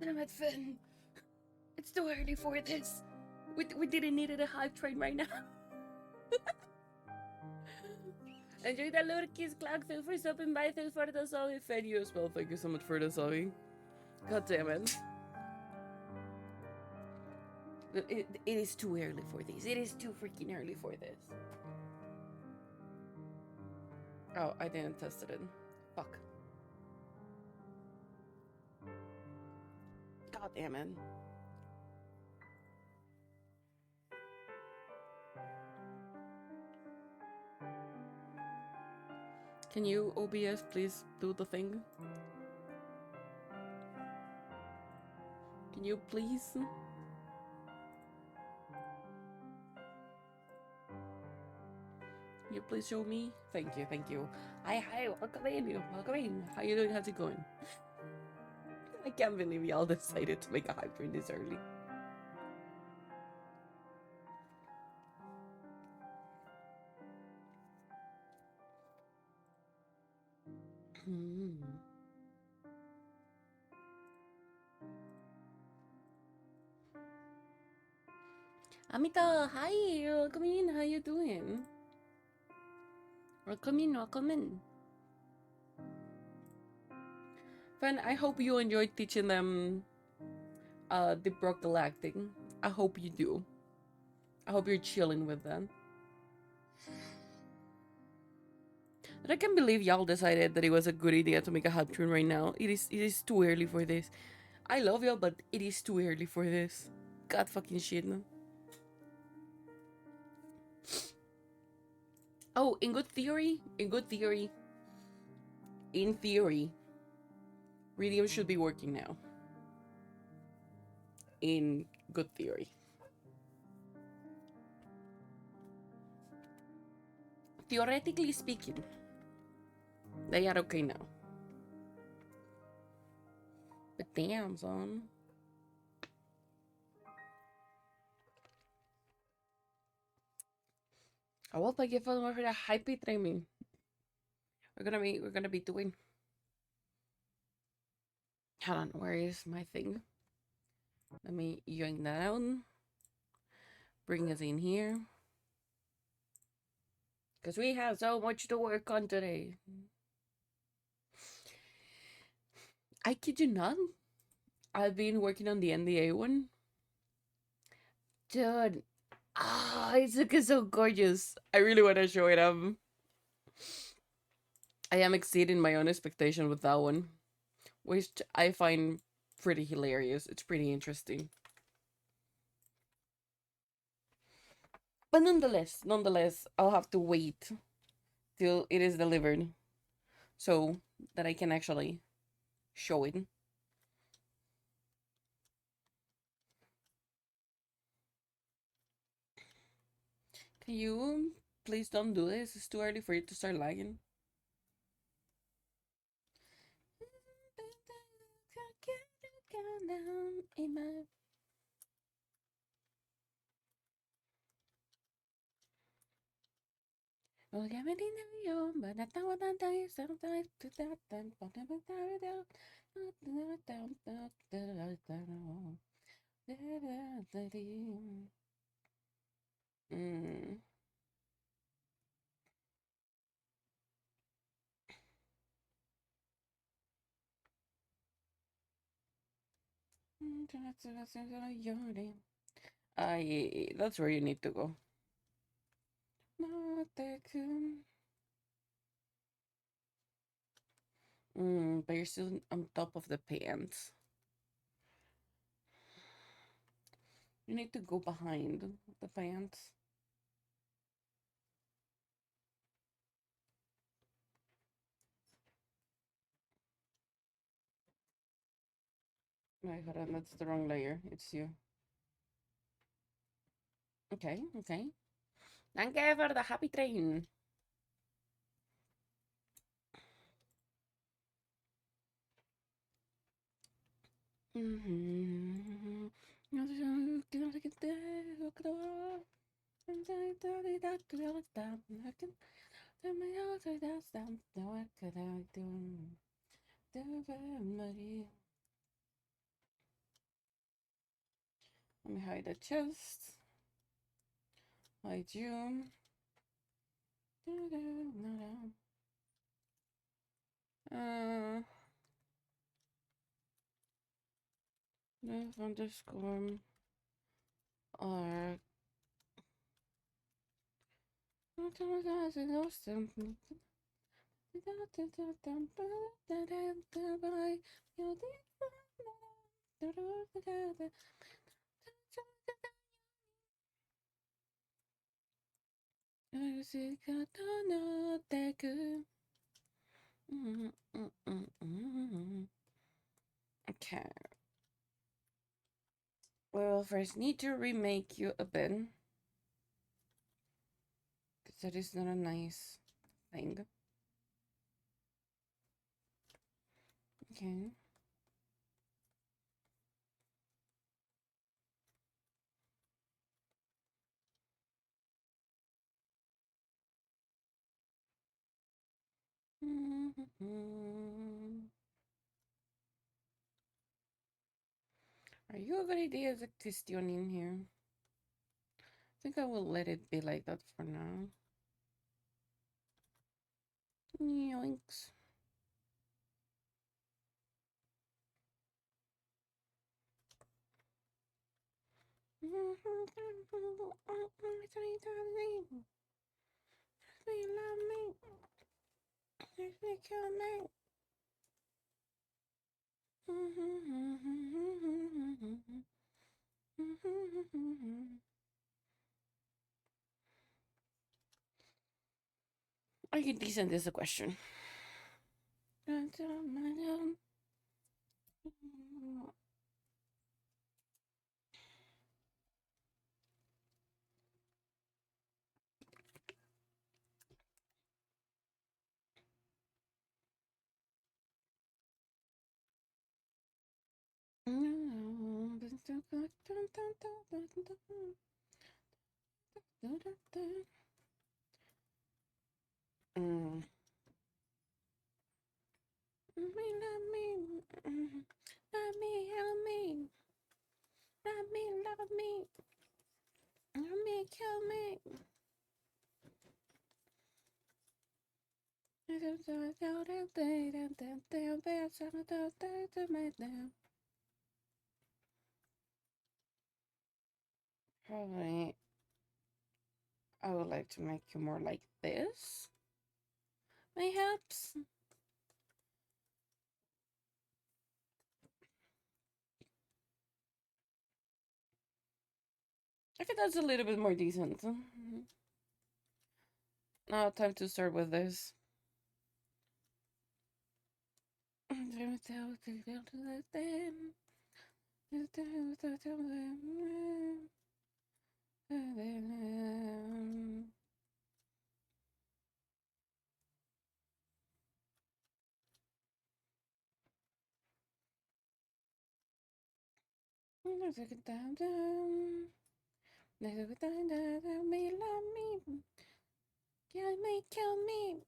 Damn it, Finn. It's too early for this. We didn't need a hype train right now. Enjoy the lurkies, Clark. Thanks for stopping by. Thanks for the Zoe. Fed you as well. Thank you so much for the Zoe. God damn it. It is too early for this. It is too freaking early for this. Oh, I didn't test it in. Fuck. God damn it. Can you, OBS, please do the thing? Can you please? Can you please show me? Thank you, thank you. Hi, welcome in, welcome in. How you doing? How's it going? I can't believe y'all decided to make a hype train this early. Hmm. Amita, hi, welcome in. How you doing? Welcome in, welcome in. Friend, I hope you enjoyed teaching them the Galactic. I hope you do. I hope you're chilling with them. But I can't believe y'all decided that it was a good idea to make a hype tune right now. It is too early for this. I love y'all, but it is too early for this. God fucking shit. No? Oh, in theory, Radium should be working now. In good theory. Theoretically speaking, they are okay now. But damn, son. I will thank you for the hype training. We're gonna be doing. Hold on, where is my thing? Let me yoink that out. Bring us in here. Because we have so much to work on today. I kid you not. I've been working on the NDA one. Dude. It's looking so gorgeous. I really want to show it up. I am exceeding my own expectation with that one. Which I find pretty hilarious. It's pretty interesting. But nonetheless, I'll have to wait till it is delivered so that I can actually show it. Can you please don't do this? It's too early for you to start lagging. That's where you need to go. But you're still on top of the pants. You need to go behind the pants. No, hold on, that's the wrong layer. It's you. Okay, okay. Thank you for the happy train. Let me hide the chest. Hide you. Live underscore or okay. Well, first need to remake you a bin. Because that is not a nice thing. Okay. Are you a good idea as a question in here? I think I will let it be like that for now. Yoinks. Are you decent is the question. Mm. Love me, love me, help me, love me, love me, love me, kill me. Probably, I would like to make you more like this, mayhaps. I think that's a little bit more decent. Now, time to start with this. Kill me.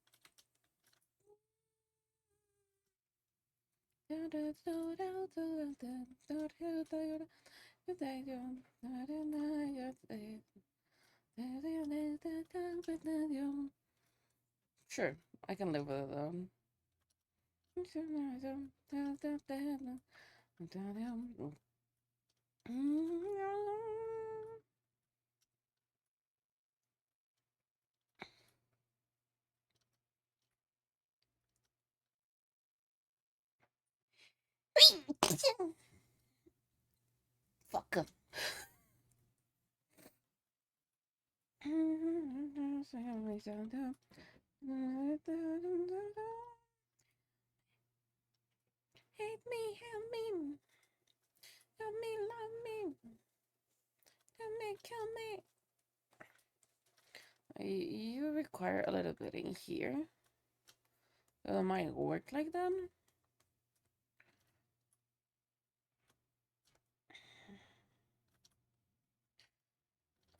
Sure, I can live with it though. Fuck up. Hate me, help me, help me, love me, help me, kill me. You require a little bit in here. It might work like that.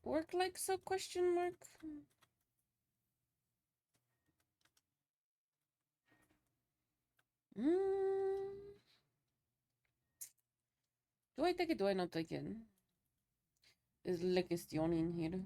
Work like so? Question mark. Do I take it? Do I not take it? Is la cuestión in here?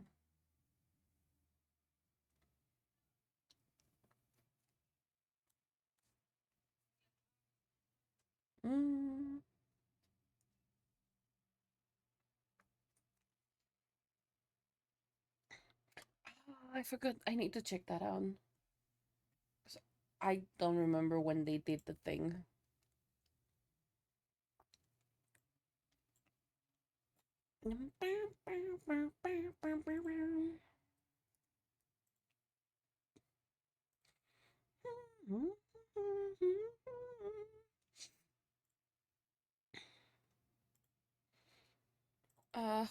Oh, I forgot. I need to check that out. I don't remember when they did the thing.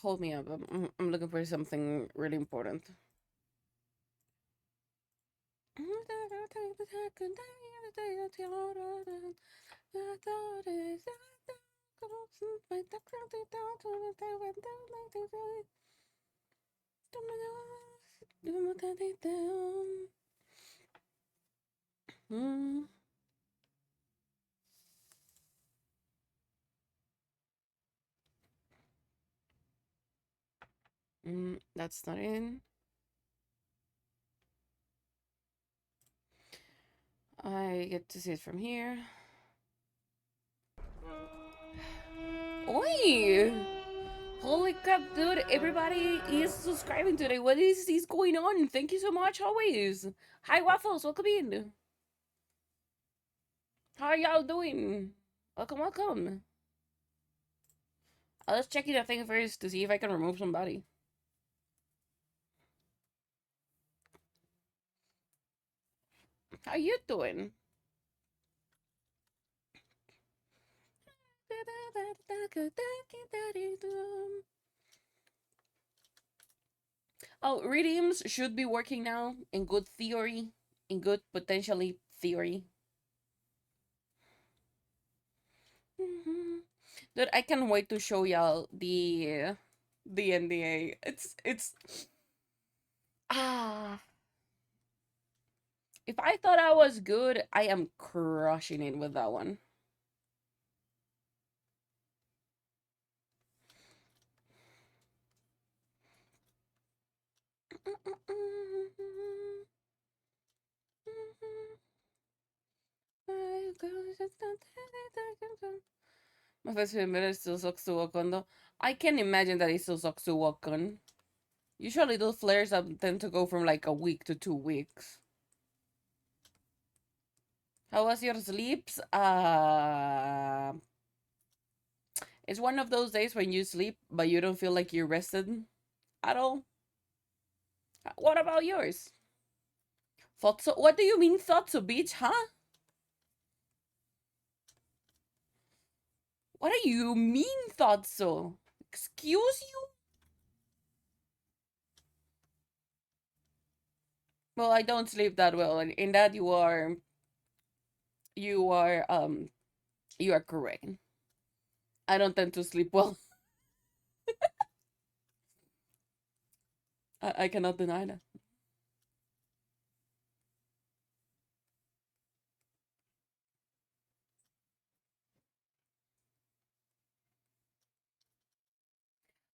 Hold me up. I'm looking for something really important. That's not in. I get to see it from here. Oi! Holy crap, dude. Everybody is subscribing today. What is this going on? Thank you so much, always. Hi, Waffles. Welcome in. How are y'all doing? Welcome, welcome. Let's check the thing first to see if I can remove somebody. How you doing? Oh, redeems should be working now in good theory, in good potentially theory. Dude, I can't wait to show y'all the NDA. It's ah. If I thought I was good, I am crushing it with that one. My first favorite still sucks to walk on though. I can imagine that it still sucks to walk on. Usually those flares up tend to go from like a week to 2 weeks. How was your sleeps? It's one of those days when you sleep but you don't feel like you're rested at all. What about yours? Thought so? What do you mean thought so, bitch, huh? What do you mean thought so? Excuse you? Well, I don't sleep that well, and in that you are you are correct. I don't tend to sleep well. I cannot deny that.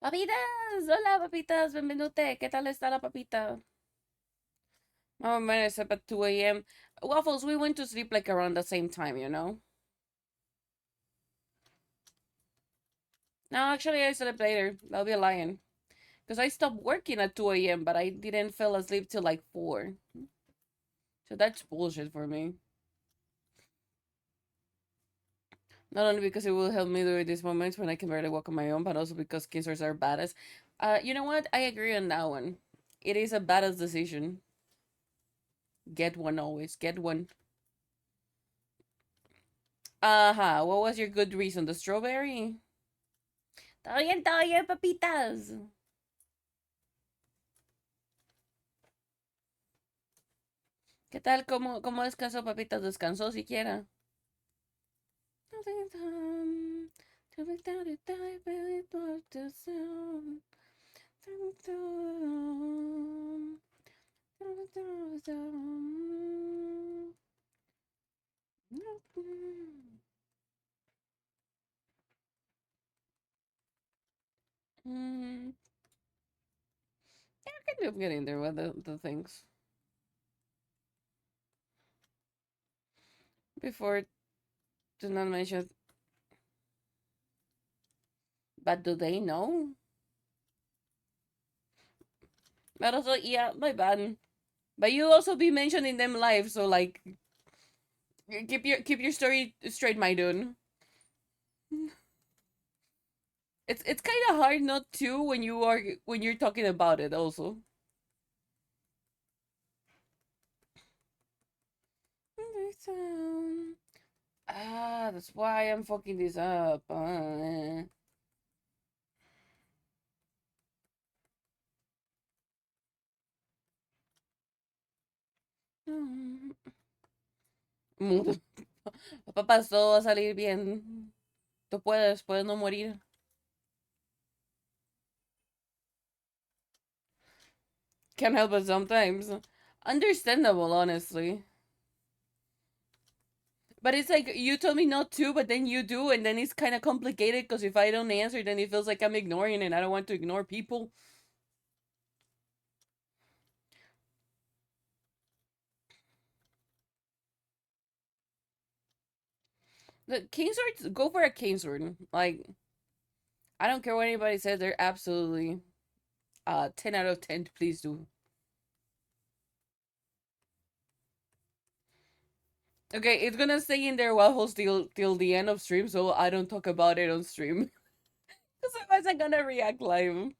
Papitas, hola papitas, benvenute. ¿Qué tal está la papita? Oh man, it's up at 2 a.m. Waffles, we went to sleep like around the same time, you know? No, actually, I slept later. I'll be lying. Because I stopped working at 2 a.m., but I didn't fall asleep till like 4. So that's bullshit for me. Not only because it will help me during these moments when I can barely walk on my own, but also because kissers are badass. You know what? I agree on that one. It is a badass decision. Get one always. Get one. Uh-huh. What was your good reason? The strawberry? Todo bien, papitas. ¿Qué tal? ¿Cómo descansó, papitas? ¿Descansó siquiera? Mm, yeah, I kind of getting there with the things. Before, to not mention, but do they know? But also, yeah, my bad. But you also be mentioning them live, so like, keep your story straight, my dude. It's kind of hard not to when you're talking about it also. Ah, that's why I'm fucking this up. Papá, todo va a salir bien. Tú puedes no morir. Can't help it sometimes. Understandable, honestly. But it's like, you told me not to, but then you do, and then it's kind of complicated, because if I don't answer, then it feels like I'm ignoring, and I don't want to ignore people. The cane swords, go for a cane sword. Like, I don't care what anybody says, they're absolutely 10 out of 10. Please do. Okay, it's gonna stay in there while host till the end of stream, so I don't talk about it on stream. Because otherwise I'm gonna react live.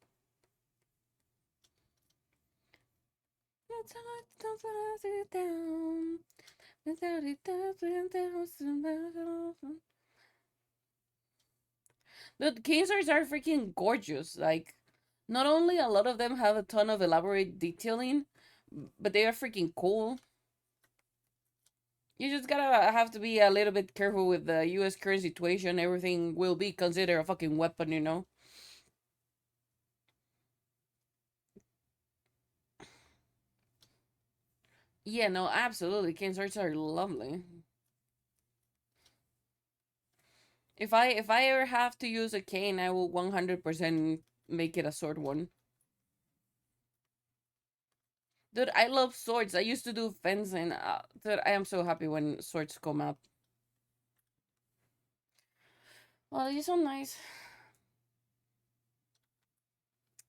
The cane swords are freaking gorgeous. Like, not only a lot of them have a ton of elaborate detailing, but they are freaking cool. You just gotta have to be a little bit careful with the U.S. current situation. Everything will be considered a fucking weapon, you know. Yeah, no, absolutely. Cane swords are lovely. If I ever have to use a cane, I will 100% make it a sword one. Dude, I love swords. I used to do fencing. Dude, I am so happy when swords come out. Well, you're so nice.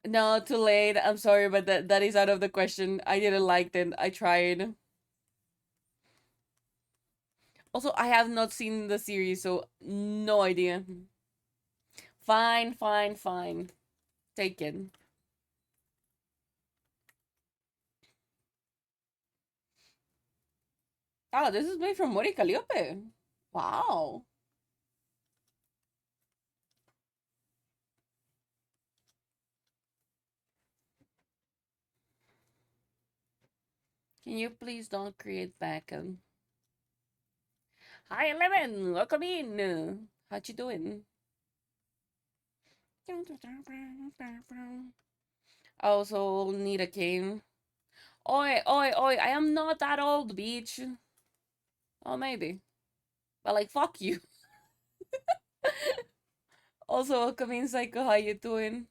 No, too late. I'm sorry, but that is out of the question. I didn't like it. I tried. Also, I have not seen the series, so no idea. Fine, fine, fine. Take it. Oh, this is made from Mori Calliope. Wow. Can you please don't create bacon? Hi, Lemon. Welcome in. How you doing? I also need a cane. Oi, oi, oi. I am not that old, bitch. Oh, maybe. But, like, fuck you. Also, welcome in, Psycho. How you doing?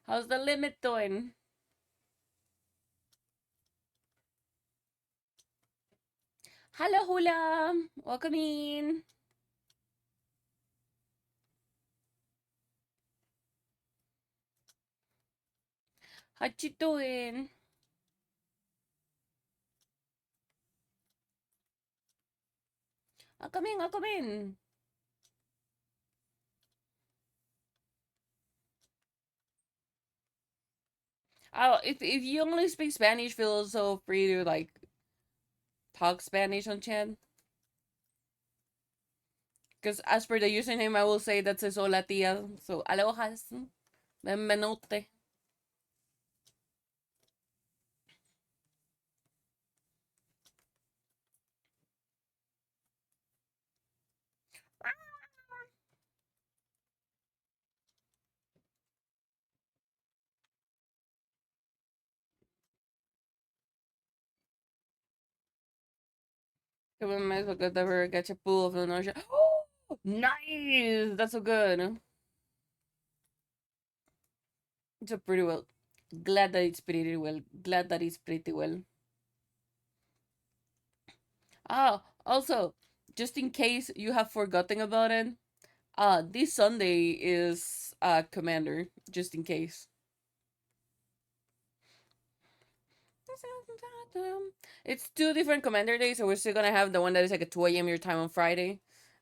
How's the limit doing? Hello, Hula. Welcome in. How you doing? Welcome in, welcome in. Oh, if you only speak Spanish, feel so free to like talk Spanish on chat. Because as per the username, I will say that says hola tia. So alojas. Benvenuti. Come on, might as well get ever get your pool of the notion. Oh, nice! That's so good. It's a pretty well. Glad that it's pretty well. Glad that it's pretty well. Oh, also, just in case you have forgotten about it, this Sunday is Commander, just in case. It's two different Commander days, so we're still gonna have the one that is like at 2 a.m. your time on Friday,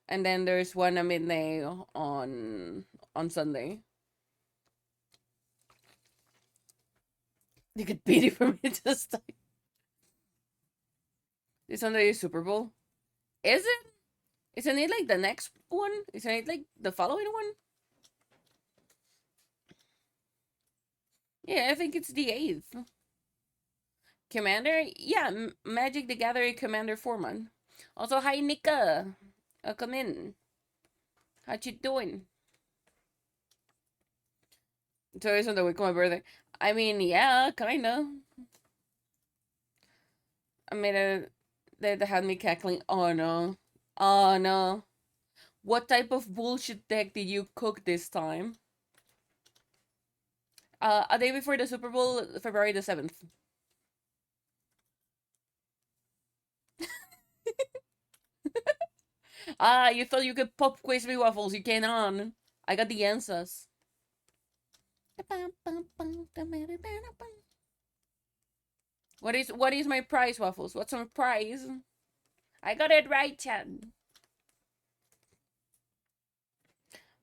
and then there's one at midnight on Sunday. You could beat it for me to start. This Sunday is Super Bowl. Is it? Isn't it like the next one? Isn't it like the following one? Yeah, I think it's the 8th. Commander? Yeah, Magic the Gathering Commander Foreman. Also, hi Nika. Come in. How you doing? So it's on the week of my birthday. I mean, yeah, kinda. I mean, they had me cackling. Oh no. Oh no. What type of bullshit deck did you cook this time? A day before the Super Bowl, February the 7th. Ah, you thought you could pop quiz me, Waffles. You cannot. I got the answers. What is my prize, Waffles? What's my prize? I got it right, Chad.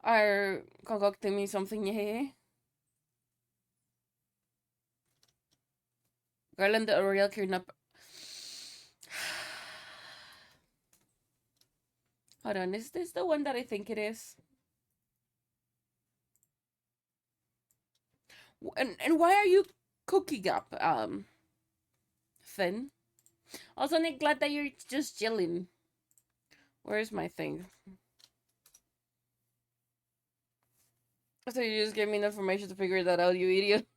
Are concocting me something here? Garland the Royal kidnap. Hold on, is this the one that I think it is? And why are you cooking up, Finn? Also, Nick, glad that you're just chilling. Where's my thing? So you just gave me enough information to figure that out, you idiot.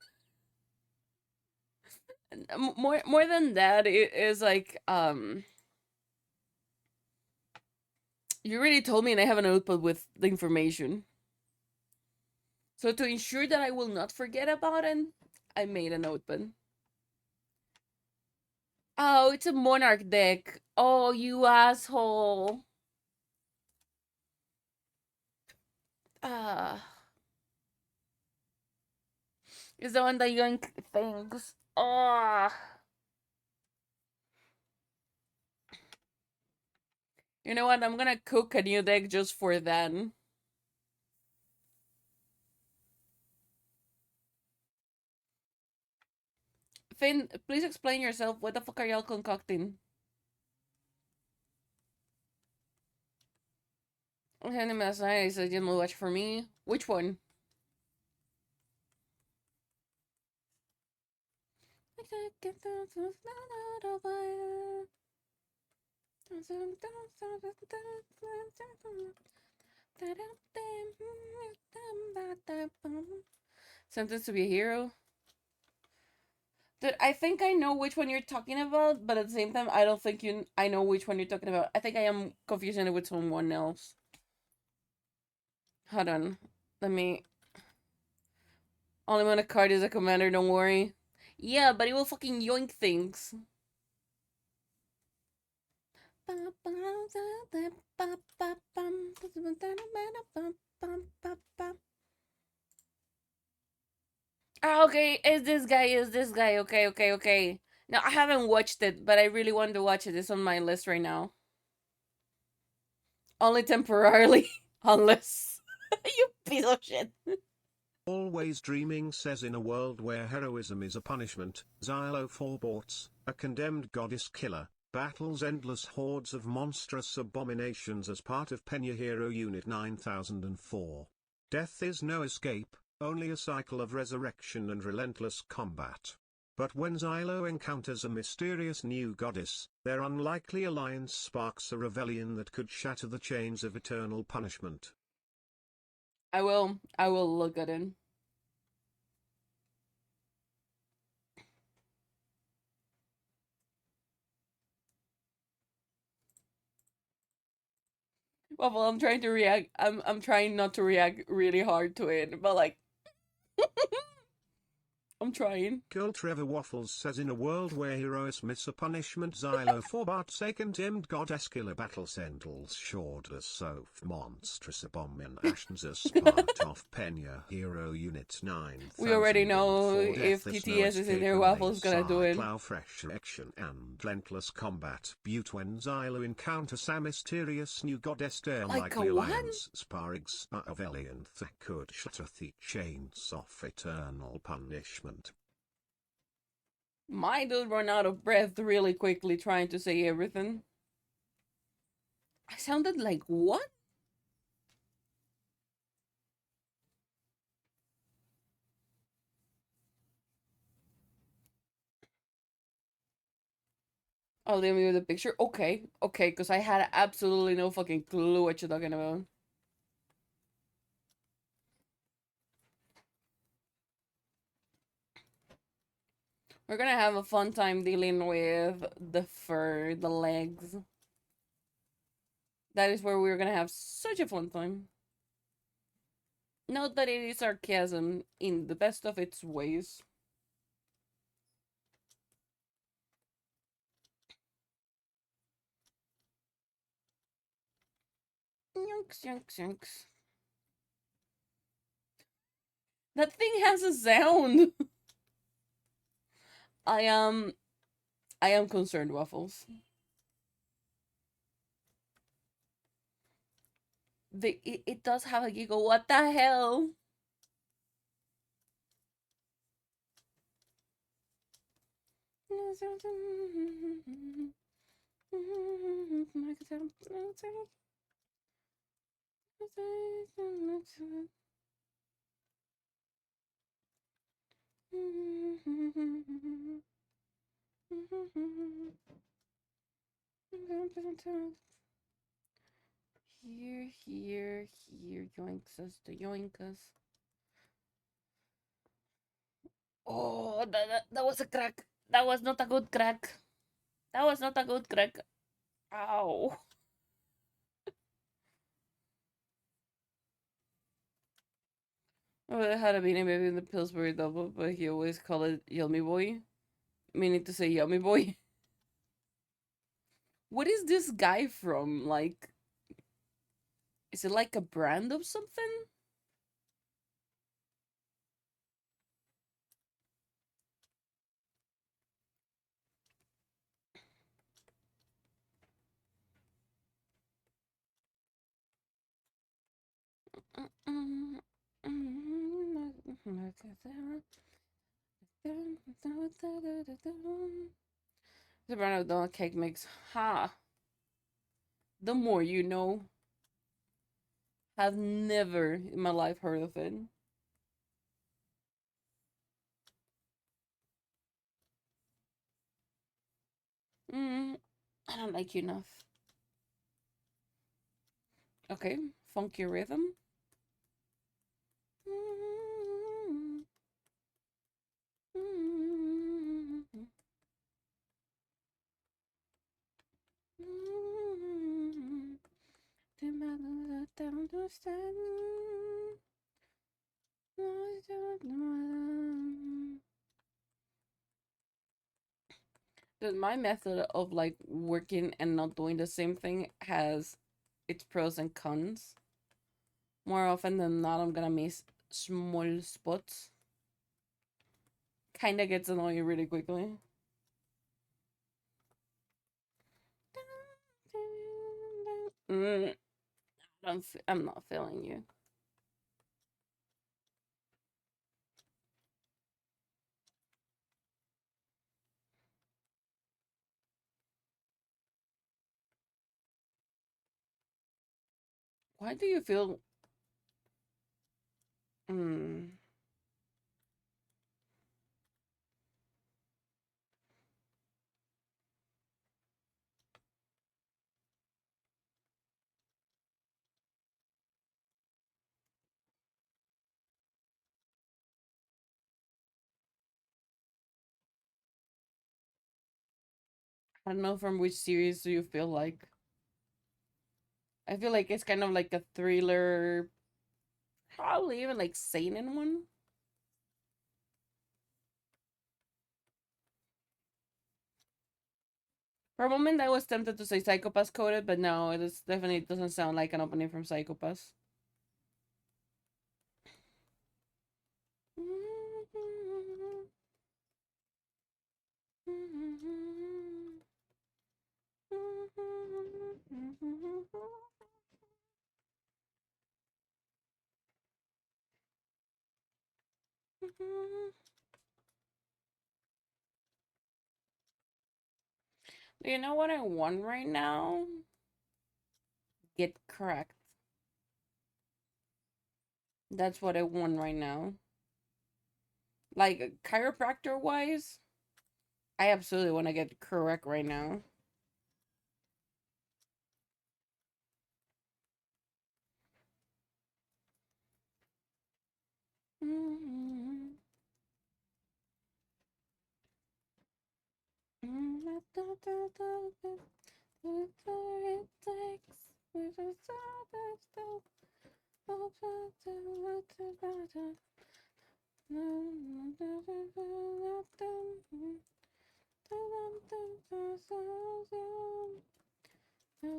More than that, it is like you already told me, and I have an output with the information. So to ensure that I will not forget about it, I made a notepad. Oh, it's a monarch deck. Oh, you asshole. Ah. It's the one that yoink things. Oh. You know what? I'm gonna cook a new deck just for that. Finn, please explain yourself. What the fuck are y'all concocting? Anime last night, I said you didn't watch for me. Which one? Sentence to be a hero. Dude, I think I know which one you're talking about, but at the same time, I don't think I know which one you're talking about. I think I am confusing it with someone else. Hold on. Let me. Only when a card is a commander, don't worry. Yeah, but it will fucking yoink things. Ah, okay, is this guy. Okay. No, I haven't watched it, but I really want to watch it. It's on my list right now. Only temporarily, unless you piece of shit. Always Dreaming says in a world where heroism is a punishment, Xylophorbots, a condemned goddess killer, battles endless hordes of monstrous abominations as part of Penya Hero Unit 9004. Death is no escape, only a cycle of resurrection and relentless combat. But when Xylo encounters a mysterious new goddess, their unlikely alliance sparks a rebellion that could shatter the chains of eternal punishment. I will look at it. Well, I'm trying to react. I'm trying not to react really hard to it, but like, I'm trying. Girl Trevor Waffles says in a world where heroes miss a punishment Xylophorbots a condemned goddess killer battles endless shortless so monstrous abominations as part of Penya Hero Unit 9004. We already know Death if is TTS no is in there, escape, Waffle's gonna do it. cycle of fresh action and relentless combat. But when Xylo encounters a mysterious new goddess, their Like a likely what? alliance sparks a rebellion that could shatter the chains of eternal punishment. My dude run out of breath really quickly trying to say everything. I sounded like what? Oh, leave me with a picture? Okay, because I had absolutely no fucking clue what you're talking about. We're gonna have a fun time dealing with the fur, the legs. That is where we're gonna have such a fun time. Note that it is sarcasm in the best of its ways. Yoinks, yoinks, yoinks. That thing has a sound. I am I am concerned, Waffles. It does have a giggle. What the hell? Here, yoinks us, the yoinkas. Oh, that was a crack. That was not a good crack. That was not a good crack. Ow. Oh, I had a beanie baby in the Pillsbury double, but he always called it Yummy Boy, meaning to say Yummy Boy. What is this guy from? Like, is it like a brand of something? The brand of donut cake mix. Ha! The more you know. Have never in my life heard of it. I don't like you enough. Okay, funky rhythm. That my method of like working and not doing the same thing has its pros and cons. More often than not, I'm gonna miss small spots. Kinda gets annoying really quickly. I'm not feeling you. Why do you feel? Mm, I don't know from which series do you feel like. I feel like it's kind of like a thriller, probably even like seinen one. For a moment, I was tempted to say Psychopass coded, but no, it is definitely doesn't sound like an opening from Psychopass. Do you know what I want right now? Get correct. That's what I want right now. Like chiropractor wise, I absolutely want to get correct right now.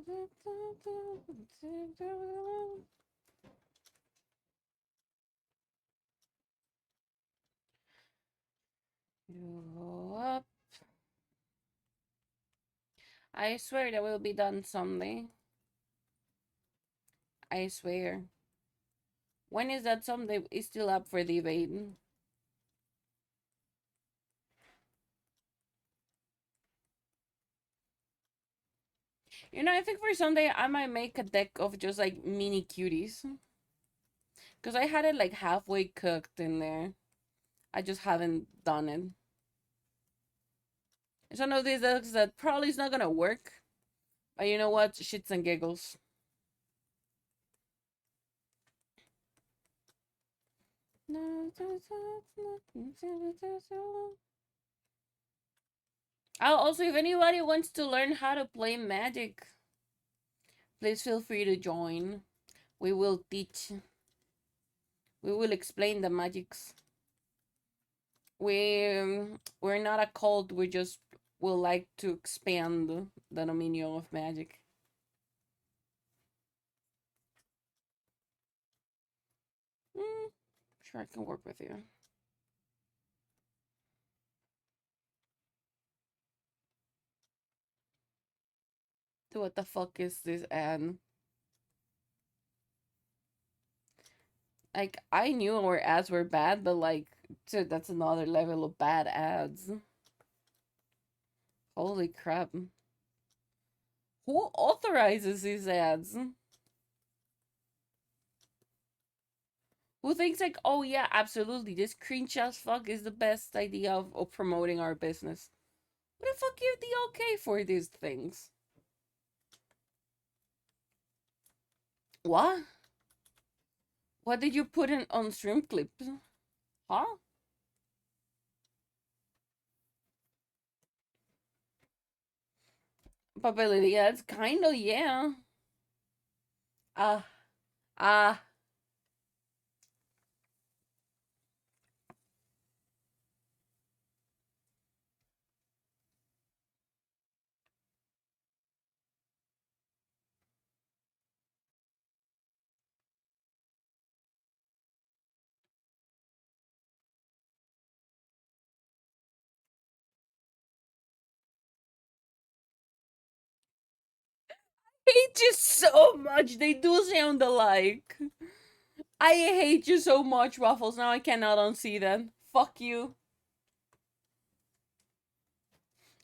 You go up. I swear that will be done someday. I swear. When is that someday is still up for debate? You know, I think for someday I might make a deck of just like mini cuties. Because I had it like halfway cooked in there. I just haven't done it. It's one of these decks that probably is not gonna work. But you know what? Shits and giggles. Oh, also, if anybody wants to learn how to play Magic, please feel free to join. We will teach. We will explain the magics. We're not a cult. We just will like to expand the dominion of magic. Sure, I can work with you. So what the fuck is this ad? Like, I knew our ads were bad, but like, dude, that's another level of bad ads. Holy crap. Who authorizes these ads? Who thinks like, oh yeah, absolutely, this screenshot fuck is the best idea of promoting our business? Who the fuck give the okay for these things? What? What did you put in on stream clips? Huh? Probability ads? Kinda, yeah. Ah, ah. Hate you so much. They do sound alike. I hate you so much, Waffles. Now I cannot unsee that. Fuck you.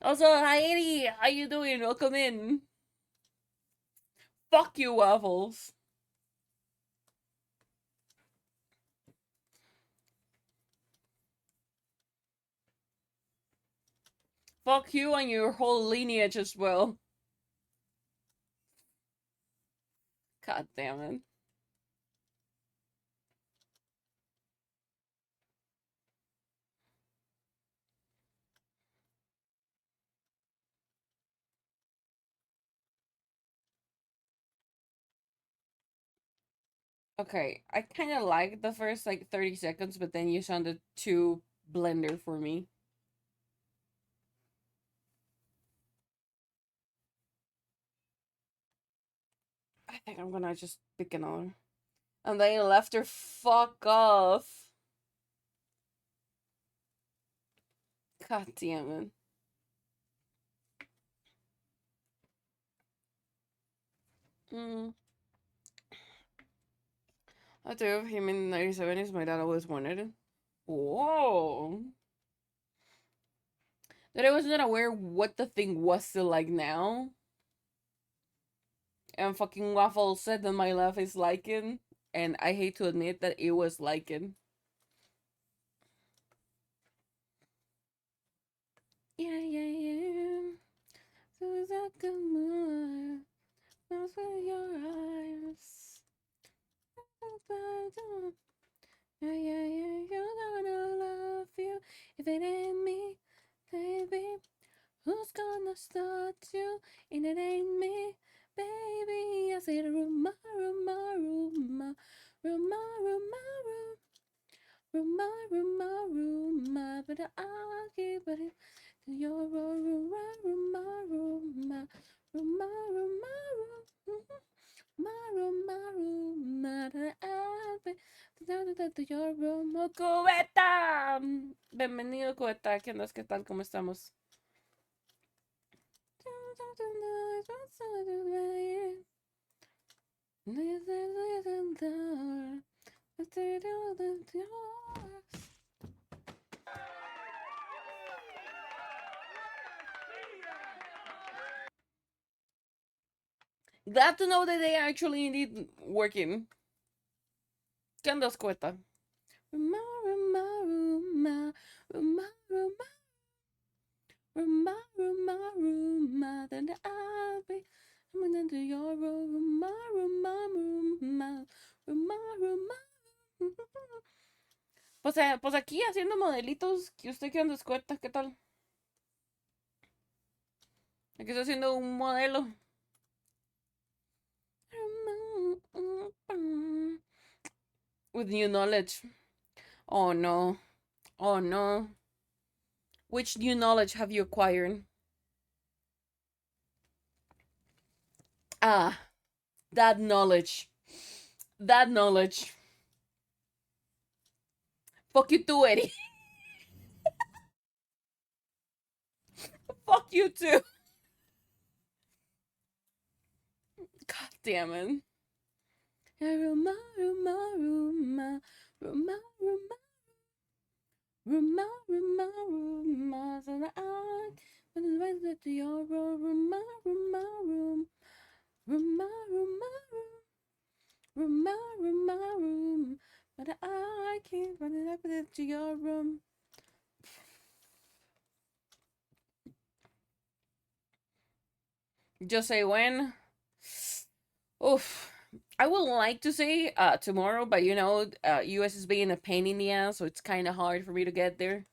Also, hi Eddie. How you doing? Welcome in. Fuck you, Waffles. Fuck you and your whole lineage as well. God damn it. Okay, I kind of liked the first like 30 seconds, but then you sounded too blender for me. I think I'm gonna just pick another. And then you left her fuck off. God damn it. Mm. I do. Him in 97 is my dad always wanted. Whoa. That I was not aware what the thing was still like now. And fucking Waffle said that my laugh is liking. And I hate to admit that it was liking. Yeah, yeah, yeah. So it's like a moon. That's with your eyes. Yeah, yeah, yeah. You're gonna love you if it ain't me, baby. Who's gonna start you? And it ain't me, baby. I said, Ruma, Ruma, Ruma, Ruma, Ruma, Ruma, Ruma, Ruma, but I'll give it to your Ruma, Ruma, Ruma, Ruma, Ruma, de your room, oh, Cubeta. Bienvenido, Cubeta. ¿Qué andas? ¿Qué tal? ¿Cómo estamos? Glad to know that they are actually indeed working. ¿Qué andas, Cubeta? Ruma, ruma, ruma, ruma, ruma, ruma, ruma, ruma, then I'll be coming into your room, ruma, ruma, ruma, ruma, ruma. Pues aquí haciendo modelitos. ¿Que usted qué anda, Cubeta? ¿Qué tal? Aquí estoy haciendo un modelo. With new knowledge. Oh no. Oh no. Which new knowledge have you acquired? Ah, that knowledge. That knowledge. Fuck you too, Eddie. Fuck you too. God damn it. Ruma, ruma, ruma, ruma, ruma, ruma, ruma, ruma, so that I can raise it to your room, ruma, ruma, room, ruma, ruma, room, ruma, ruma, room, but I can't run it up to your room. Just say when. Oof. I would like to say tomorrow, but you know, US is being a pain in the ass, so it's kind of hard for me to get there.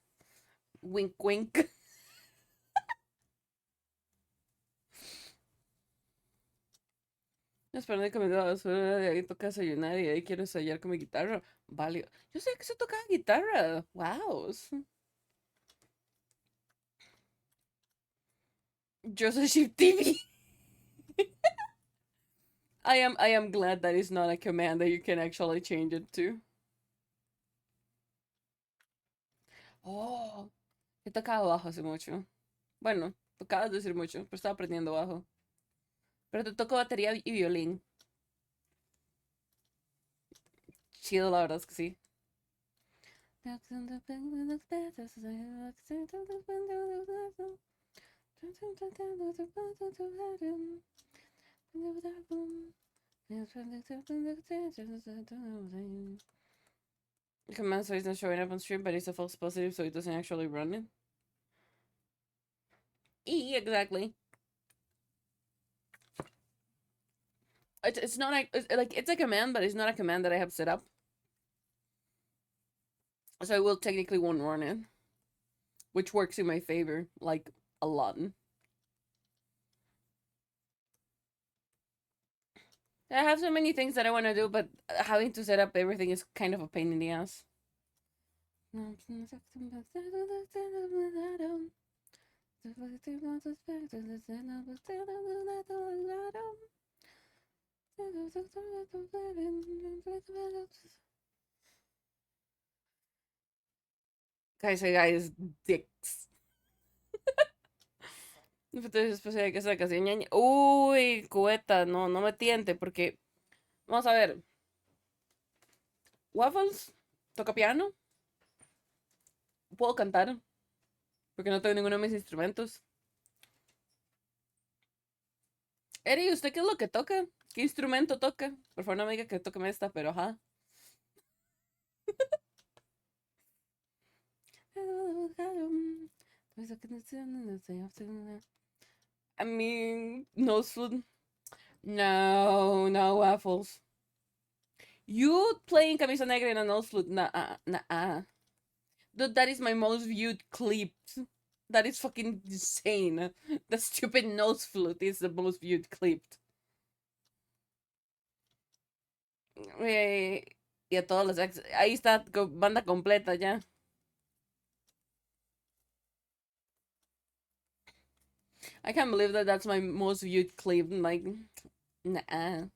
Wink, wink. Esperando que me da basura, de ahí toca desayunar y de ahí quiero ensayar con mi guitarra. Vale. Yo sé que se toca guitarra. Wow. Joseph TV. I am glad that it's not a command that you can actually change it to. Oh, he tocado bajo hace mucho. Bueno, tocabas decir mucho, pero estaba aprendiendo bajo. Pero te toco batería y violín. Chido, la verdad es que sí. Command so it's not showing up on stream, but it's a false positive, so it doesn't actually run it. Exactly. It's not like it's a command, but it's not a command that I have set up. So I will technically won't run it, which works in my favor, like a lot. I have so many things that I want to do, but having to set up everything is kind of a pain in the ass. Guys, dicks. Entonces, después hay que hacer casi ñaña. Uy, cubeta, no, no me tiente, porque. Vamos a ver. Waffles, toca piano. Puedo cantar, porque no tengo ninguno de mis instrumentos. Eri, ¿usted qué es lo que toca? ¿Qué instrumento toca? Por favor, no me diga que toque esta, pero ajá. I mean, no food. No, no waffles. You playing Camisa Negra in a nose flute? Nah, nah. Dude, that is my most viewed clip. That is fucking insane. The stupid nose flute is the most viewed clip. Y a todos los ex. Ahí está, banda completa ya. I can't believe that that's my most viewed clip. Like, nah.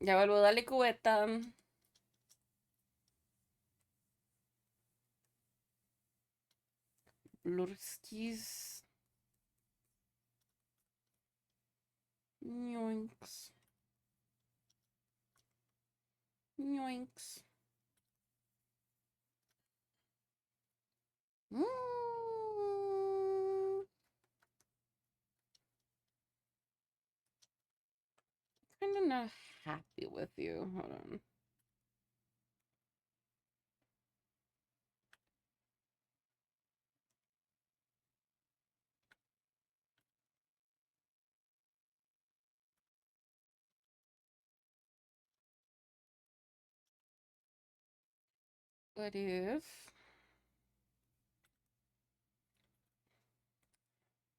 Ya vuelvo, dale cubeta. Lurskis. Yoinks. Yoinks. Mm. Kind of not happy with you. Hold on. What if?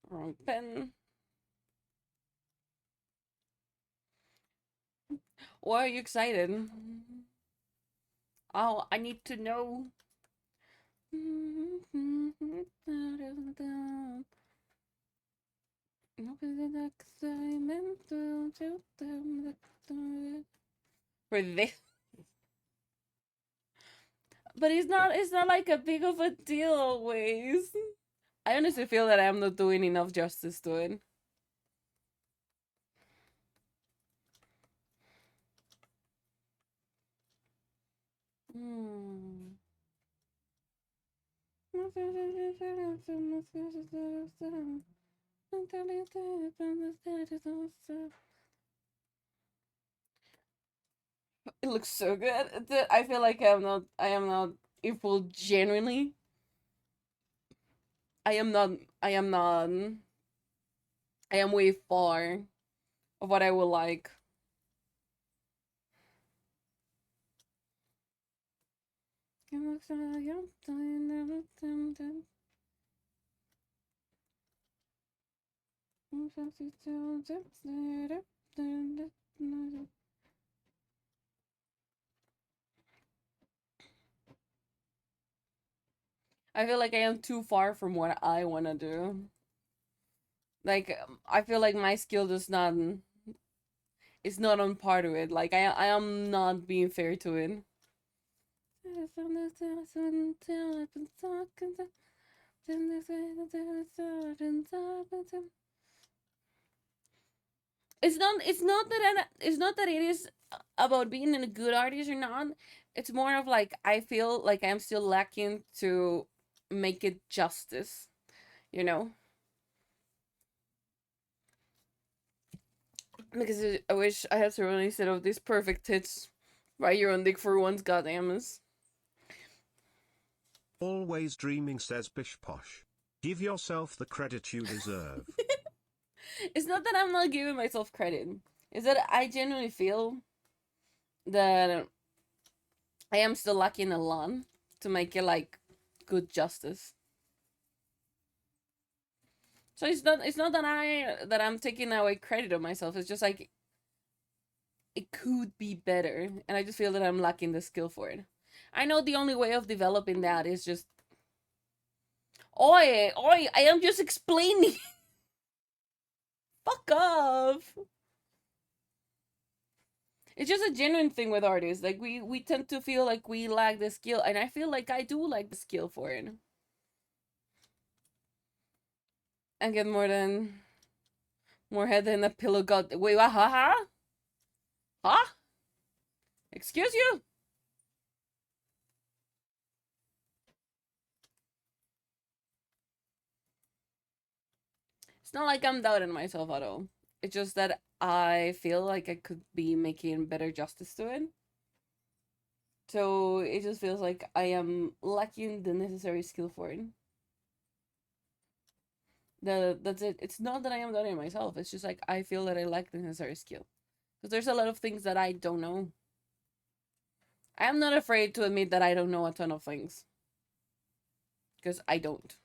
Wrong pen. Why are you excited? Oh, I need to know. For this, but it's not like a big of a deal always. I honestly feel that I'm not doing enough justice to it. Hmm. It looks so good. I feel like I am not if will genuinely I am not I am not I am way far of what I would like. I feel like I am too far from what I want to do. Like I feel like my skill does not is not on par to it. Like I am not being fair to it. It's not that it is about being a good artist or not. It's more of like I feel like I'm still lacking to make it justice, you know? Because I wish I had to run instead of these perfect hits right here on Dick for once, goddammit. Always dreaming, says Bish Posh. Give yourself the credit you deserve. It's not that I'm not giving myself credit. It's that I genuinely feel that I am still lacking a lot to make it like good justice. So it's not that I'm taking away credit of myself. It's just like it could be better, and I just feel that I'm lacking the skill for it. I know the only way of developing that is just oi oi. I am just explaining. Fuck off. It's just a genuine thing with artists. Like we tend to feel like we lack the skill, and I feel like I do lack the skill for it. And get more head than a pillow. God, wait, what? Huh? Huh? Excuse you? It's not like I'm doubting myself at all. It's just that I feel like I could be making better justice to it. So it just feels like I am lacking the necessary skill for it. That's it. It's not that I am doubting myself. It's just like I feel that I lack the necessary skill. Because there's a lot of things that I don't know. I'm not afraid to admit that I don't know a ton of things. Because I don't.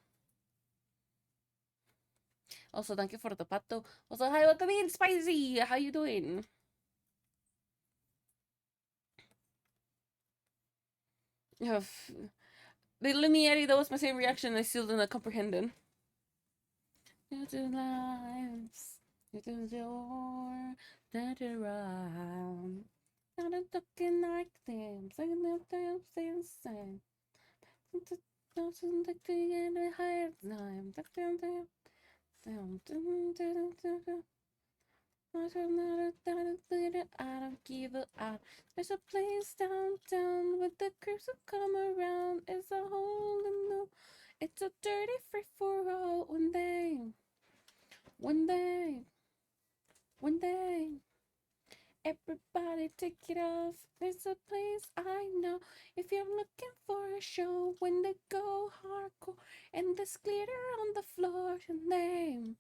Also, thank you for the pato. Also, hi, what mean, Spicy? How you doing? Let me edit. That was my same reaction. I still did not comprehend it. Lives, your around. Not a looking like them, saying that they're saying. Nothing like the end of higher time. I don't give a out. There's a place downtown with the creeps who come around. It's a hole in the. It's a dirty free for all. One day, one day. Everybody take it off. There's a place I know. If you're looking for a show when they go hardcore and there's glitter on the floor, and they.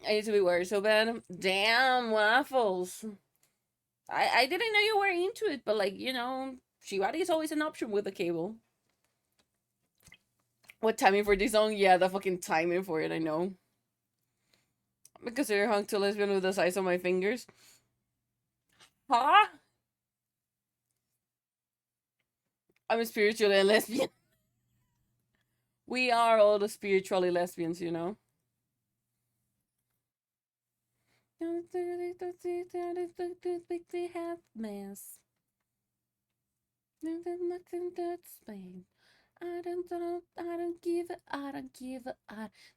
I used to be worried so bad. Damn waffles. I didn't know you were into it, but like, Shibari is always an option with the cable. What timing for this song? Yeah, the fucking timing for it, I know. Because you're hung to lesbian with the size of my fingers. Huh? I'm spiritually a lesbian. We are all the spiritually lesbians, you know? Big half mess. Nothing that's made. I don't give it, I don't give it,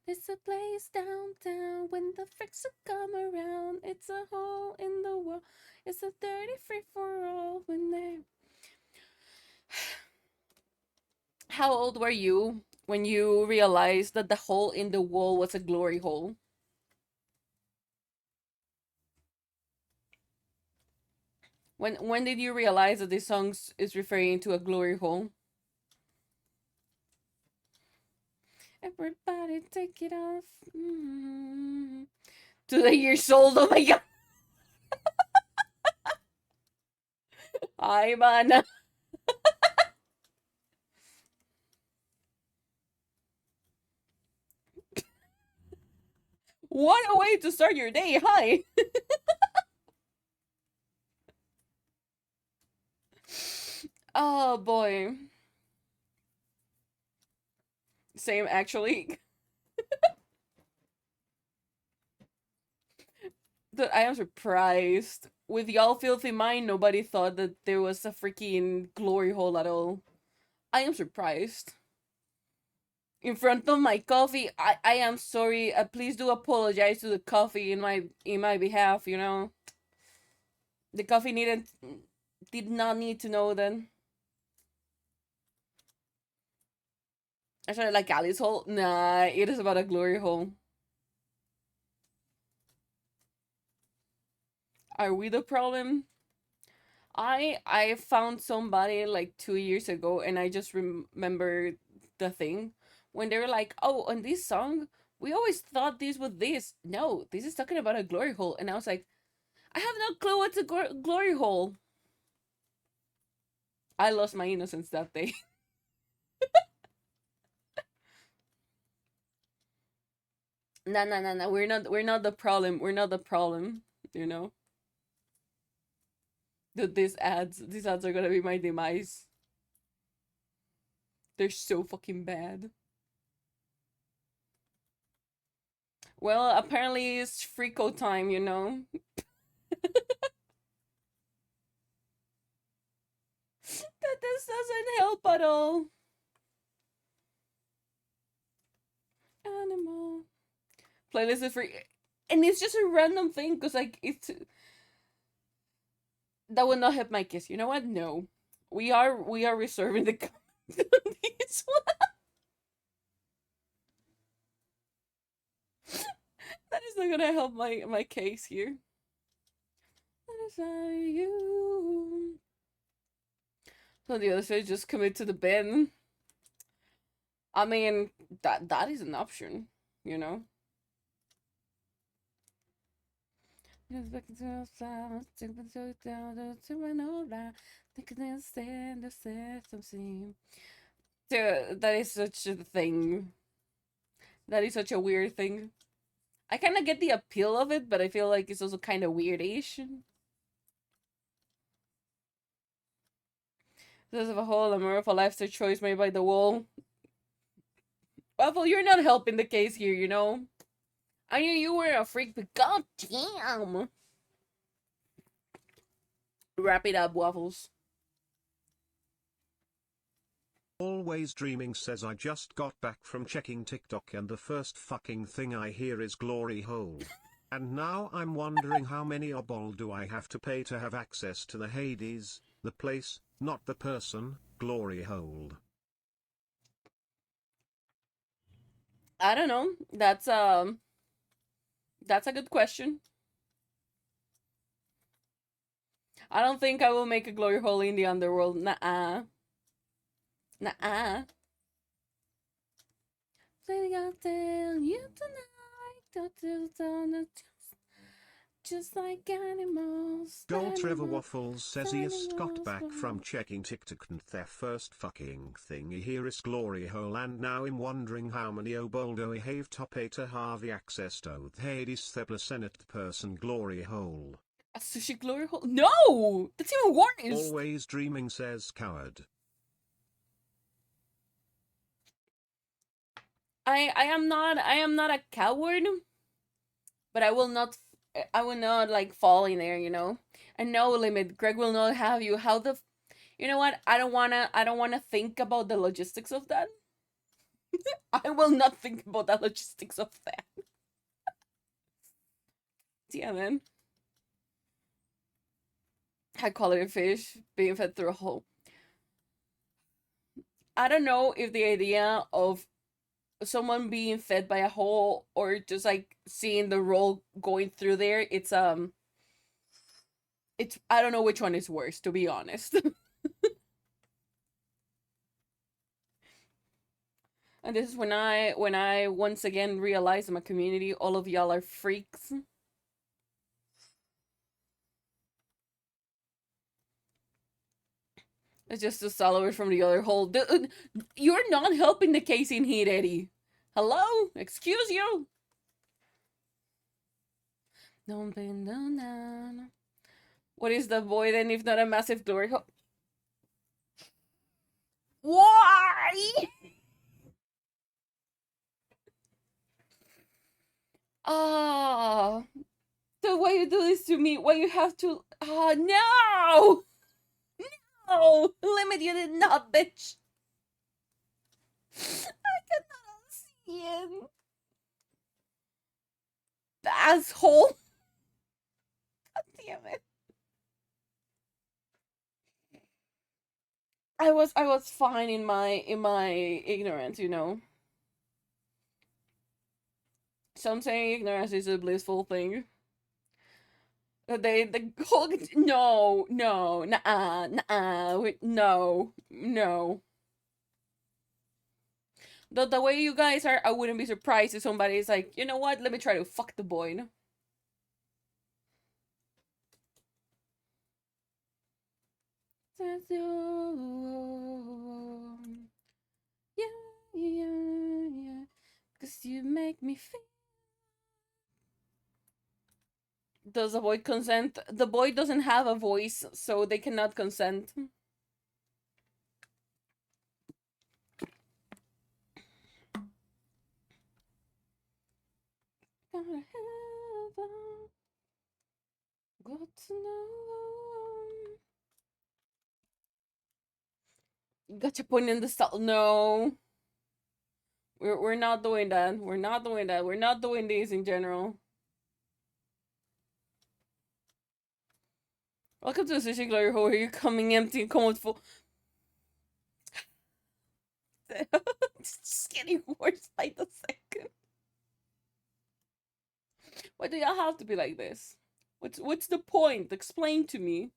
there's a place downtown when the freaks come around. It's a hole in the wall. It's a dirty free for all when they. How old were you when you realized that the hole in the wall was a glory hole? When did you realize that this song is referring to a glory hole? Everybody take it off. To the years old. Oh my god. Ay, man. What a way to start your day. Hi. Oh boy. Same actually. Dude, I am surprised. With y'all filthy mind, nobody thought that there was a freaking glory hole at all. I am surprised. In front of my coffee, I am sorry. Please do apologize to the coffee in my behalf, you know. The coffee did not need to know then. I started like Alice hole. Nah, it is about a glory hole. Are we the problem? I found somebody like 2 years ago, and I just remember the thing when they were like, "Oh, on this song, we always thought this was this. No, this is talking about a glory hole." And I was like, "I have no clue what's a glory hole." I lost my innocence that day. No, no, no, no. We're not the problem. We're not the problem. You know. Dude, these ads are gonna be my demise. They're so fucking bad. Well, apparently it's Frico time, you know? That this doesn't help at all. Animal. Playlist is free. And it's just a random thing, because, like, that would not help my kiss. You know what? No. We are reserving the comments on this one. That is not gonna help my case here. That is how you. So the other side just commit to the bin. I mean, that is an option, you know? Just back into the silence, take me so down to my old life. Think I can stand the system scene. Dude, that is such a thing. That is such a weird thing. I kind of get the appeal of it, but I feel like it's also kind of weirdish. This of a whole, a more of a lifestyle choice made by the wall. Waffle, you're not helping the case here, you know? I knew you were a freak, but god damn! Wrap it up, Waffles. Always Dreaming says I just got back from checking TikTok and the first fucking thing I hear is glory hole. And now I'm wondering how many obol do I have to pay to have access to the Hades, the place, not the person, glory hole. I don't know. That's a good question. I don't think I will make a glory hole in the underworld. Nah. Nah. I'll tell you tonight. Just like animals. Gold Trevor Waffles says he just got back from checking TikTok and their first fucking thing here is glory hole and now I'm wondering how many oboldo I have to pay to have the access to the Hades the planet person glory hole. A sushi glory hole? No! That's even worse! Always Dreaming says coward. I am not a coward, but I will not like fall in there, you know. And no limit. Greg will not have you. How the you know what? I don't wanna think about the logistics of that. I will not think about the logistics of that. Yeah, man. High quality fish being fed through a hole. I don't know if the idea of someone being fed by a hole or just like seeing the roll going through there, it's I don't know which one is worse, to be honest. And this is when I once again realize in my community all of y'all are freaks. It's just a follower from the other hole. You're not helping the case in here, Eddie. Hello? Excuse you? Don't be no. What is the void and if not a massive glory hole? Why? Ah, so why you do this to me? Why you have to? Ah, no! No, limit you did not, bitch. I cannot see it. The asshole. God damn it. I was fine in my ignorance, you know. Some say ignorance is a blissful thing. The whole no. The way you guys are, I wouldn't be surprised if somebody is like, you know what? Let me try to fuck the boy. No? Yeah. Cause you make me feel. Does the boy consent? The boy doesn't have a voice, so they cannot consent. Gotta have got to know. Gotcha point in the stall. No. We're not doing that. We're not doing that. We're not doing these in general. Welcome to the Sushi Glory Hole. You're coming empty and coming full. It's just getting worse by the second. Why do y'all have to be like this? What's the point? Explain to me.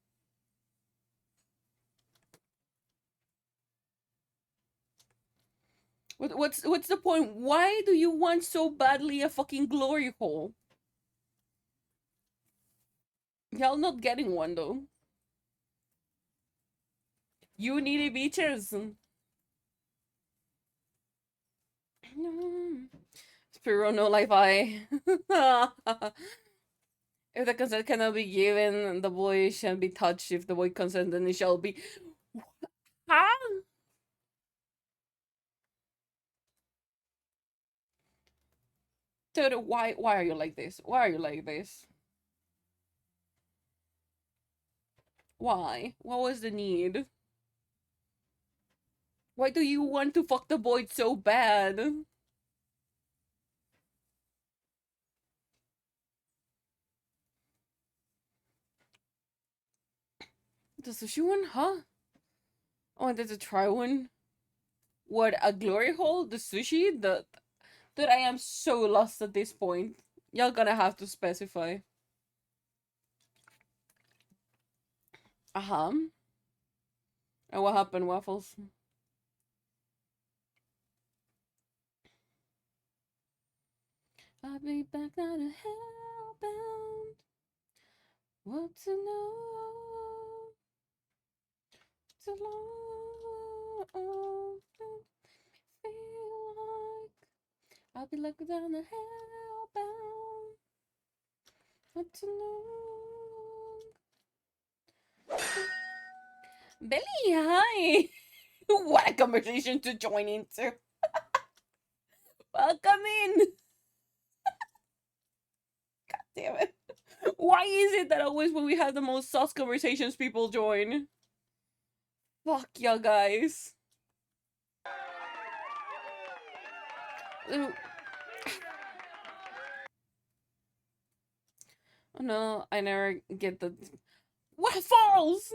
What's the point? Why do you want so badly a fucking glory hole? Y'all not getting one though. You needy beaches. Spiro no life I. If the consent cannot be given, the boy shall be touched. If the boy consent, then it shall be. Huh? Dude, why are you like this? Why are you like this? Why? What was the need? Why do you want to fuck the void so bad? The sushi one, huh? I wanted to try one. What, a glory hole? The sushi? The Dude, I am so lost at this point. Y'all gonna have to specify. Uh-huh. And what happened, Waffles? I'll be back now to hellbound. What to know? To long. Feel like I'll be like down the hellbound. What to know? Billy, hi. What a conversation to join into. Welcome in. Damn it. Why is it that always when we have the most sus conversations, people join? Fuck y'all guys. Oh no, I never get the. What falls?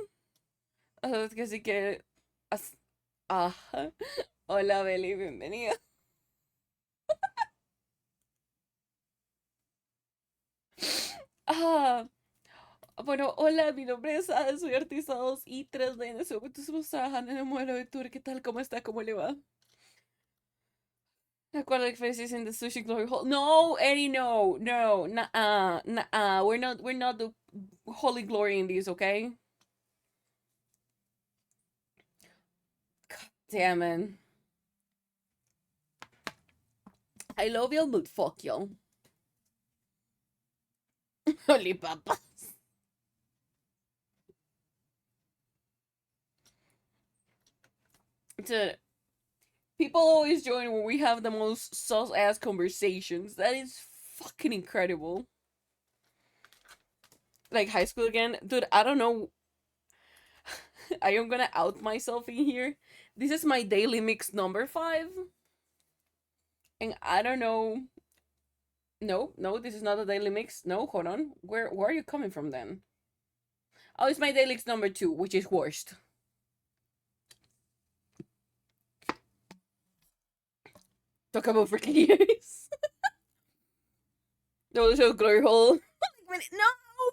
Es que sí que. Ah. Hola, Beli, bienvenida. Ah. Bueno, hola, mi nombre es Ada, soy artista 2 y 3D. En ese momento estamos trabajando en el modelo de tour. ¿Qué tal? ¿Cómo está? ¿Cómo le va? Aquatic faces in the sushi glory hole. No, Eddie, no, no, nah, nah. We're not the holy glory in these, okay? God damn it. I love y'all, but fuck y'all. Holy papas. Dude, people always join when we have the most sus ass conversations. That is fucking incredible. Like high school again. Dude, I don't know. I am gonna out myself in here. This is my daily mix number 5. And I don't know. No, no, this is not a daily mix. No, hold on. Where are you coming from then? Oh, it's my daily mix number 2, which is worst. Talk about freaking years. No, there's a glory hole. No,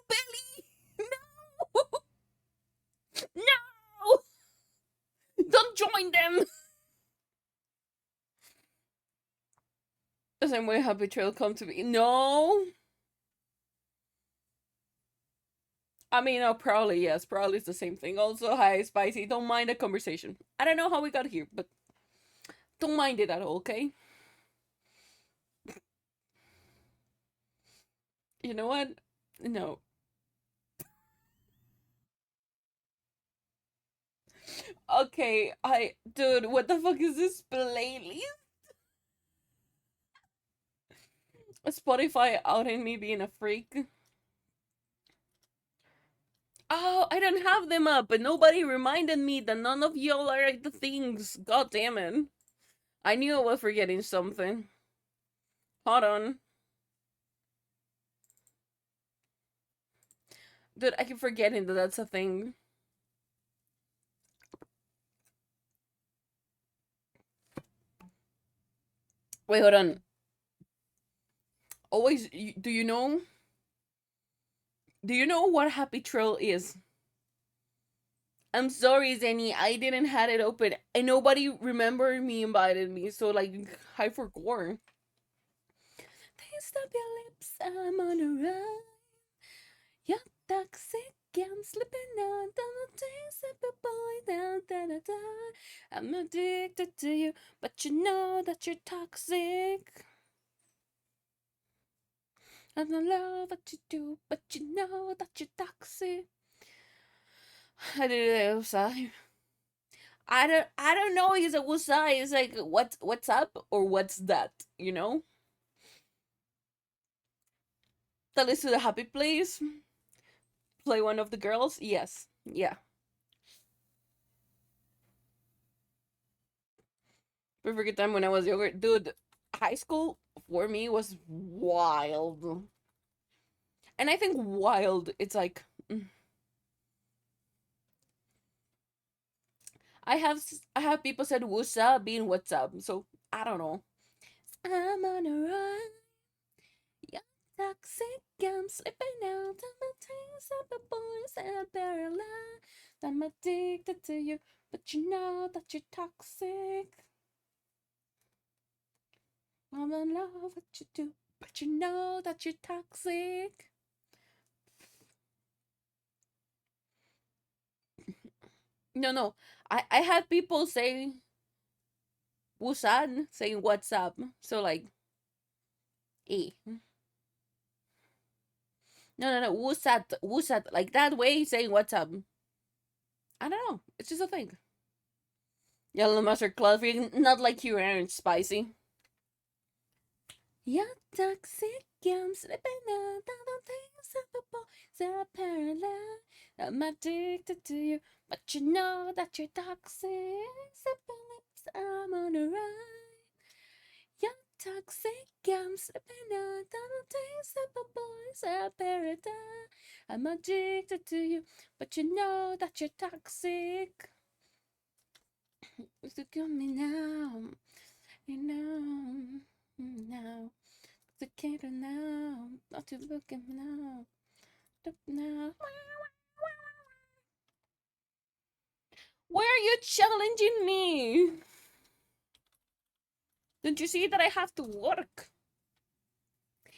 Billy! No! No! Don't join them! The same way Happy Trail come to me. No! I mean, no, probably, yes. Probably it's the same thing. Also, hi, Spicy. Don't mind the conversation. I don't know how we got here, but don't mind it at all, okay? You know what? No. Okay, dude, what the fuck is this playlist? Spotify outing me being a freak. Oh, I don't have them up, but nobody reminded me that none of y'all are the things. God damn it. I knew I was forgetting something. Hold on. Dude, I keep forgetting that that's a thing. Wait, hold on. Always, do you know? Do you know what Happy Trail is? I'm sorry, Zenny. I didn't had it open, and nobody remembered me invited me. So like, I forgot. Taste of your lips, I'm on a run. You're toxic, I'm slipping out. I'm a taste of the boy down, da da da. I'm addicted to you, but you know that you're toxic. I don't love what you do, but you know that you're toxic. I did it outside. I don't know. Is it what's that? It's like what's up or what's that? You know. Tell us to the happy place. Play one of the girls. Yes. Yeah. Perfect time when I was younger. Dude, high school for me was wild. And I think wild, it's like I have people said what's up being what's up. So I don't know. I'm on a run. Yeah, toxic. I'm slipping out of the taste of the boys and paralyzed. I'm addicted to you, but you know that you're toxic. I'm in love with what you do, but you know that you're toxic. No, no. I had people say wusan, saying what's up. So like, eh. No, no, no. Wusat, wusat. Like that way saying what's up. I don't know. It's just a thing. Yellow mustard club, not like you aren't spicy. You're toxic, I'm slipping out of the things of the boys are paralyzed. I'm addicted to you, but you know that you're toxic. Sipping lips, I'm on a ride. You're toxic, I'm slipping out of the things of the boys are paradise. I'm addicted to you, but you know that you're toxic. Look at me now, you know, now. The kid now, not to look at me now. Look now. Why are you challenging me? Don't you see that I have to work?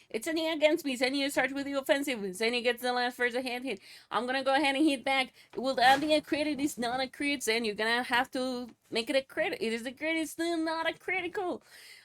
It's any against me. Zenia starts with the offensive. Zenia gets the last first hand hit. I'm gonna go ahead and hit back. Will that be a crit? It is not a crit, Zen. You're gonna have to make it a crit. It is a crit. It's still not a critical.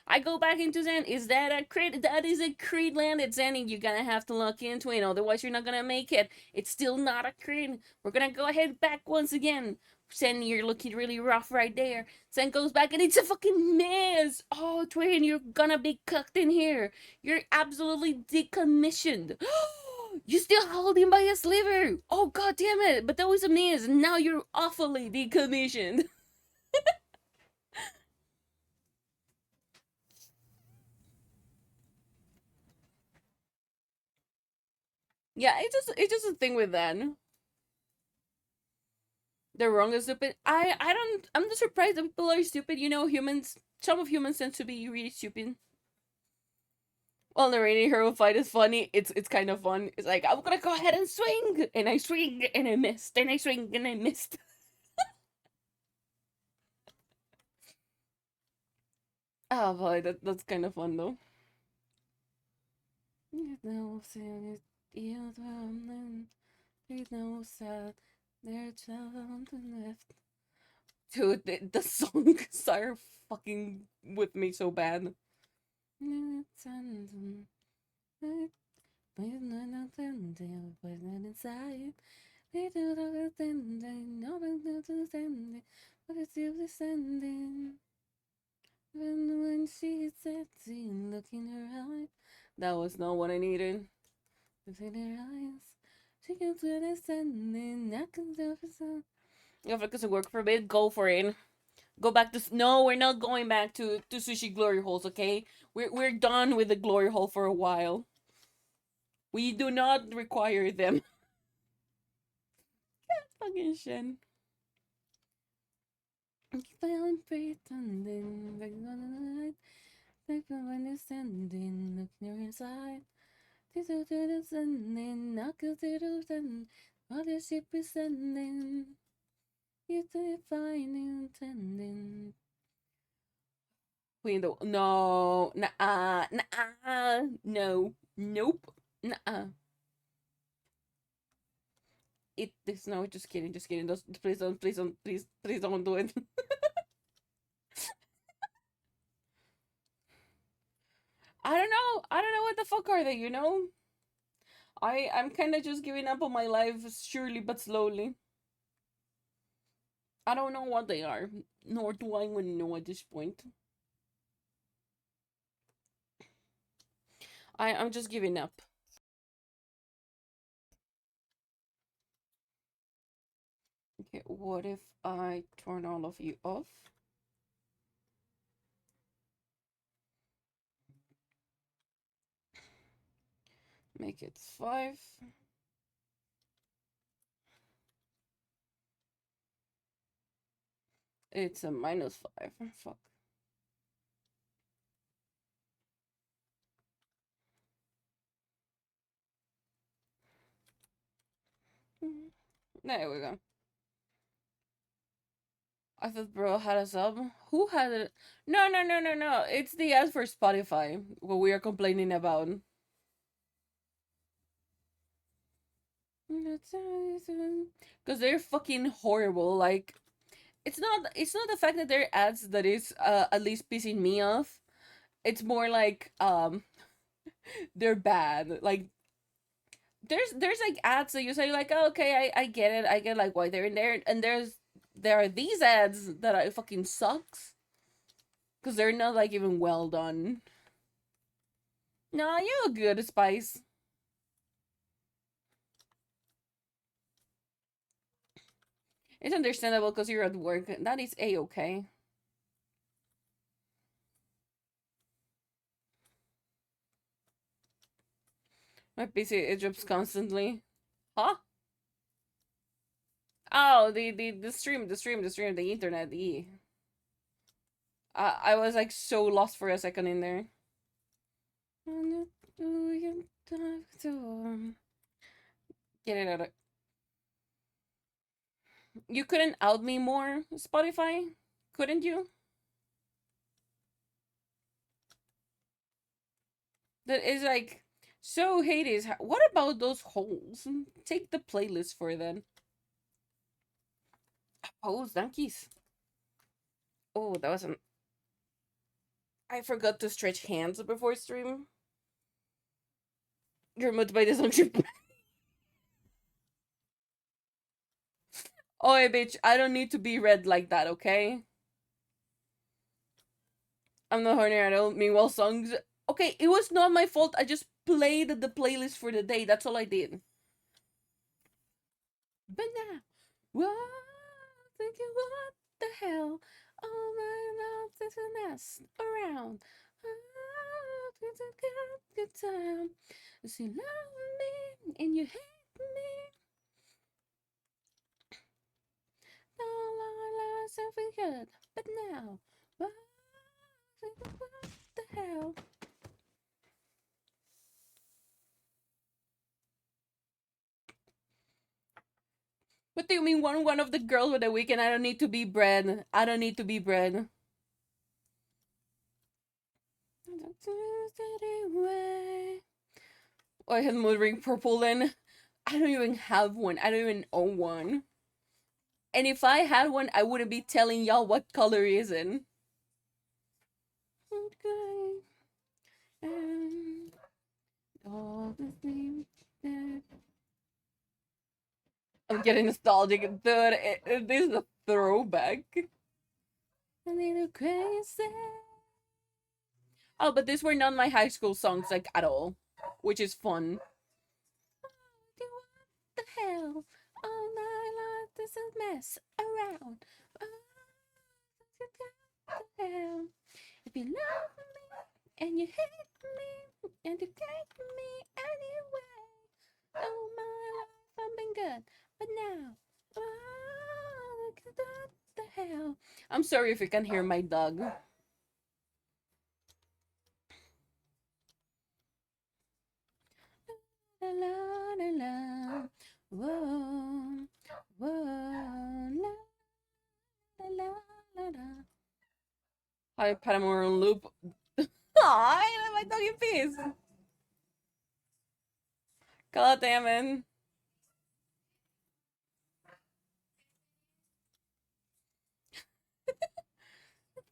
I go back into Zen. Is that a crit? That is a crit landed, Zen. You're gonna have to lock into it. Otherwise, you're not gonna make it. It's still not a crit. We're gonna go ahead back once again. Zen, you're looking really rough right there. Zen goes back and it's a fucking mess. Oh, Twin, you're gonna be cooked in here. You're absolutely decommissioned. You still holding by a sliver. Oh god damn it! But that was a miss. Now you're awfully decommissioned. Yeah, it's just a thing with that. They're wrong and stupid. I'm not surprised that people are stupid. You know, humans. Some of humans tend to be really stupid. Well, narrating hero fight is funny. It's kind of fun. It's like I'm gonna go ahead and I swing and I missed and I swing and I missed. Oh boy, that's kind of fun though. No saying it wrong. There's no sad. There's something left. Dude, the songs are fucking with me so bad. Inside. They do the thing, no one knows the sending, but it's still descending. When she said, see, look in her eyes. That was not what I needed. Look in her eyes. She can feel descending. I can do it. If it doesn't work for a bit, go for it. Go back to no, we're not going back to sushi glory holes, okay? We're done with the glory hole for a while. We do not require them. Fucking shit. Keep on pretending like you're gonna night. Like when you're standing, look near inside. This is the sending, knock it to the send. All the ship is sending. You to find intending. Window. No. Nah. Nah. No. Nope. Nah. It this no, just kidding, just kidding. Please don't do it. I don't know. I don't know what the fuck are they, you know? I'm kinda just giving up on my life surely but slowly. I don't know what they are, nor do I want to know at this point. I'm just giving up. What if I turn all of you off? Make it 5. It's a -5. Fuck. There we go. I thought bro had a sub. Who had it? No, no, no, no, no. It's the ad for Spotify. What we are complaining about. Because they're fucking horrible. Like, it's not the fact that they're ads that is at least pissing me off. It's more like they're bad. Like, there's like ads that you say like, oh, okay, I get it, I get like why they're in there, and there are these ads that I fucking sucks because they're not like even well done. No, you're good, Spice. It's understandable because you're at work. That is a-okay. My PC it drops constantly. Huh? Oh, the stream, the internet, the. I was like so lost for a second in there. Get it out. You couldn't out me more, Spotify? Couldn't you? That is like so Hades. What about those holes? Take the playlist for then. Oh, donkeys. Oh, that was an. I forgot to stretch hands before stream. You're moved by this on Oh, hey, bitch, I don't need to be read like that, okay? I'm the horny idol. Meanwhile, songs. Okay, it was not my fault. I just played the playlist for the day. That's all I did. But now, what? Thinking what the hell? All my life is a mess around. It's a good time. You love me and you hate me. All our lives have been good, but now, what the hell? What do you mean one of the girls with the weekend? I don't need to be bred. I don't need to be bred. Oh, I had mood ring purple then. I don't even have one. I don't even own one. And if I had one, I wouldn't be telling y'all what color is in. Okay. And all the things that I'm getting nostalgic, dude. This is a throwback. A little crazy. Oh, but these were not my high school songs, like, at all. Which is fun. What the hell? All my life is a mess around. What the hell? If you love me and you hate me and you take me anyway. All my life I've been good, but now, what the hell? I'm sorry if you can hear my dog. La la la la, whoa, whoa, la la la la la. Hi, Patamore on loop. Aw, I let my dog in peace. God damn it.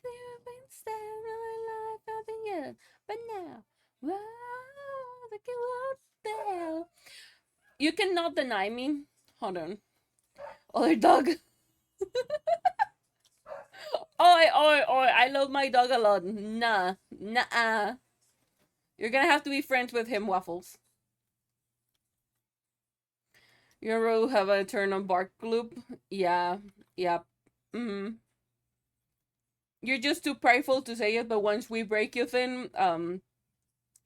I've been sad my life, I've been good, but now, wow, look at what the hell. You cannot deny me. Hold on. Other dog. Oi, oi, oi. I love my dog a lot. Nah. Nah. You're gonna have to be friends with him, Waffles. Your row have a turn on bark loop. Yeah. Yep. You're just too prideful to say it, but once we break you thin,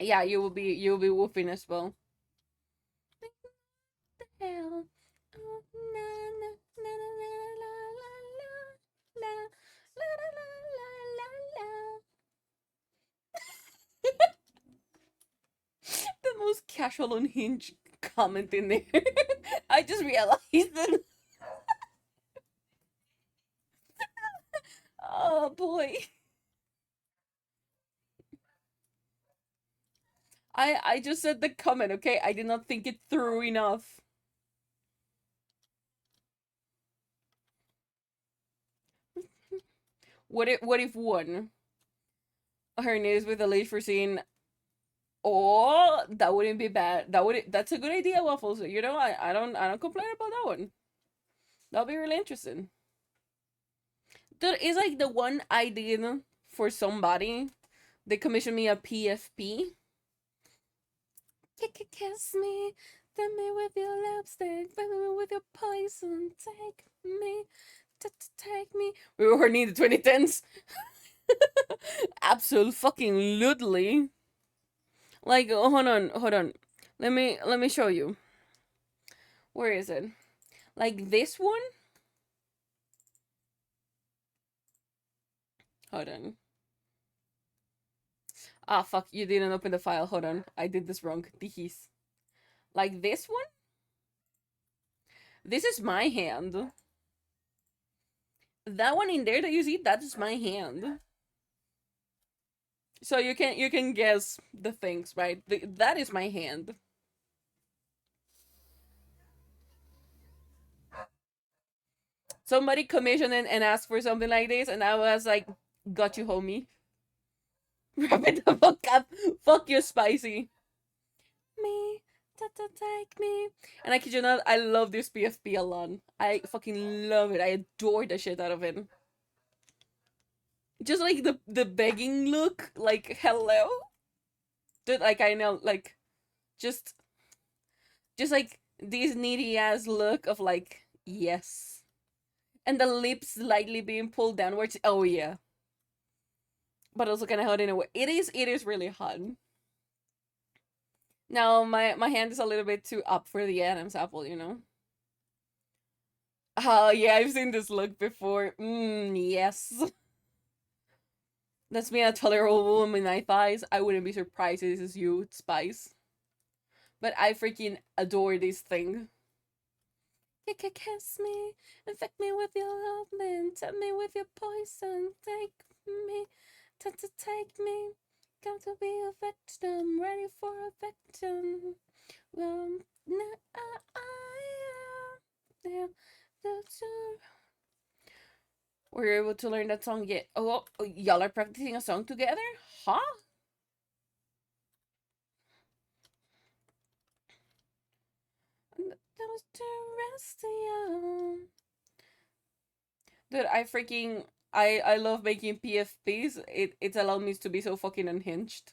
yeah, you will be woofing as well. Hell. Oh, na, na, na, na, na, la, la, la, la, la, la, la, la, la. The most casual unhinged comment in there. I just realized it. Oh boy. I just said the comment, okay? I did not think it through enough. What if one her news with the leash for seeing, oh, that wouldn't be bad. That's a good idea, Waffles. I don't complain about that one. That'll be really interesting. Dude, it's like the one I did for somebody. They commissioned me a PFP. Kiss me, tell me with your lipstick, fill me with your poison, take me, take me. We were horny in the 2010s. Absolutely. Like, hold on. Let me show you. Where is it? Like this one? Hold on. Ah, fuck, you didn't open the file. Hold on. I did this wrong. Dihis. Like this one? This is my hand. That one in there that you see, that is my hand. So you can guess the things, right? That is my hand. Somebody commissioned and asked for something like this, and I was like, "Got you, homie." Wrap it the fuck up. Fuck you, spicy. Me, take me. And I kid you not, I love this PFP a lot. I fucking love it. I adore the shit out of it. Just like the begging look, like hello, dude. Like I know, like just just like this needy ass look of like yes, and the lips slightly being pulled downwards. Oh yeah, but also kind of hot in a way. It is really hot. Now my hand is a little bit too up for the Adam's apple. Oh yeah, I've seen this look before. Yes. That's me a tolerable woman I thighs. I wouldn't be surprised if this is you, Spice. But I freaking adore this thing. You can kiss me, infect me with your love, man. Tap me with your poison. Take me, take me. Got to be a victim, ready for a victim. Now I am the truth. Were you able to learn that song yet? Oh, y'all are practicing a song together? Huh? That was terrestrial. Dude, I love making PFPs. It's allowed me to be so fucking unhinged.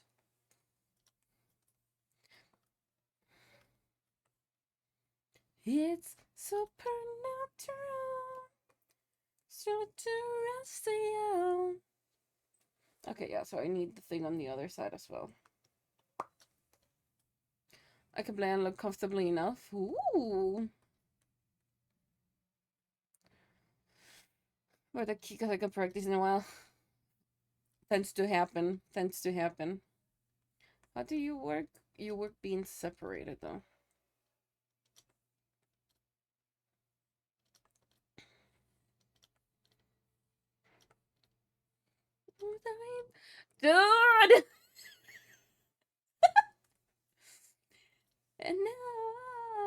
It's supernatural. So terrestrial. Okay, yeah, so I need the thing on the other side as well. I can play and look comfortably enough. Ooh. Or the key because I can practice in a while. Tends to happen. Tends to happen. How do you work? You work being separated though. Dude! And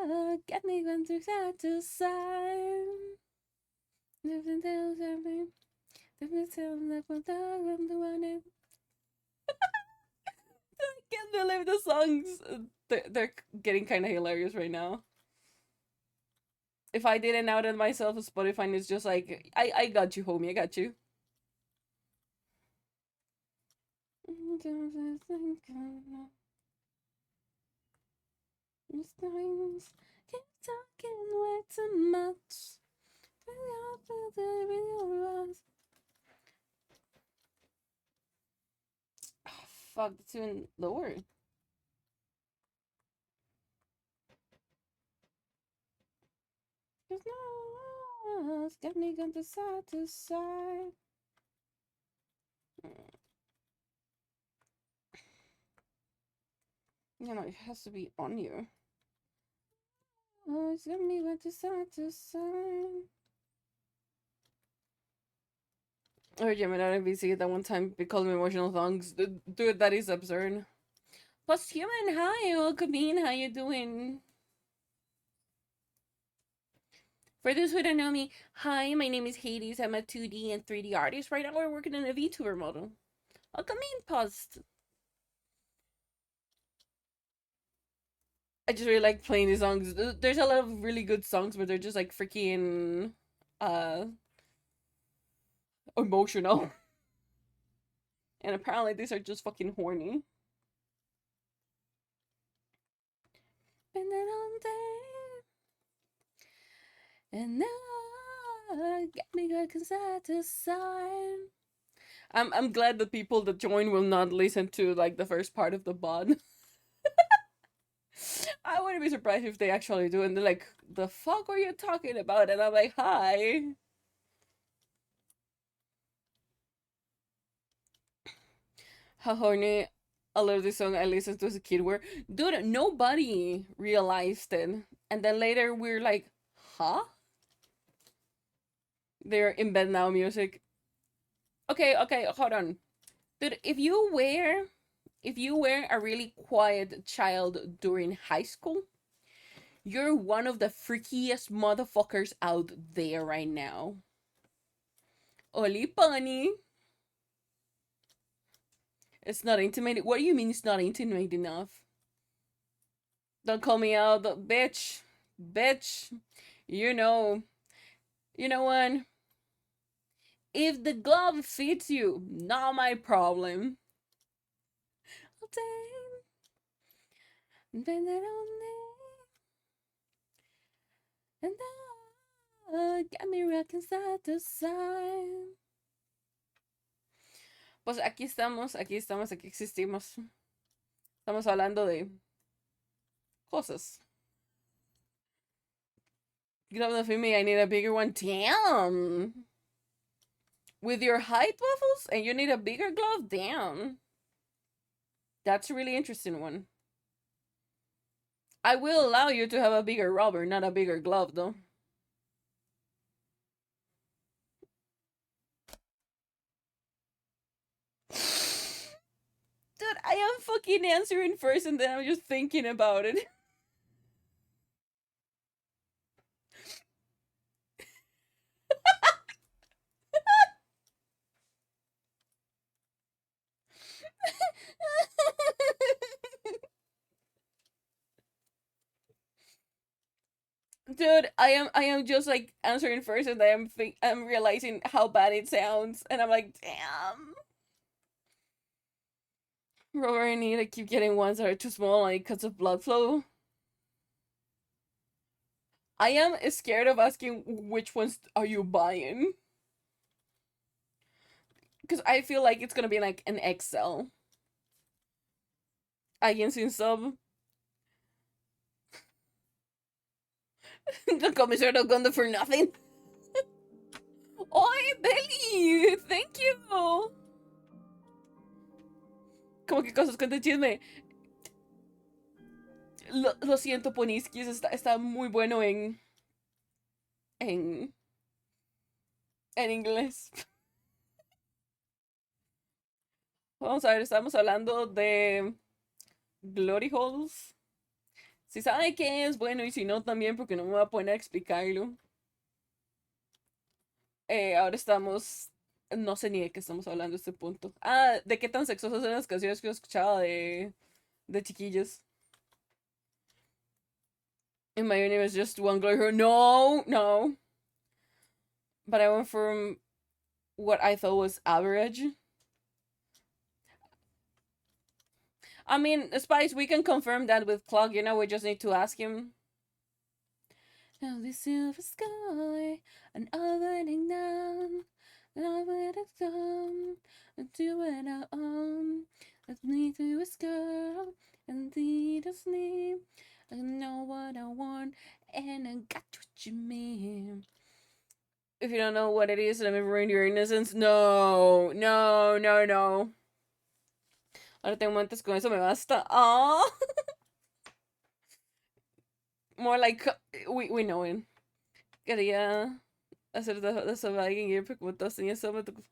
now, get me going to side to side. Different tales every. Different tales like what I'm doing. I can't believe the songs. They're getting kind of hilarious right now. If I didn't out it myself, Spotify is just like, I got you, homie. I got you. These things keep talking way too much. Fuck, that's even lower. Cause no one's got me going to side to side. You know, it has to be on you. Oh, it's got me going to side to side. Or yeah, man, I see it that one time they called me emotional songs. Dude, that is absurd. Posthuman, hi, welcome in. How you doing? For those who don't know me, hi, my name is Hades. I'm a 2D and 3D artist. Right now, we're working on a VTuber model. Welcome in, Post. I just really like playing these songs. There's a lot of really good songs, but they're just like freaking uh emotional. And apparently these are just fucking horny. Been a long day, and now get me going side to side. I'm glad the people that join will not listen to like the first part of the bod. I wouldn't be surprised if they actually do, and they're like, "The fuck are you talking about?" And I'm like, "Hi." How horny I love this song I listened to as a kid were. Dude, nobody realized it. And then later we're like, huh? They're in bed now music. Okay, hold on. Dude, if you were a really quiet child during high school, you're one of the freakiest motherfuckers out there right now. Oli Bunny. It's not intimate. What do you mean it's not intimate enough? Don't call me out, bitch. Bitch. You know. You know what? If the glove fits you, not my problem. Got me rocking side to side. Pues aquí existimos. Estamos hablando de cosas. Glove that fit me, I need a bigger one. Damn. With your height waffles and you need a bigger glove? Damn. That's a really interesting one. I will allow you to have a bigger rubber, not a bigger glove, though. Dude, I am fucking answering first and then I'm just thinking about it. Dude, I am just like answering first and I'm realizing how bad it sounds and I'm like, damn. Rubber, I need to keep getting ones that are too small like cuts of blood flow. I am scared of asking which ones are you buying. Because I feel like it's gonna be like an XL. Alguien sin sub. The comisario Gonda for nothing. Oy, Belly! Thank you! Como que cosas con chisme. Lo siento, Poniskis. Está muy bueno en, en inglés. Vamos a ver, estamos hablando de Glory Holes. Si sabe qué es, bueno, y si no, también, porque no me voy a poner a explicarlo. Ahora estamos. No sé ni de qué estamos hablando a este punto. Ah, de qué tan sexosas son las canciones que yo escuchaba de chiquillos. And my name is just one glory hole. No, no. But I went from what I thought was average. I mean, Spice, we can confirm that with Clock. We just need to ask him. Now the silver sky, and all burning down, and I would have done, and do what I own. Let me to a girl, and lead us sleep. I know what I want, and I got what you mean. If you don't know what it is, let me ruin your innocence. No, no, no, no. Ahora tengo momentos con eso, me basta. Oh, more like we know it. Quería hacer de sobre alguien y pero como todos en eso me tocó.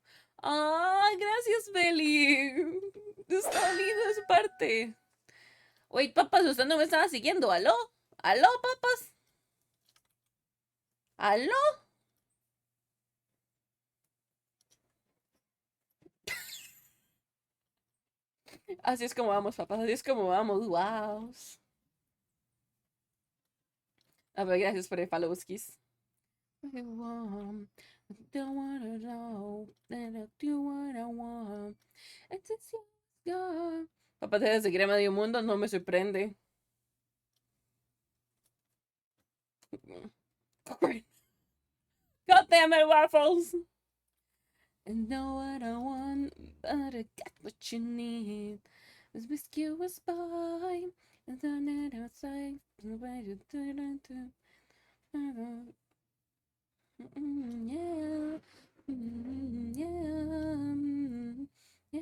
Ah, gracias, Beli. Está lindo esa parte. Wait, papas, usted no me estaba siguiendo. ¿Aló? ¿Aló, papas? ¿Aló? Así es como vamos, papas. Así es como vamos. Wow. A ver, gracias por el followskis. I want, I don't wanna know that I do what I want. It's your Papá te de seguir a medio mundo, no me sorprende. God damn it, waffles! I know what I want, but I got what you need. This whiskey was by, and then it outside, the way you do it. Yeah, yeah,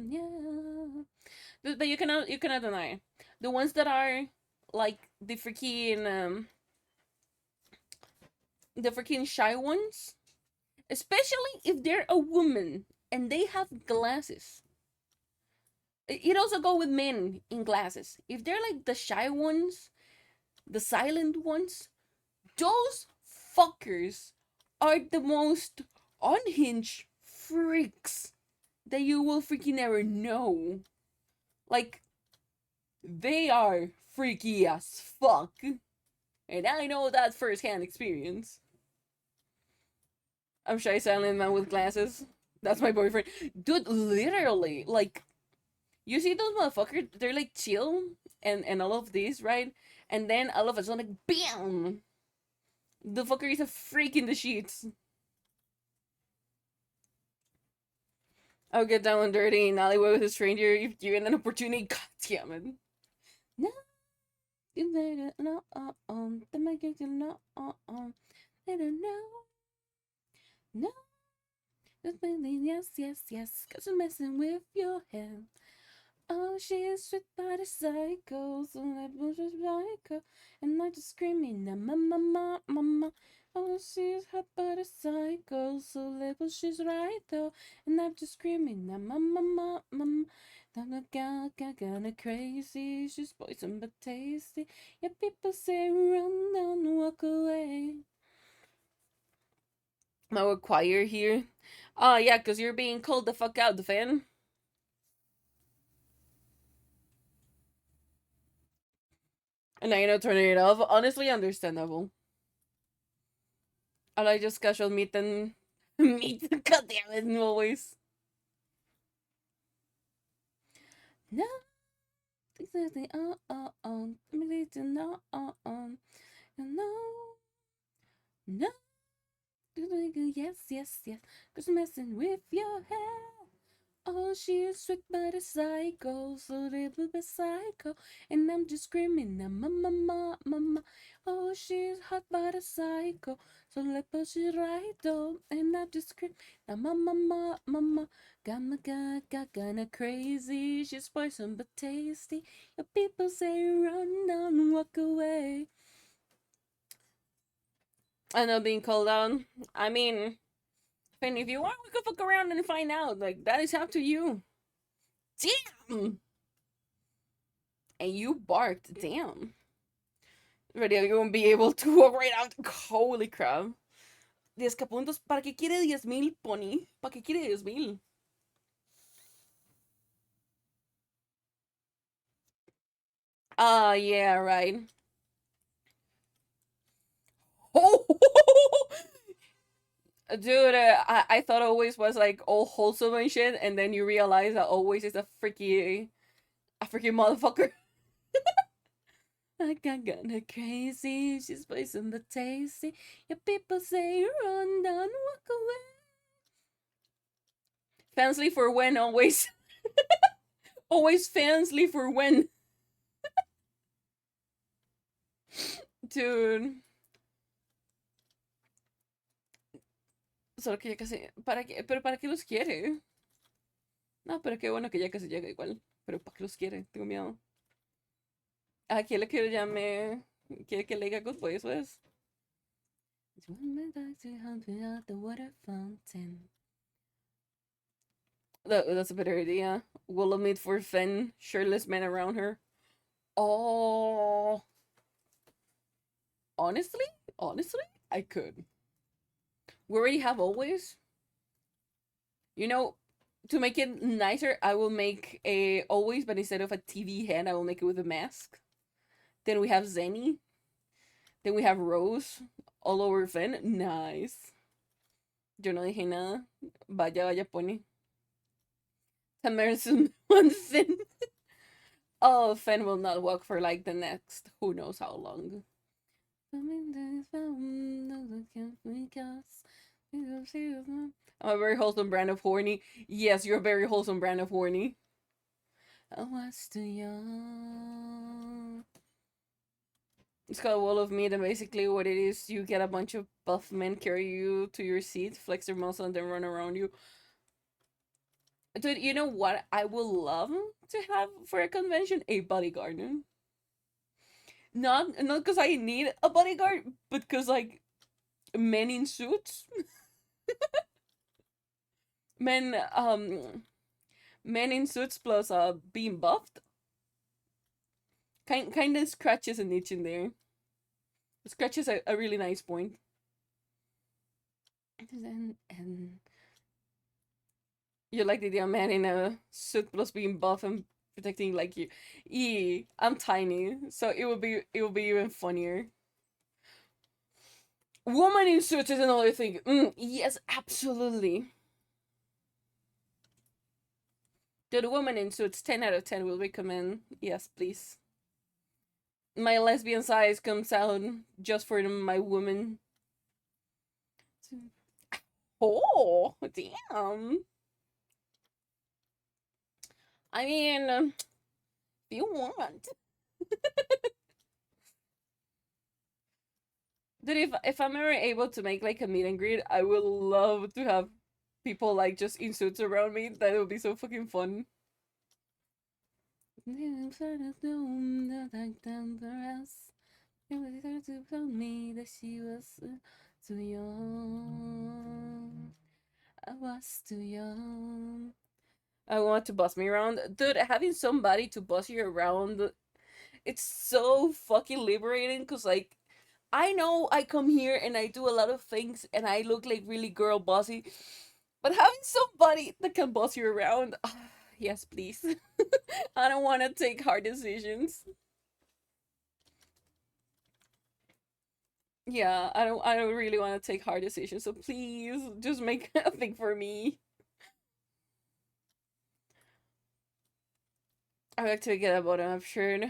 yeah. But you cannot deny the ones that are like the freaking shy ones, especially if they're a woman and they have glasses. It also go with men in glasses. If they're like the shy ones, the silent ones, those fuckers are the most unhinged freaks that you will freaking ever know. Like, they are freaky as fuck. And I know that firsthand experience. I'm shy silent man with glasses. That's my boyfriend. Dude, literally, like, you see those motherfuckers, they're like chill and all of this, right? And then all of a sudden, like, BAM! The fucker is a freak in the sheets. I'll get down and dirty in alleyway with a stranger if given an opportunity. God damn it. No, no, the make it no, I don't know. No, just mainly yes, yes, yes. Cause I'm messing with your head. Oh, she is sweet by the psycho, so that was just psycho. And I just screaming, mama, mama. Oh, she's hot by the psycho, so label she's right though. And I'm just screaming, mama, mama. The gal kinda crazy, she's poison but tasty. Yeah, people say run, don't walk away. My choir here. Oh, yeah, because you're being called the fuck out, the fan. And now you're not turning it off. Honestly, understandable. I like just casual meet and meet. God damn it, always. No, exactly. Me to know. No, no. Yes, yes, yes. Cause I'm messing with your head. Oh, she is sweet but a psycho, so little bit psycho. And I'm just screaming, mama, mama, mama. Oh, she's hot but a psycho, so little she's right though. And I'm just screaming, mama, mama, mama. Got kinda crazy. She's poison but tasty. Your people say run down, walk away. I know being called out. I mean, and if you want, we could fuck around and find out. Like, that is up to you. Damn! And you barked. Damn. Ready, you won't be able to walk right out. Holy crap. 10 puntos. ¿Para qué quiere 10,000, Pony? ¿Para qué quiere 10,000? Ah, yeah, right. Oh! Dude, I thought always was like all wholesome and shit, and then you realize that always is a freaky motherfucker. I got kinda crazy. She's poison the tasty. Your people say run down, walk away. Fansly for when always. Always fansly for when. Dude. Solo que ya casi. ¿Para qué? ¿Pero para qué los quiere? No, pero qué bueno que ya casi llega igual. Pero ¿para qué los quiere? Tengo miedo. ¿A quién le quiere llame? ¿Quiere que le diga good boy? Eso es. The water fountain. That's a better idea. Willow meet for Finn, shirtless men around her. Oh, honestly, honestly, I could. We already have always. You know, to make it nicer, I will make a always, but instead of a TV head, I will make it with a mask. Then we have Zenny. Then we have Rose all over Finn. Nice. Yo no dije nada. Vaya, vaya, pony. Tamerson one Finn. Oh, Finn will not walk for like the next who knows how long. I'm a very wholesome brand of horny. Yes, you're a very wholesome brand of horny. I was too young. It's called Wall of Meat, and basically what it is, you get a bunch of buff men carry you to your seat, flex their muscle, and then run around you. Dude, you know what I would love to have for a convention? A bodyguard. Not because I need a bodyguard, but because like men in suits, men men in suits plus being buffed, kind of scratches an itch in there. Scratches a really nice point. And you like the idea of man in a suit plus being buff and protecting like you. I'm tiny, so it would be even funnier. Woman in suits is another thing. Yes, absolutely. The woman in suits, 10 out of 10 will recommend. Yes, please. My lesbian size comes out just for my woman. Oh, damn. I mean, if you want. Dude, if I'm ever able to make like a meet and greet, I would love to have people like just in suits around me. That would be so fucking fun. Told me that she was too young. I was too young. I want to boss me around. Dude, having somebody to boss you around, it's so fucking liberating because, like, I know I come here and I do a lot of things and I look like really girl bossy, but having somebody that can boss you around, yes, please. I don't want to take hard decisions. Yeah, I don't really want to take hard decisions, so please just make a thing for me. I like to get a bottom up shirt.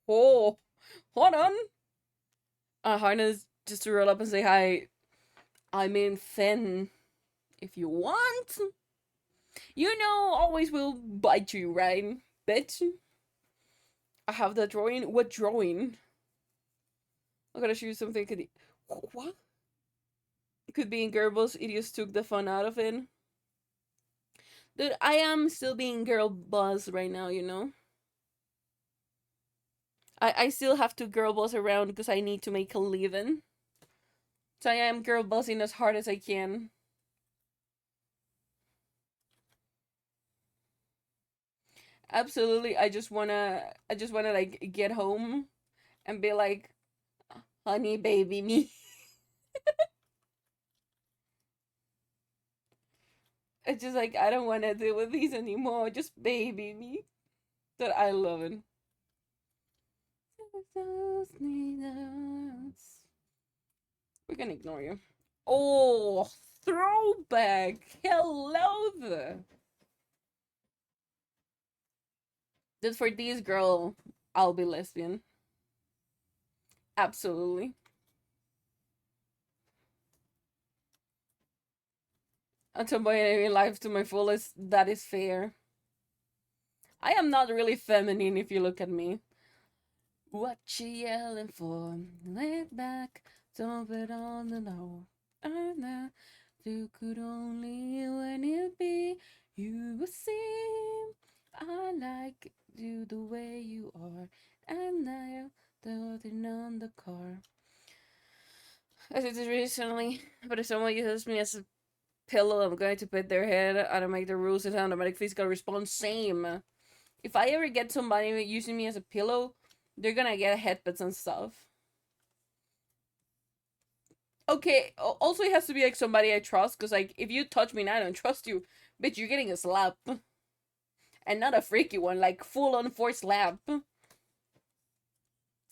Oh, hold on. Harness just to roll up and say hi. I'm in Finn. If you want, you know, always will bite you, right, bitch? I have that drawing. What drawing? I gotta show you something. What? Could be in Goebbels. It just took the fun out of it. Dude, I am still being girl boss right now, you know? I still have to girl boss around because I need to make a living. So I am girl bossing as hard as I can. Absolutely, I just wanna like get home and be like, honey, baby, me. It's just like I don't wanna deal with these anymore. Just baby me. That I love it. We're gonna ignore you. Oh, throwback. Hello there. Just for this girl, I'll be lesbian. Absolutely. Until my life to my fullest, that is fair. I am not really feminine if you look at me. What you yelling for? Lay back, don't put on the low. Now, you could only when it be you would see. I like you the way you are, and now the thing on the car. As it is recently, but if someone uses me as a pillow, I'm going to put their head out and make the rules as automatic physical response. Same. If I ever get somebody using me as a pillow, they're gonna get headbutts and stuff. Okay, also it has to be like somebody I trust, because like if you touch me and I don't trust you, bitch, you're getting a slap. And not a freaky one, like full on force slap.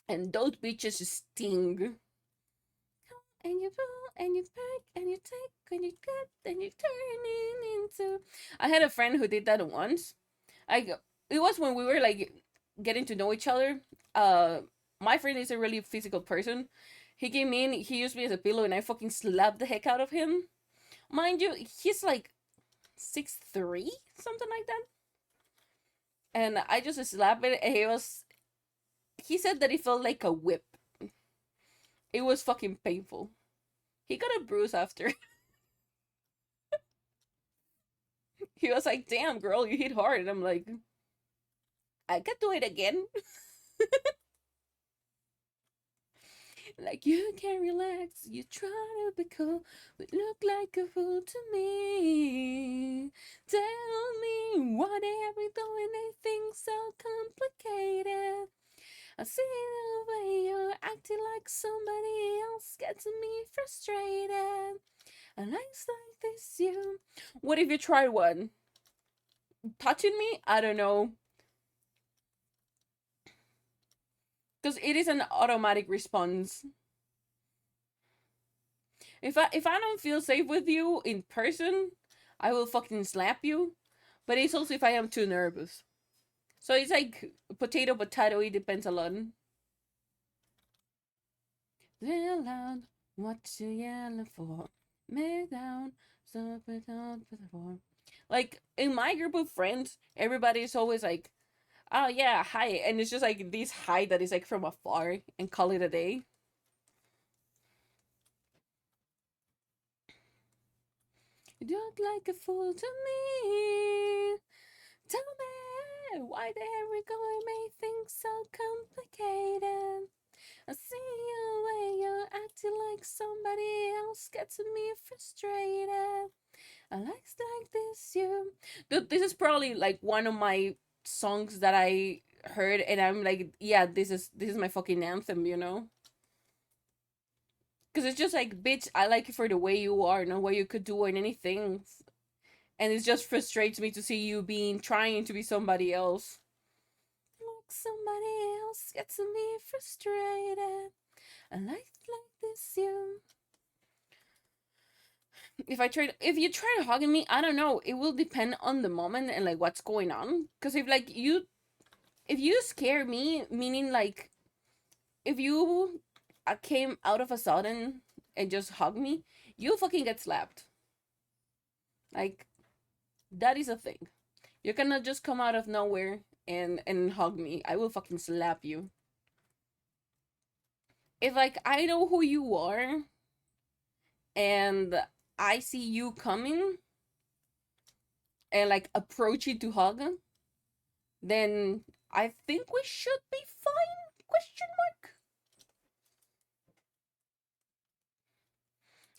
And those bitches sting. And you pull and you pack and you take and you cut and you turning into. I had a friend who did that once. Like it was when we were like getting to know each other. Uh, my friend is a really physical person. He came in, he used me as a pillow, and I fucking slapped the heck out of him. Mind you, he's like 6'3", something like that. And I just slapped it, and he said that it felt like a whip. It was fucking painful. He got a bruise after. He was like, "Damn, girl, you hit hard." And I'm like, "I could do it again." Like, you can relax, you try to be cool, but look like a fool to me. Tell me what are we doing? Anything so complicated? I see the way you're acting like somebody else gets me frustrated. And nights like this, you. What if you tried one? Touching me? I don't know. Because it is an automatic response. If I don't feel safe with you in person, I will fucking slap you. But it's also if I am too nervous. So it's like potato potato. It depends a lot. Yell loud, what you yelling for? Me down, stop it out for the war. Like in my group of friends, everybody is always like, "Oh yeah, hi," and it's just like this hi that is like from afar and call it a day. You look like a fool to me. Tell me why the hell we going make things so complicated. I see you way you're acting like somebody else gets me frustrated. I like this you. Dude, this is probably like one of my songs that I heard and I'm like, yeah, this is my fucking anthem, you know? Cause it's just like, bitch, I like you for the way you are, not what you could do or anything. And it just frustrates me to see you being trying to be somebody else. Like somebody else gets me frustrated. I like this you. If you try hugging me, I don't know. It will depend on the moment and like what's going on. Cause if you scare me, meaning like if you came out of a sudden and just hug me, you fucking get slapped. Like that is a thing. You cannot just come out of nowhere and hug me. I will fucking slap you. If like I know who you are and I see you coming and like approaching to hug, then I think we should be fine? Question mark.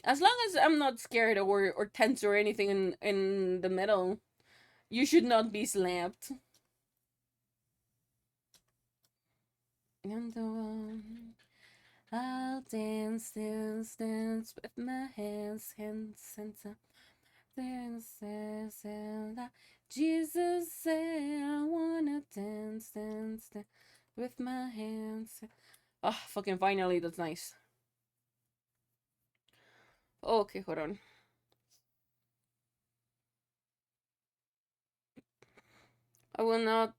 As long as I'm not scared or tense or anything in the middle, you should not be slapped. And I'll dance, dance, dance with my hands, dance, dance, and Jesus said I wanna dance, dance, dance with my hands. Oh, fucking finally, that's nice. Okay, hold on. I will not.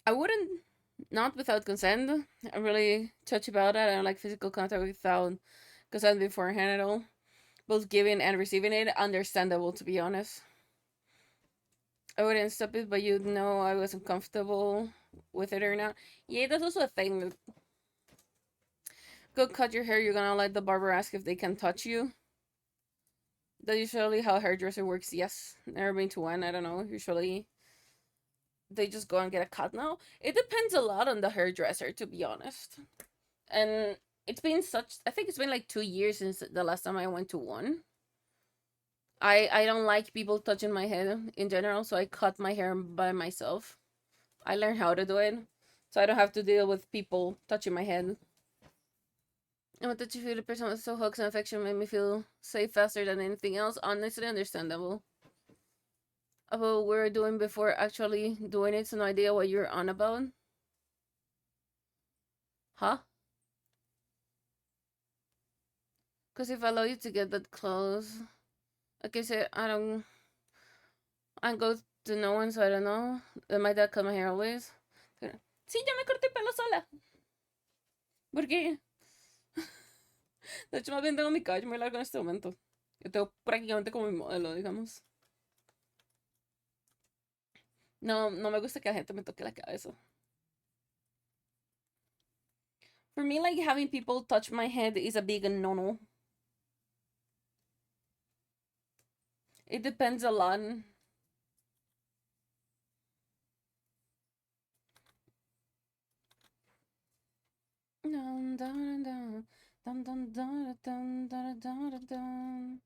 I wouldn't. Not without consent. I'm really touchy about that. I don't like physical contact without consent beforehand at all. Both giving and receiving it, understandable to be honest. I wouldn't stop it, but you'd know I wasn't comfortable with it or not. Yeah, that's also a thing. Go cut your hair, you're gonna let the barber ask if they can touch you. That's usually how a hairdresser works, yes. Never been to one, I don't know. Usually they just go and get a cut now. It depends a lot on the hairdresser, to be honest. And it's been I think it's been like 2 years since the last time I went to one. I don't like people touching my head in general, so I cut my hair by myself. I learned how to do it, so I don't have to deal with people touching my head. And what did you feel the person was so hugs and affection made me feel safe faster than anything else? Honestly, understandable. About what we were doing before actually doing it, so no idea what you're on about. Huh? Because if I allow you to get that close, like I said, I go to no one, so I don't know. Then my dad cut my hair always. Sí, ya me corté pelo sola. ¿Por qué? De hecho, más bien tengo mi cabello muy largo en este momento. Yo tengo prácticamente como mi modelo, digamos. No, no me gusta que la gente me toque la cabeza. For me, like having people touch my head is a big no-no. It depends a lot. Dun, dun, dun, dun, dun, dun, dun, dun, dun, dun.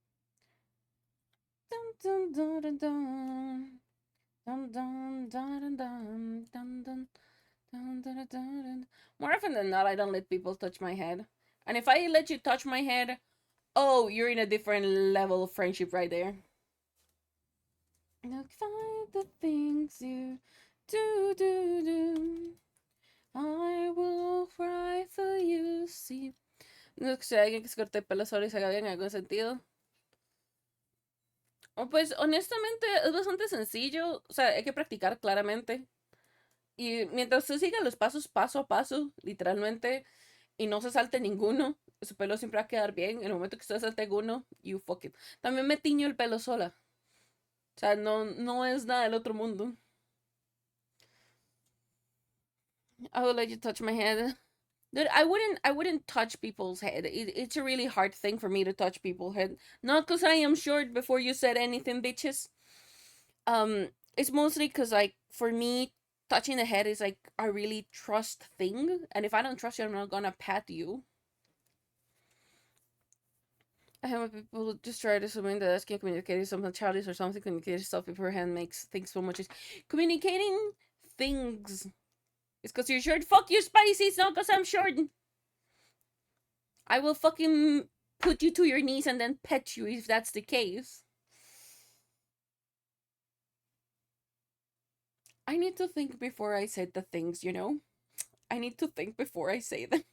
Dun, dun, dun, dun, dun. Dun, dun, dun, dun, dun, dun, dun, dun, dun, dun, dun. More often than not, I don't let people touch my head. And if I let you touch my head, oh, you're in a different level of friendship right there. Look, find the things you do. I will cry for you, sí. No sé, alguien que se corte el pelo solo y se haga bien en algún sentido. O pues, honestamente, es bastante sencillo. O sea, hay que practicar claramente. Y mientras usted siga los pasos paso a paso, literalmente, y no se salte ninguno, su pelo siempre va a quedar bien. En el momento que usted salte uno, you fuck it. También me tiño el pelo sola. O sea, no es nada del otro mundo. I will let you touch my head. Dude, I wouldn't touch people's head. It's a really hard thing for me to touch people's head. Not because I am short before you said anything, bitches. It's mostly because like for me, touching the head is like a really trust thing. And if I don't trust you, I'm not gonna pat you. I hate when people just try to assume that asking communicating something childish or something communicating stuff beforehand makes things so much easier. Communicating things is because you're short. Fuck you, spicy. It's not because I'm short. I will fucking put you to your knees and then pet you if that's the case. I need to think before I say the things, you know? I need to think before I say them.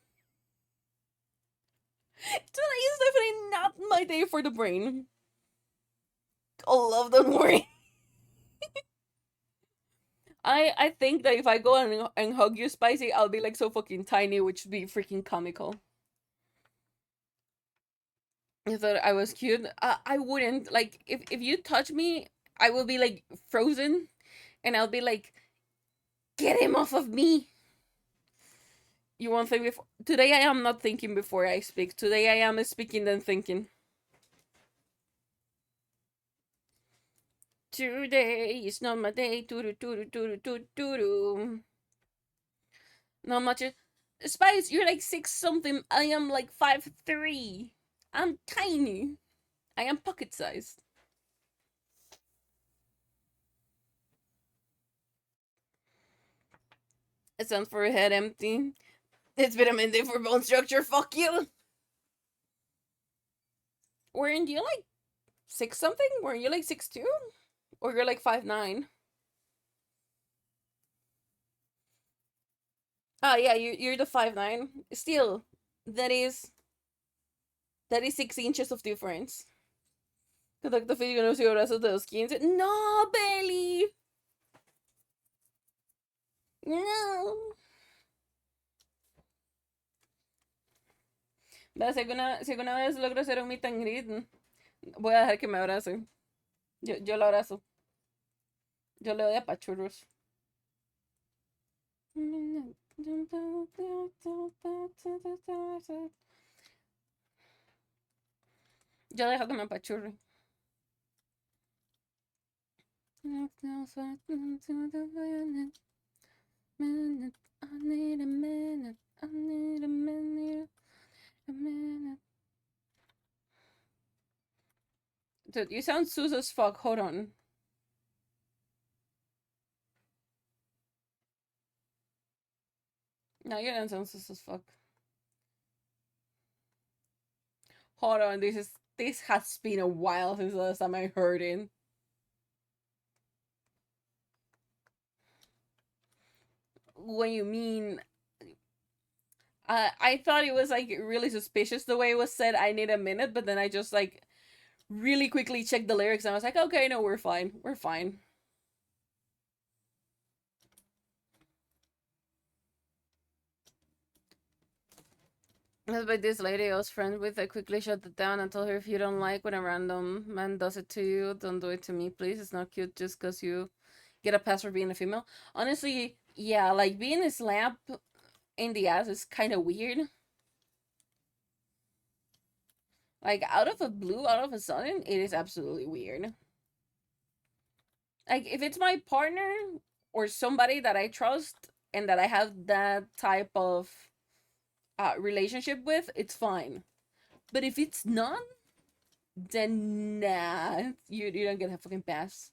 Today is definitely not my day for the brain. Oh, love, don't worry. I think that if I go and hug you, Spicy, I'll be like so fucking tiny, which would be freaking comical. I thought I was cute. I wouldn't. Like, if you touch me, I will be like frozen, and I'll be like, get him off of me. You won't think before. Today I am not thinking before I speak. Today I am speaking then thinking. Today is not my day. Not much. Spice, you're like 6 something. I am like 5'3". I'm tiny. I am pocket sized. It sounds for a head empty. It's vitamin D for bone structure. Fuck you. Weren't you like 6 something? Were you like 6'2"? Or you're like 5'9"? Oh yeah, you're the 5'9". Still, that is 6 inches of difference. Contacto físico no sigo brazos de los 15. No, Belly. No. Vea, si alguna vez logro hacer un meet and greet, voy a dejar que me abrace. Yo lo abrazo. Yo le doy a pachurros. Yo dejo que me apachurre. I need a minute. I need a minute. A minute. Dude, you sound sus as fuck. Hold on. No, you don't sound sus as fuck. Hold on. This has been a while since the last time I heard it. What you mean? I thought it was like really suspicious the way it was said. I need a minute, but then I just like really quickly checked the lyrics and I was like, okay, no, we're fine. We're fine. But this lady I was friends with, I quickly shut it down and told her if you don't like when a random man does it to you, don't do it to me, please. It's not cute just because you get a pass for being a female. Honestly, yeah, like being a slap in the ass is kind of weird. Like out of a blue, out of a sudden, it is absolutely weird. Like if it's my partner or somebody that I trust and that I have that type of relationship with, it's fine. But if it's not, then nah, you don't get a fucking pass.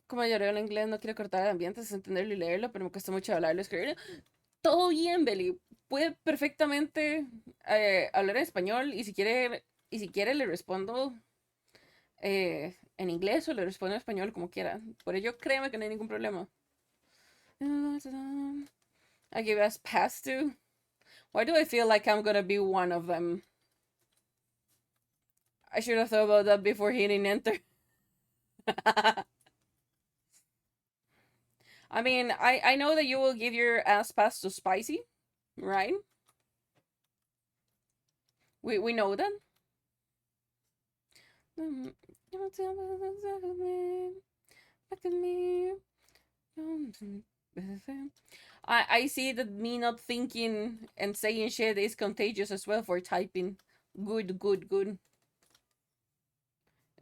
Como yo leo el inglés, no quiero cortar el ambiente, es entenderlo y leerlo, pero me cuesta mucho hablarlo y escribirlo. Todo bien, Beli. Puede perfectamente hablar en español y si quiere le respondo en inglés o le respondo en español como quiera. Por ello, créeme que no hay ningún problema. I give us pass to. Why do I feel like I'm gonna be one of them? I should have thought about that before hitting enter. I mean, I know that you will give your ass pass to Spicy, right? We know that. I see that me not thinking and saying shit is contagious as well for typing. Good, good, good.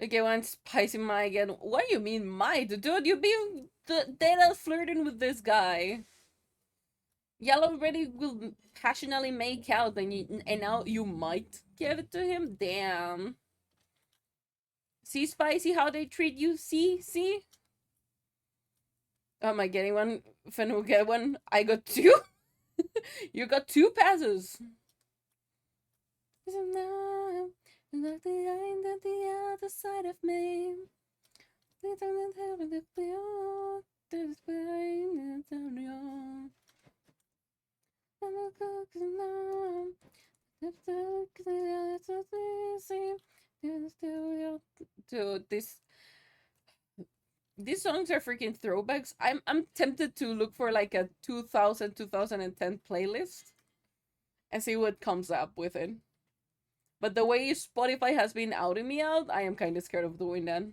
Okay, one spicy my again. What do you mean might? Dude, you been dead ass flirting with this guy. Y'all already will passionately make out and now you might give it to him? Damn. See, Spicy, how they treat you? See? Am I getting one? Finn will get one. I got two. You got two passes. Like the other side of me. Dude, these songs are freaking throwbacks. I'm tempted to look for like a 2010 playlist and see what comes up with it. But the way Spotify has been outing me out, I am kind of scared of doing that.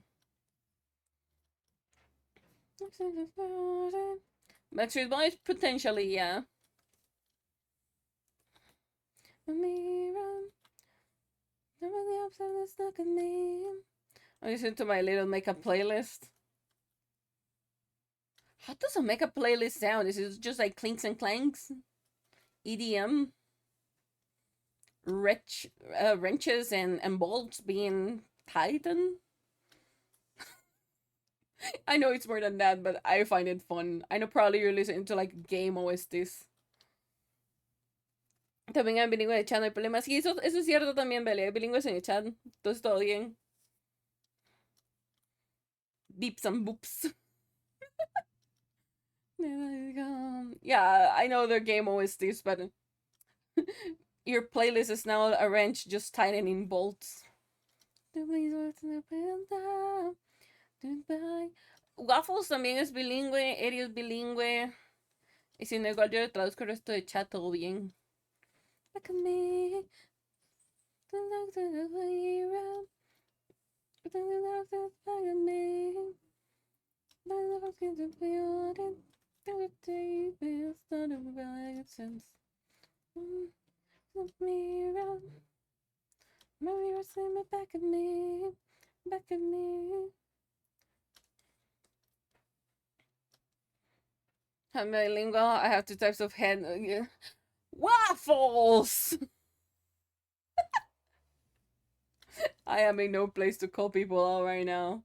Backstreet Boys, potentially, yeah. I listen to my little makeup playlist. How does a makeup playlist sound? Is it just like clinks and clanks? EDM? Wrenches and bolts being tightened? I know it's more than that, but I find it fun. I know probably you're listening to like game OSTs. También hay bilingüe de chat, no hay problema. Sí, eso es cierto también, Bele. Hay bilingües en el chat. Entonces todo bien. Beeps and boops. Yeah, I know they're game OSTs, but your playlist is now a wrench just tightening bolts. Waffles también es bilingüe, Eri es bilingüe. Y si no, igual yo le traduzco el resto de chat, todo bien. back at me. Back at me. Back at me, back at me. I'm bilingual. I have two types of hand. Waffles! I am in no place to call people out right now.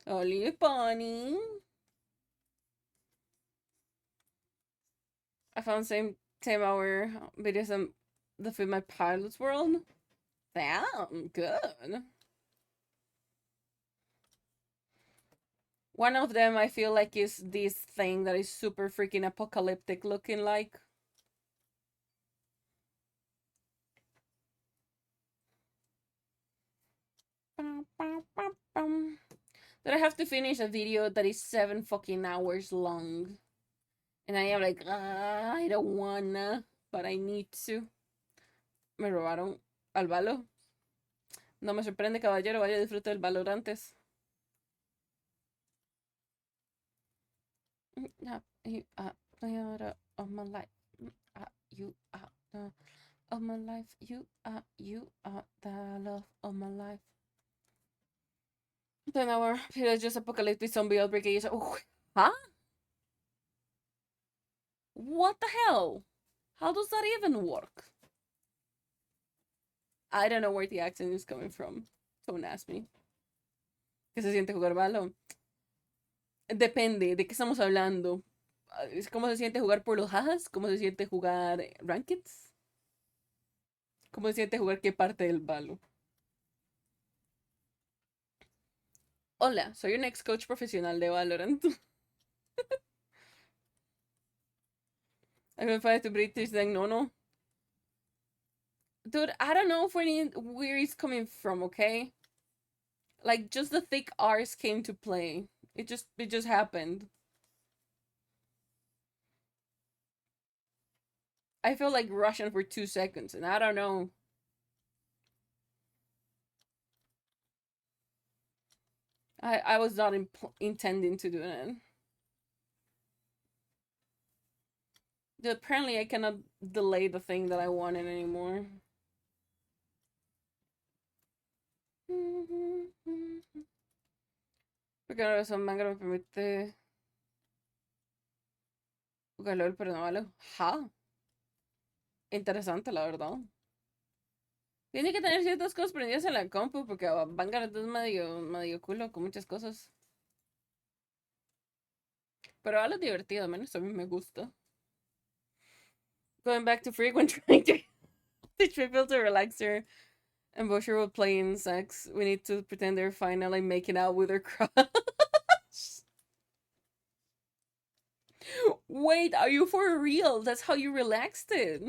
Oli Bunny. I found same hour videos on the Feed My Pilots world. Damn, good. One of them I feel like is this thing that is super freaking apocalyptic looking like. That I have to finish a video that is 7 fucking hours long. And I am like, I don't wanna, but I need to. Me robaron al balo. No me sorprende, caballero, vaya disfrute del valor antes. You are the order of my life. You are the of my life. You are the love of my life. 10 hour period, just apocalyptic zombie outbreak. Oh, huh? What the hell? How does that even work? I don't know where the accent is coming from. Don't ask me. ¿Qué se siente jugar balón? Depende de qué estamos hablando. ¿Cómo se siente jugar por los jajas? ¿Cómo se siente jugar rankeds? ¿Cómo se siente jugar qué parte del balo? Hola, soy un ex coach profesional de Valorant. I'm find to British saying no. Dude, I don't know where it's coming from, okay? Like just the thick R's came to play. It just happened. I feel like Russian for 2 seconds, and I don't know. I was not intending to do that. Apparently, I cannot delay the thing that I wanted anymore. Porque ahora son manga me permite jugarlo, pero no vale. Ja. Interesante, la verdad. Tiene que tener ciertas cosas prendidas en la compu porque Vanguard es medio culo con muchas cosas. Pero algo divertido, al menos a mí me gusta. Going back to Freak when trying to teach people to relax her and Bosher will play in sex. We need to pretend they're finally making out with her crush. Wait, are you for real? That's how you relaxed it?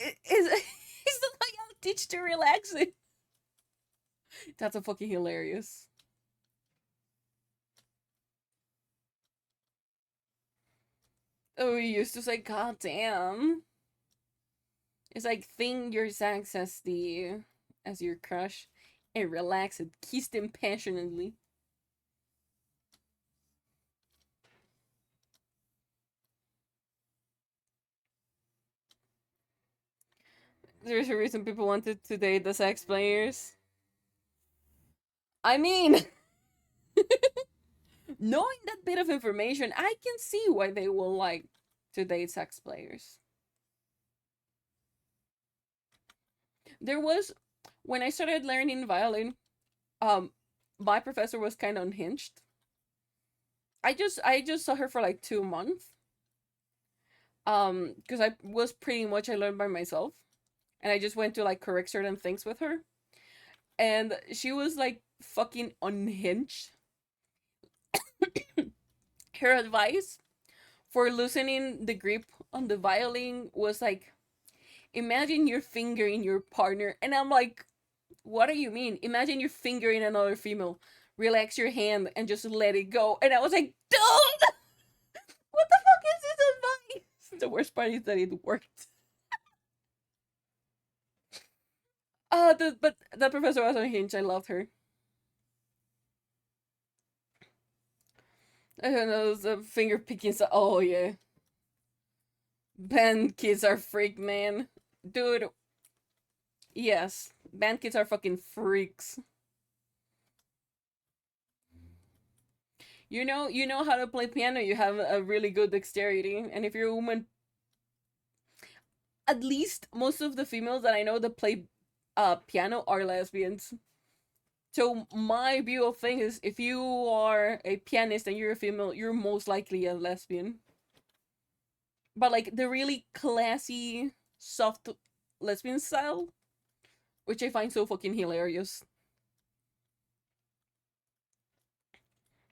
Is that how you teach to relax it? That's a fucking hilarious. Oh, we used to say, God damn. It's like think your sex as your crush and relax it. Kiss them passionately. There's a reason people wanted to date the sex players. I mean, knowing that bit of information, I can see why they will like to date sex players. There was when I started learning violin, my professor was kind of unhinged. I just saw her for like 2 months. Because I was pretty much I learned by myself. And I just went to like correct certain things with her. And she was like fucking unhinged. Her advice for loosening the grip on the violin was like, imagine you're fingering your partner. And I'm like, what do you mean? Imagine you're fingering another female. relax your hand and just let it go. And I was like, dude, what the fuck is this advice? The worst part is that it worked. But that professor was unhinged. I loved her. I don't know, the finger picking. Oh yeah, band kids are freak, man, dude. Yes, band kids are fucking freaks. You know how to play piano. You have a really good dexterity, and if you're a woman, at least most of the females that I know that play piano are lesbians. So my view of things is, if you are a pianist and you're a female, you're most likely a lesbian. But like the really classy, soft lesbian style, which I find so fucking hilarious.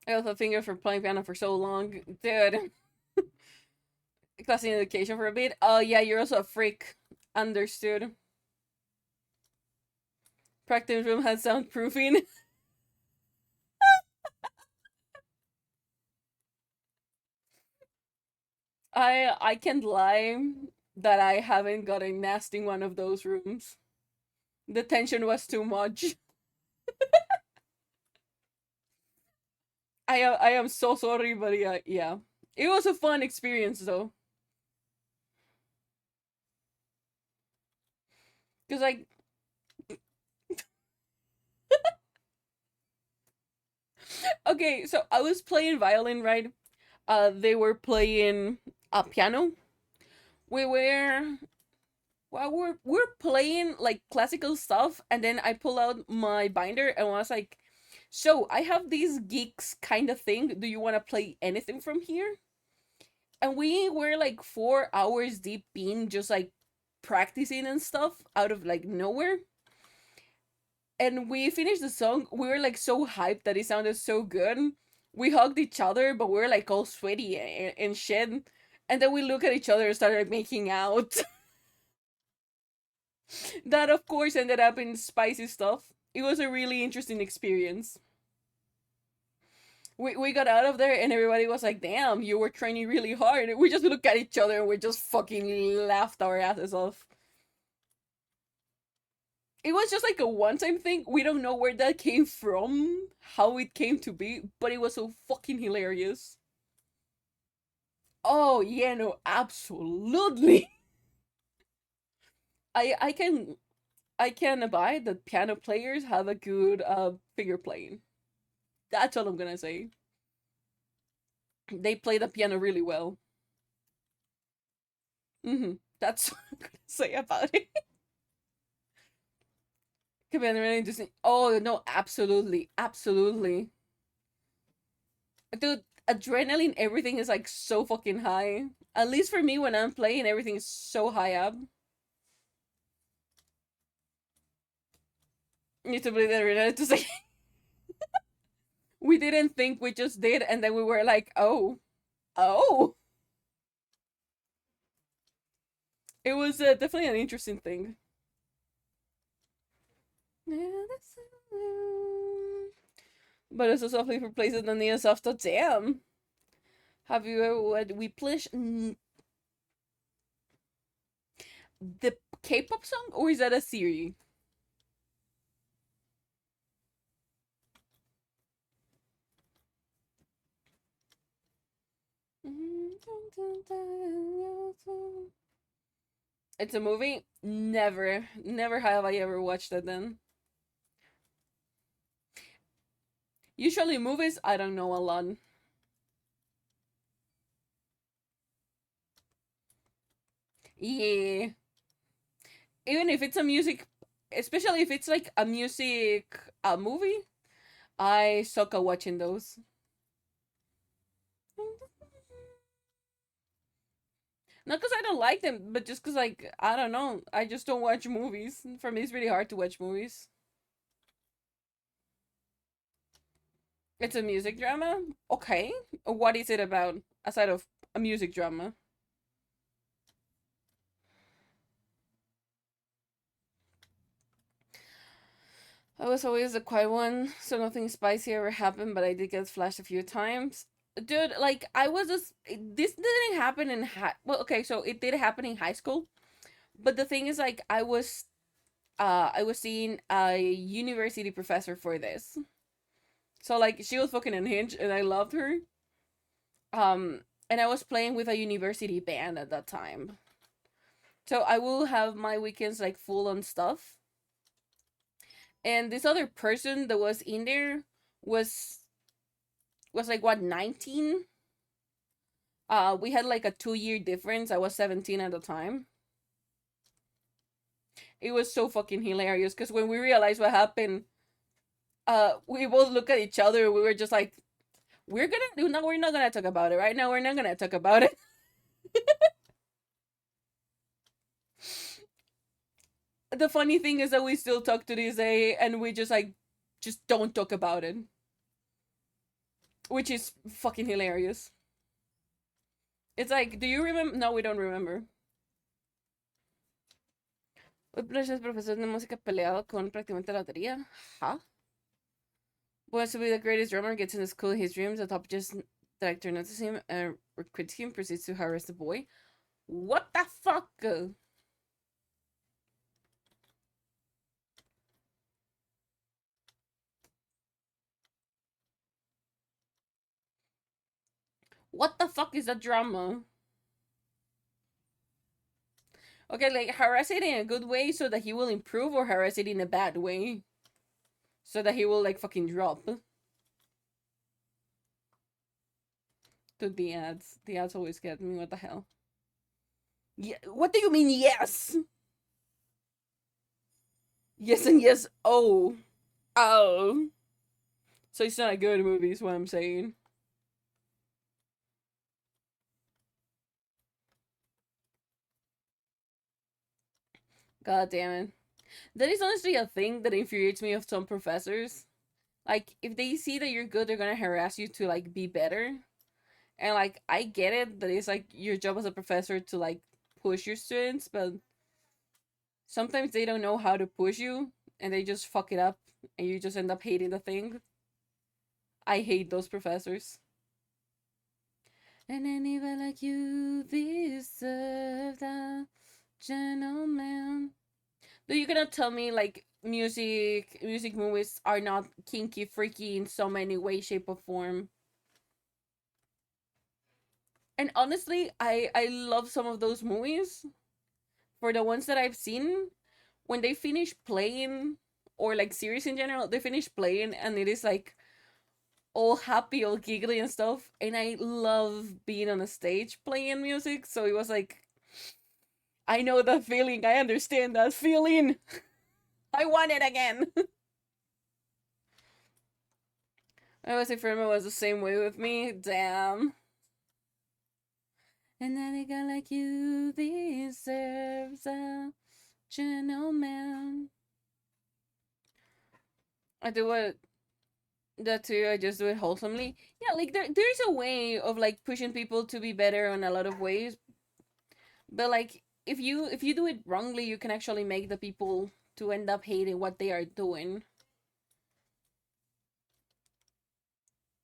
I have a finger for playing piano for so long, dude. Class in education for a bit. Oh yeah, you're also a freak. Understood. Practice room has soundproofing. I can't lie that I haven't got a nest in one of those rooms. The tension was too much. I am so sorry, but yeah. It was a fun experience though. Cause like, okay, so I was playing violin, right? They were playing a piano. We were we're playing like classical stuff, and then I pull out my binder and was like, so I have these geeks kind of thing. Do you want to play anything from here? And we were like 4 hours deep in just like practicing and stuff out of like nowhere. And we finished the song. We were like so hyped that it sounded so good. We hugged each other, but we were like all sweaty and shit. And then we look at each other and started making out. That of course ended up in spicy stuff. It was a really interesting experience. We got out of there and everybody was like, damn, you were training really hard. We just looked at each other and we just fucking laughed our asses off. It was just like a one time thing. We don't know where that came from, how it came to be, but it was so fucking hilarious. Oh, yeah, no, absolutely. I can abide that piano players have a good figure playing. That's all I'm gonna say. They play the piano really well. That's what I'm gonna say about it. Commander really interesting. Oh no, absolutely, absolutely, dude. Adrenaline, everything is like so fucking high. At least for me, when I'm playing, everything is so high up. You need to believe that arena to say we didn't think, we just did, and then we were like, oh, oh. It was definitely an interesting thing. But it's a softly for places than the soft. Damn. Have you ever what we push the K-pop song, or is that a series? It's a movie? Never. Never have I ever watched it then. Usually movies, I don't know a lot. Yeah. Even if it's a music, especially if it's like a music movie, I suck at watching those. Not because I don't like them, but just because, like, I don't know. I just don't watch movies. For me, it's really hard to watch movies. It's a music drama? Okay. What is it about, aside of a music drama? I was always the quiet one, so nothing spicy ever happened, but I did get flashed a few times. Dude, like, I was just. This didn't happen in high. Well, okay, so it did happen in high school, but the thing is, like, I was seeing a university professor for this. So, like, she was fucking unhinged, and I loved her. And I was playing with a university band at that time. So I will have my weekends, like, full on stuff. And this other person that was in there was was like, what, 19? We had like a 2 year difference. I was 17 at the time. It was so fucking hilarious because when we realized what happened, we both look at each other. We were just like, we're gonna do no, we're not gonna talk about it right now. We're not gonna talk about it. The funny thing is that we still talk to this day, and we just like just don't talk about it, which is fucking hilarious. It's like, do you remember? No, we don't remember. Whiplash es profesor de música peleado con prácticamente la batería. Huh? Wants to be the greatest drummer, gets in school in his dreams. The top just director notices him and quits him, proceeds to harass the boy. What the fuck? What the fuck is that drama? Okay, like, harass it in a good way so that he will improve, or harass it in a bad way so that he will, like, fucking drop. Dude, the ads. The ads always get me. What the hell? Yeah, what do you mean, yes? Yes and yes. Oh. Oh. So it's not a good movie, is what I'm saying. God damn it. That is honestly a thing that infuriates me of some professors. Like, if they see that you're good, they're gonna harass you to, like, be better. And, like, I get it that it's, like, your job as a professor to, like, push your students, but sometimes they don't know how to push you, and they just fuck it up, and you just end up hating the thing. I hate those professors. And anybody like you deserve that, gentleman. But you cannot tell me, like, music movies are not kinky freaky in so many ways, shape, or form. And honestly, I love some of those movies. For the ones that I've seen, when they finish playing, or like series in general, they finish playing and it is like all happy, all giggly and stuff. And I love being on a stage playing music. So it was like, I know that feeling. I understand that feeling. I want it again. I was like, Firma was the same way with me. Damn. And then a guy like you deserves a gentleman. I do what that too. I just do it wholesomely. Yeah, like, there's a way of, like, pushing people to be better in a lot of ways. But, like, if you do it wrongly, you can actually make the people to end up hating what they are doing.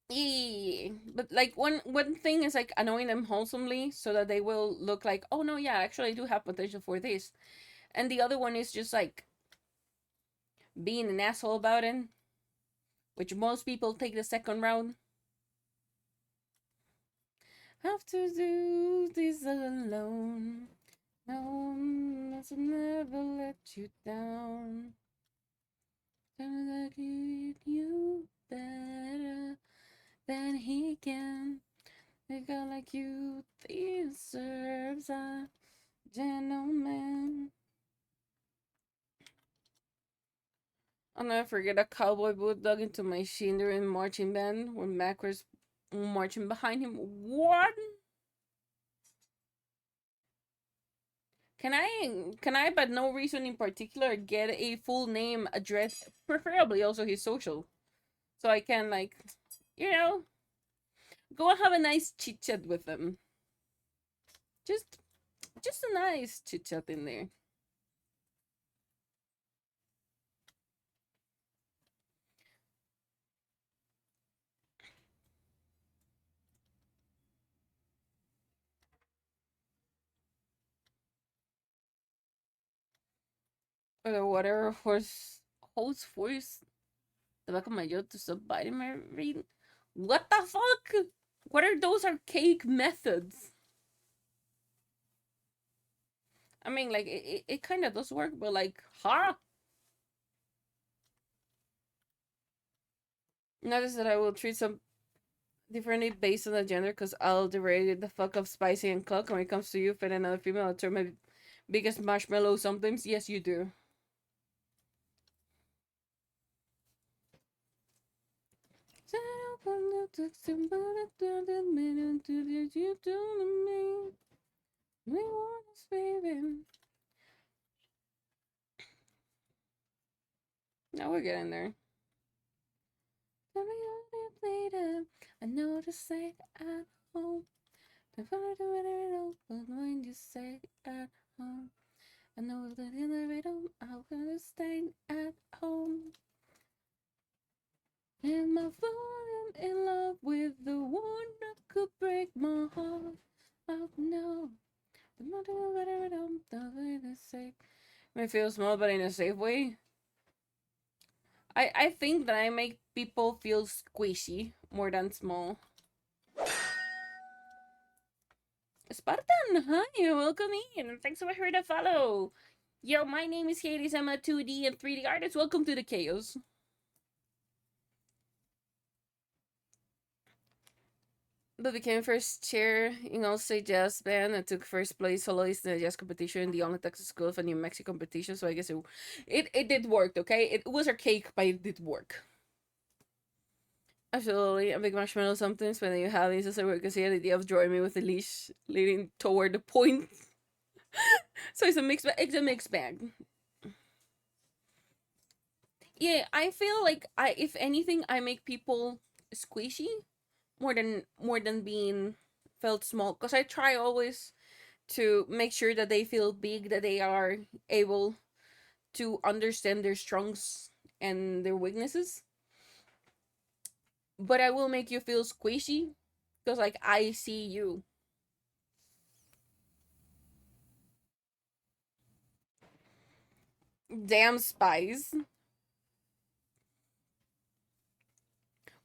Yeah, but, like, one thing is, like, annoying them wholesomely so that they will look like, oh no, yeah, actually I do have potential for this. And the other one is just, like, being an asshole about it, which most people take the second round. Have to do this alone. No, must never let you down. Tell that you better than he can. A girl like you deserves a gentleman. I'll never forget a cowboy boot dug into my shin during marching band when Mac was marching behind him. What? Can I, but no reason in particular, get a full name, address, preferably also his social, so I can, like, you know, go and have a nice chit chat with them. Just, just a nice chit chat in there. Or the water horse holds force the back of my jaw to stop biting my reed. What the fuck? What are those archaic methods? I mean, like, it kind of does work, but like, huh? Notice that I will treat some differently based on the gender because I'll derate the fuck of spicy and cock when it comes to you, fit another female. I'll turn my biggest marshmallow sometimes. Yes, you do. Now we're getting there. Tell me all later. I know to say at home. But when you say at home, I know that in the rhythm I'm gonna stay at home. Am I falling in love with the one that could break my heart? Oh no. I feel small, but in a safe way. I think that I make people feel squishy more than small. Spartan, hi, welcome in. Thanks so much for the follow. Yo, my name is Hades. I'm a 2D and 3D artist. Welcome to the chaos. But became first chair in All State Jazz Band and took first place soloist in the jazz competition in the only Texas school of a New Mexico competition. So I guess it did work, okay? It was archaic, but it did work. Absolutely, a big marshmallow sometimes when you have this as a work because the idea of drawing me with a leash leading toward the point. So it's a mixed bag. Yeah, I feel like I if anything I make people squishy more than being felt small because I try always to make sure that they feel big, that they are able to understand their strengths and their weaknesses. But I will make you feel squishy because like I see you. Damn spies.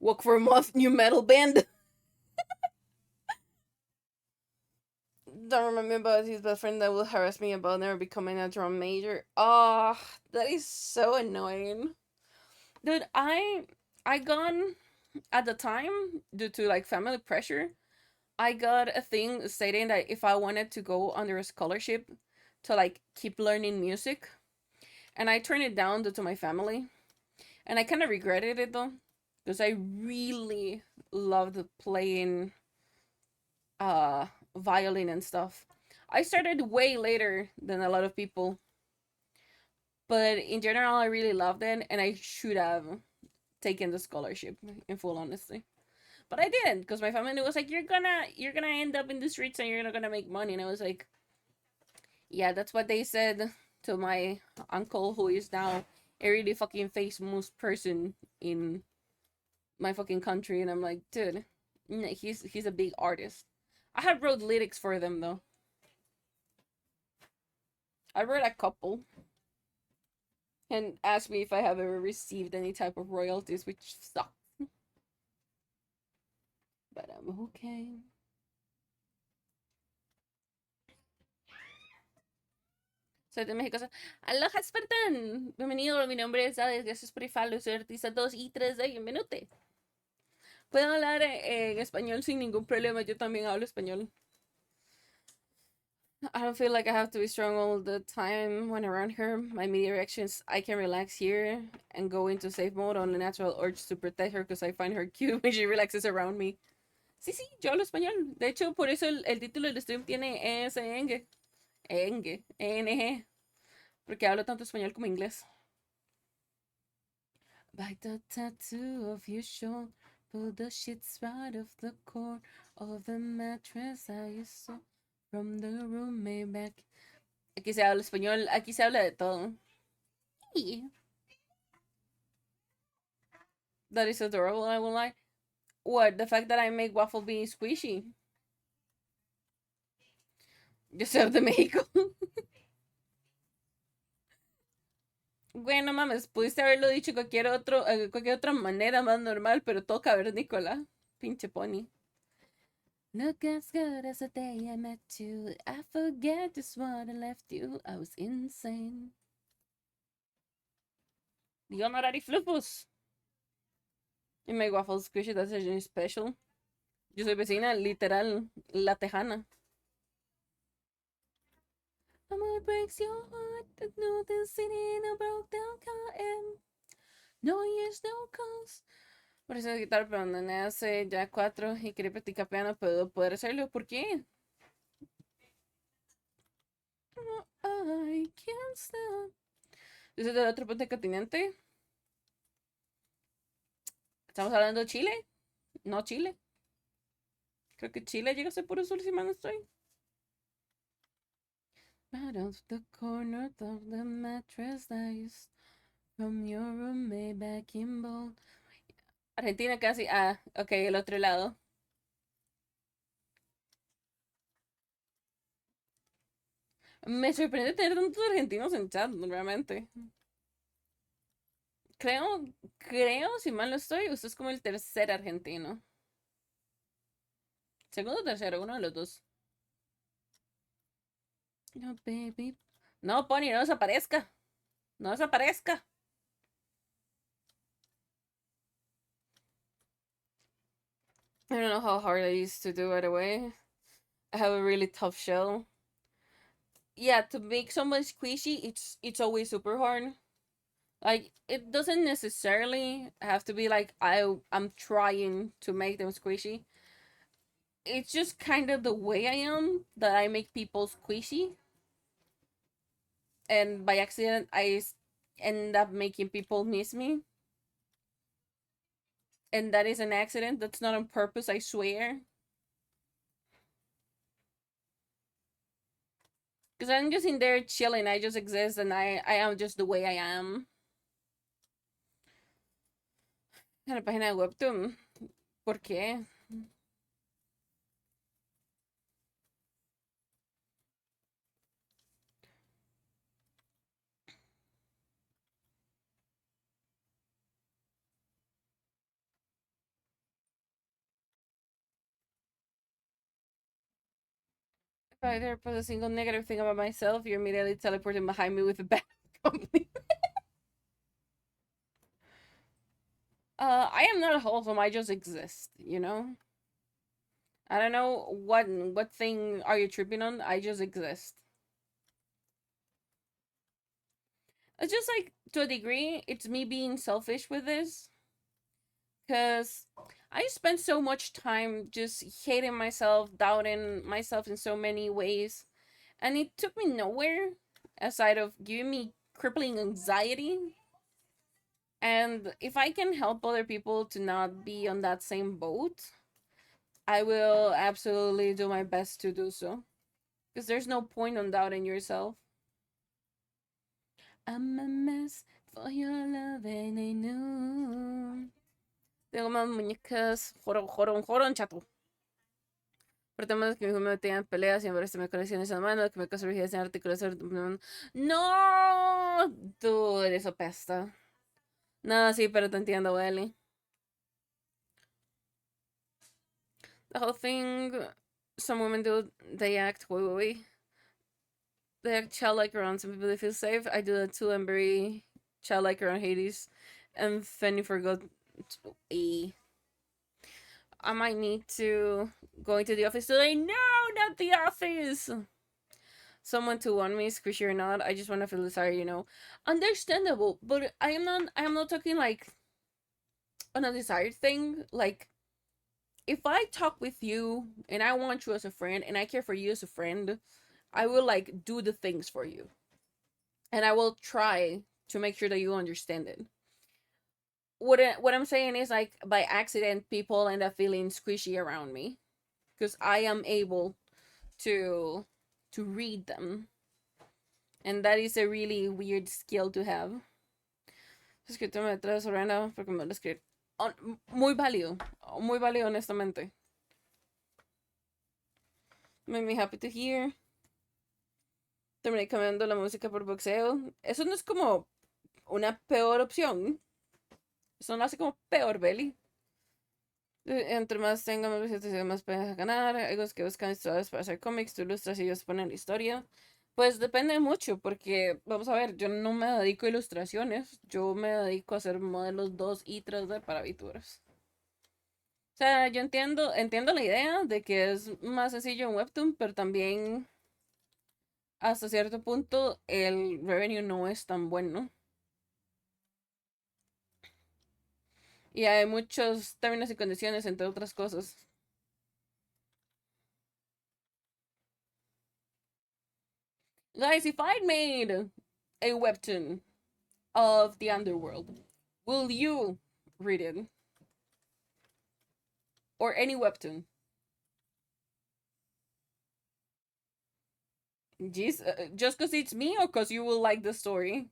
Work for a month, new metal band. Don't remember about his best friend that will harass me about never becoming a drum major. Ah, oh, that is so annoying. Dude, I gone at the time due to like family pressure. I got a thing stating that if I wanted to go under a scholarship to like keep learning music, and I turned it down due to my family, and I kind of regretted it though, because I really loved playing uh violin and stuff. I started way later than a lot of people, but in general, I really loved it, and I should have taken the scholarship in full honesty. But I didn't because my family was like, "You're gonna end up in the streets and you're not gonna make money." And I was like, "Yeah, that's what they said to my uncle, who is now a really fucking famous person in my fucking country." And I'm like, "Dude, he's a big artist." I had wrote lyrics for them though. I wrote a couple and asked me if I have ever received any type of royalties, which sucked. But I'm okay. Soy de México. Aloha Spartan. Bienvenido, mi nombre es Alex. Gracias por el follow. Soy artista 2 y 3 de Bienvenute. Puedo hablar en español sin ningún problema. Yo también hablo español. I don't feel like I have to be strong all the time when around her. My immediate reactions, I can relax here and go into safe mode on the natural urge to protect her because I find her cute when she relaxes around me. Sí, sí, yo hablo español. De hecho, por eso el título del stream tiene ESNG. ENG. ENG. Porque hablo tanto español como inglés. Bite the tattoo of your shoulder. Pull the shits right off the core of the mattress I saw from the roommate back. Aquí se habla español, aquí se habla de todo. Yeah. That is adorable, I will lie. What? The fact that I make waffle being squishy? Yo soy de México. Bueno, mames, pudiste haberlo dicho cualquier otra manera más normal, pero todo cavernícola. Pinche pony. Look as good as the day I met you. I forget just what I left you. I was insane. The honorary fluffus. You make waffles squishy, that's a special. Yo soy vecina, literal, la tejana. What breaks your heart? The nothing sitting a broke down car and no years, no calls. Por eso es guitarra, pero no hace ya 4 y quería practicar piano, pero poder hacerlo. ¿Por qué? I can't stop. Dice del otro punto continente. ¿Estamos hablando de Chile? No Chile. Creo que Chile llega a ser puro sur si mal no estoy. Out of the corner of the mattress lies from your roommate back in bold. Argentina casi. Ah, ok, el otro lado. Me sorprende tener tantos argentinos en chat, realmente. Creo, si mal no estoy, usted es como el tercer argentino. Segundo o tercero, uno de los dos. No, baby. No, Pony, no desaparezca. No desaparezca. I don't know how hard I used to do right away. I have a really tough shell. Yeah, to make someone squishy, it's always super hard. Like it doesn't necessarily have to be like I'm trying to make them squishy. It's just kind of the way I am that I make people squishy, and by accident end up making people miss me, and that is an accident. That's not on purpose, I swear. Because I'm just in there chilling. I just exist, and I am just the way I am. En la página de Webtoon. ¿Por qué? If I dare put a single negative thing about myself, you're immediately teleporting behind me with a bad company. I am not wholesome. I just exist. You know. I don't know what thing are you tripping on. I just exist. It's just like to a degree, it's me being selfish with this, because I spent so much time just hating myself, doubting myself in so many ways, and it took me nowhere aside of giving me crippling anxiety. And if I can help other people to not be on that same boat, I will absolutely do my best to do so. Because there's no point on doubting yourself. I'm a mess for your love and I knew. Tengo más muñecas, joron, chato. Pero temas que me metían en peleas y en me colecciones en mano, que me causó rigidez en articulación. No, tú eres apesta. No, sí, pero te entiendo, Welly. The whole thing, some women do, they act, wait. They act childlike around some people, they feel safe. I do that too, I'm very childlike around Hades. And Fanny forgot a. I might need to go into the office today. No, not the office. Someone to want me, squishy or not. I just want to feel desire, you know. Understandable, but I am not talking like on a desired thing. Like if I talk with you and I want you as a friend and I care for you as a friend, I will like do the things for you. And I will try to make sure that you understand it. What I'm saying is like by accident people end up feeling squishy around me because I am able to read them, and that is a really weird skill to have. Escrito me trae Sorana porque me lo escribí. Muy válido honestamente. Made me happy to hear. Terminé cambiando la música por boxeo. Eso no es como una peor opción. Eso no hace como peor, Belly. Entre más tenga, más vistas, más puedes ganar. Hay los que buscan historias para hacer cómics, tú ilustras y ellos ponen la historia. Pues depende mucho, porque vamos a ver, yo no me dedico a ilustraciones, yo me dedico a hacer modelos 2 y 3D para VTubers. O sea, yo entiendo la idea de que es más sencillo en Webtoon, pero también hasta cierto punto el revenue no es tan bueno. Y hay muchos términos y condiciones, entre otras cosas. Guys, if I made a webtoon of the underworld, will you read it? Or any webtoon? Jeez, just because it's me or because you will like the story?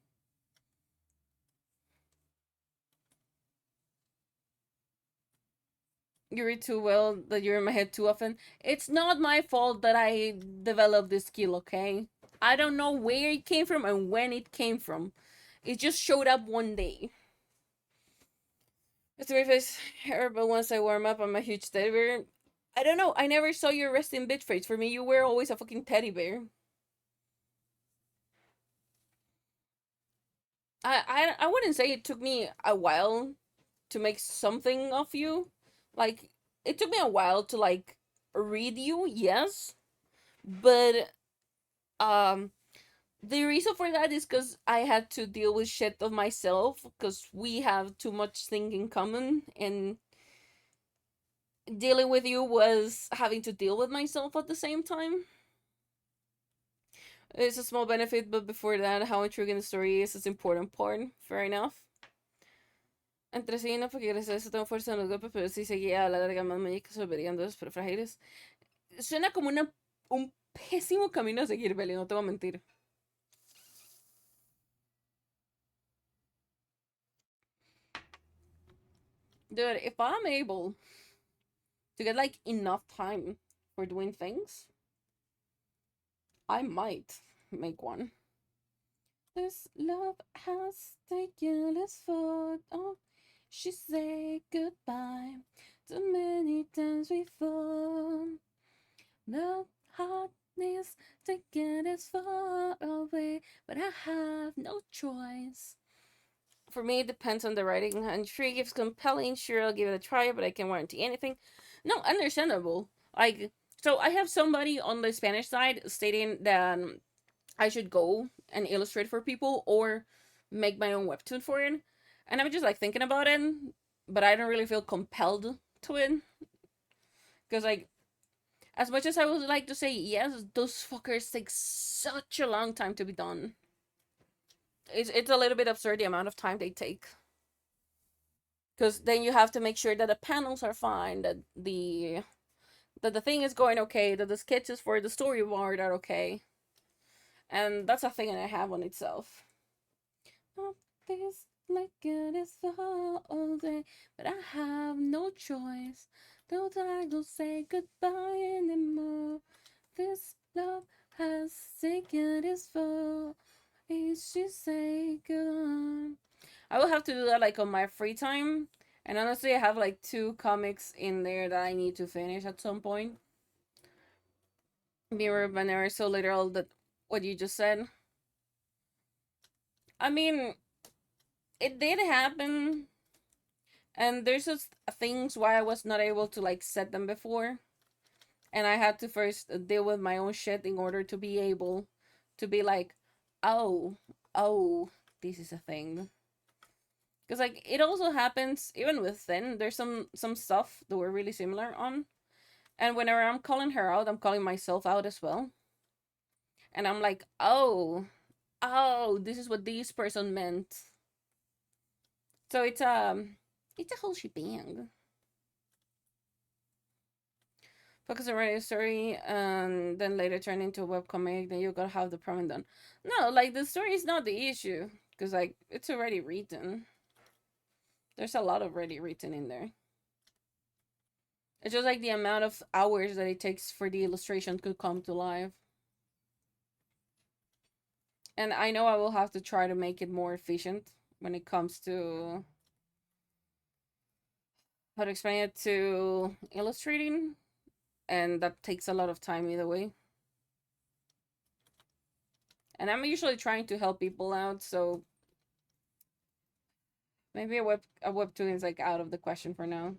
You read too well, that you're in my head too often. It's not my fault that I developed this skill, okay? I don't know where it came from and when it came from. It just showed up one day. It's very face hair, but once I warm up, I'm a huge teddy bear. I don't know. I never saw your resting bitch face. For me, you were always a fucking teddy bear. I wouldn't say it took me a while to make something of you. Like it took me a while to like read you, yes, but um the reason for that is because I had to deal with shit of myself because we have too much thing in common, and dealing with you was having to deal with myself at the same time. It's a small benefit, but before that, how intriguing the story is an important part. Fair enough. Entre sí, no, porque gracias a eso tengo fuerza en los golpes, pero si seguía a la larga más muñecas se volverían dos, pero frágiles. Suena como un pésimo camino a seguir, Beli, no te voy a mentir. Dude, if I'm able to get like enough time for doing things, I might make one. This love has taken its foot. Oh, she said goodbye too many times before. The hardness taken its far away, but I have no choice. For me, it depends on the writing. Intrigue if it's compelling, sure, I'll give it a try, but I can't guarantee anything. No, understandable. Like, so I have somebody on the Spanish side stating that I should go and illustrate for people or make my own webtoon for it. And I'm just like thinking about it, but I don't really feel compelled to it. Because, like, as much as I would like to say yes, those fuckers take such a long time to be done. It's a little bit absurd the amount of time they take. Because then you have to make sure that the panels are fine, that the thing is going okay, that the sketches for the storyboard are okay, and that's a thing and a half on itself. Oh, this like it is for all day, but I have no choice. Don't I don't say goodbye anymore. This love has taken its fall. It should say goodbye. I will have to do that like on my free time. And honestly, I have like 2 comics in there that I need to finish at some point. Mirror banner is so literal that what you just said. I mean, it did happen, and there's just things why I was not able to like set them before, and I had to first deal with my own shit in order to be able to be like, oh, oh, this is a thing. Because like it also happens even with Thin. There's some stuff that we're really similar on, and whenever I'm calling her out, I'm calling myself out as well. And I'm like, oh, this is what this person meant. So it's a whole shebang. Focus on writing a story and then later turn into a webcomic, then you gotta have the problem done. No, like the story is not the issue. Because like it's already written. There's a lot already written in there. It's just like the amount of hours that it takes for the illustration to come to life. And I know I will have to try to make it more efficient when it comes to how to explain it to illustrating, and that takes a lot of time either way. And I'm usually trying to help people out, so maybe a webtoon is like out of the question for now.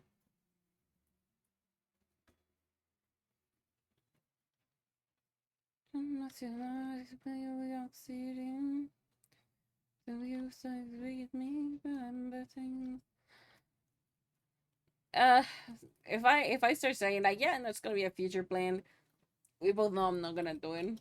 Uh, if I start saying like, yeah, that's gonna be a future plan, we both know I'm not gonna do it.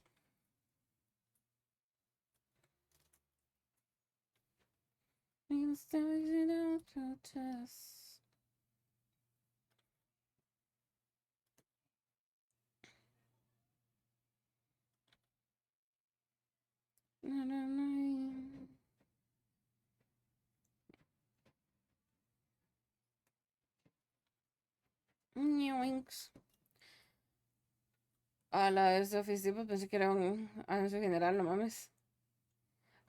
Yoinks. A la de Office Depot pensé que era un anuncio general, no mames.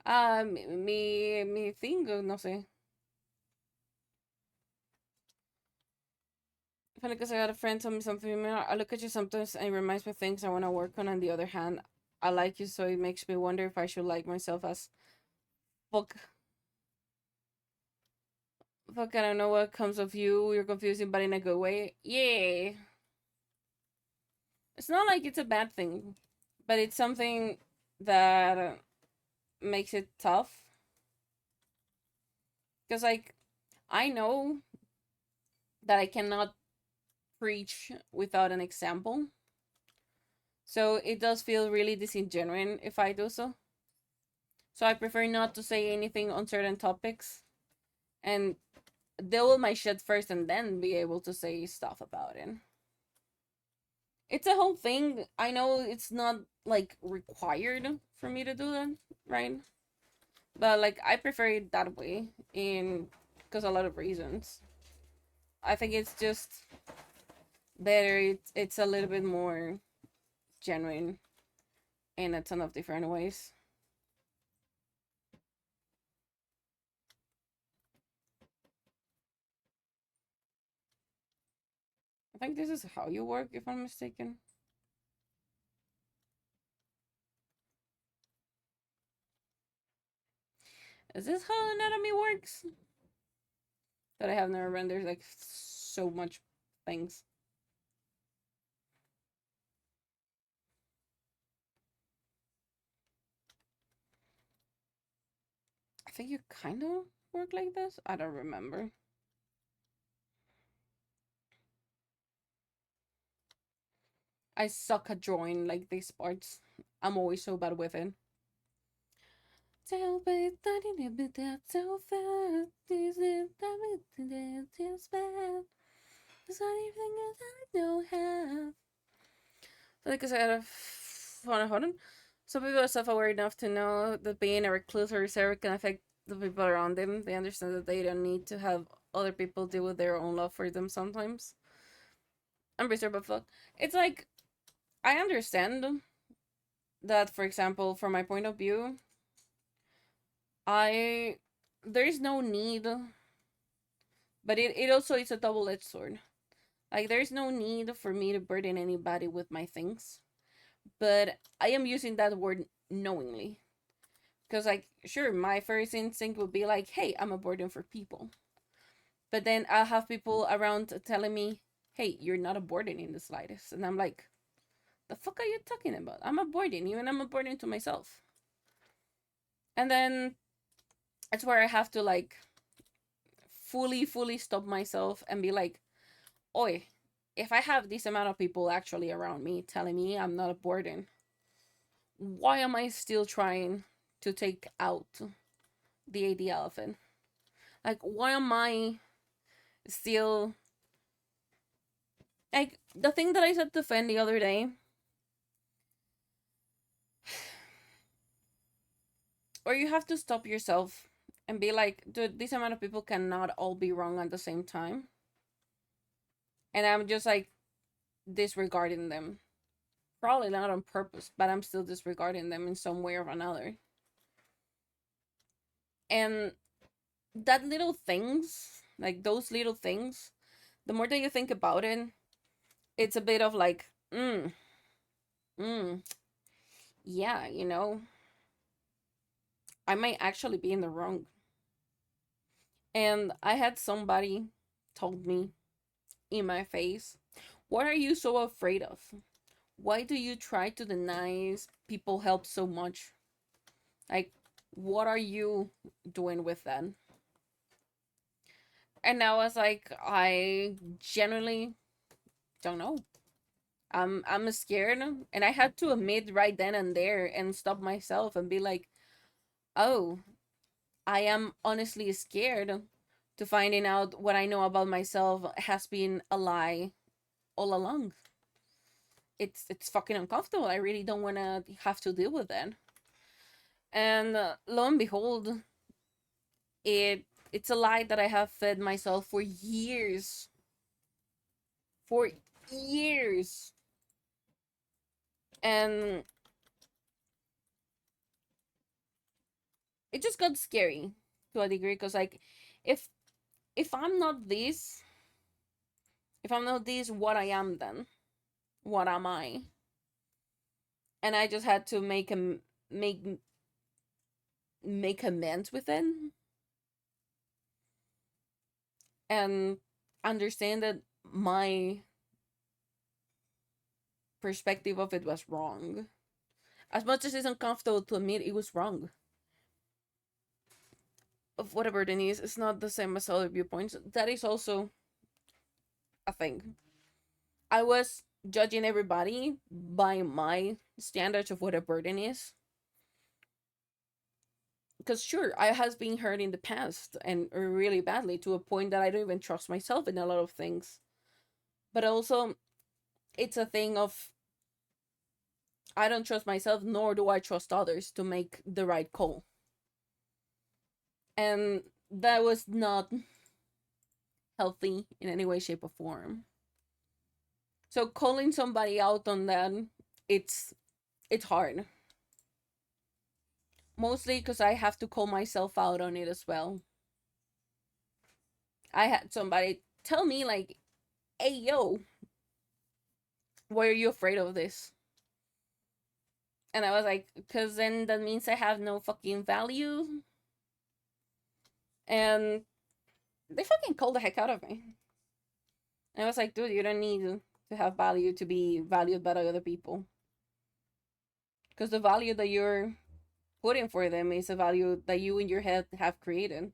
Ah, mi thing, no sé. Funny because I got a friend tell me something. I look at you sometimes and it reminds me of things I want to work on. On the other hand, I like you, so it makes me wonder if I should like myself as fuck. Fuck, I don't know what comes of you. You're confusing, but in a good way. Yeah. It's not like it's a bad thing, but it's something that makes it tough. Because, like, I know that I cannot preach without an example. So it does feel really disingenuous if I do so. So I prefer not to say anything on certain topics and deal with my shit first and then be able to say stuff about it. It's a whole thing. I know it's not like required for me to do that, right? But like I prefer it that way in because a lot of reasons. I think it's just better. It's a little bit more genuine in a ton of different ways. I think this is how you work, if I'm mistaken. Is this how anatomy works? That I have never rendered like so much things. I think you kind of work like this. I don't remember. I suck at drawing like these parts. I'm always so bad with it. Tell me that you need me that so fast. Is it that it is bad? It's not even that I don't have. Because I had a hold on. Some people are self-aware enough to know that being a recluse or reserved can affect the people around them. They understand that they don't need to have other people deal with their own love for them sometimes. I'm reserved, but fuck. It's like I understand that, for example, from my point of view, I there's no need, but it also is a double-edged sword. Like there's no need for me to burden anybody with my things, but I am using that word knowingly. Because, like, sure, my first instinct would be like, hey, I'm a burden for people. But then I'll have people around telling me, hey, you're not a burden in the slightest. And I'm like, the fuck are you talking about? I'm a burden, even I'm a burden to myself. And then it's where I have to, like, fully stop myself and be like, oi, if I have this amount of people actually around me telling me I'm not a burden, why am I still trying to take out the idea of it? Like, why am I still like the thing that I said to Fen the other day, or you have to stop yourself and be like, dude, this amount of people cannot all be wrong at the same time. And I'm just like disregarding them. Probably not on purpose, but I'm still disregarding them in some way or another. And that little things, like those little things, the more that you think about it, it's a bit of like, mm, yeah, I might actually be in the wrong. And I had somebody told me in my face, what are you so afraid of? Why do you try to deny people help so much? Like, what are you doing with that? And I was like, I genuinely don't know. I'm scared, and I had to admit right then and there and stop myself and be like, oh, I am honestly scared to finding out what I know about myself has been a lie all along. It's fucking uncomfortable. I really don't want to have to deal with that. And lo and behold, it's a lie that I have fed myself for years. For years. And it just got scary to a degree because like if if I'm not this, if I'm not this, what I am then? What am I? And I just had to make make amends with it and understand that my perspective of it was wrong. As much as it's uncomfortable to admit it was wrong. Of whatever it is, it's not the same as other viewpoints. That is also a thing. I was judging everybody by my standards of what a burden is. Because sure, I has been hurt in the past and really badly to a point that I don't even trust myself in a lot of things. But also, it's a thing of I don't trust myself, nor do I trust others to make the right call. And that was not healthy in any way, shape, or form. So calling somebody out on that, it's it's hard. Mostly because I have to call myself out on it as well. I had somebody tell me like, "Hey yo, why are you afraid of this?" And I was like, "Cause then that means I have no fucking value." And they fucking called the heck out of me. And I was like, "Dude, you don't need to have value to be valued by other people. Because the value that you're putting for them is a value that you in your head have created.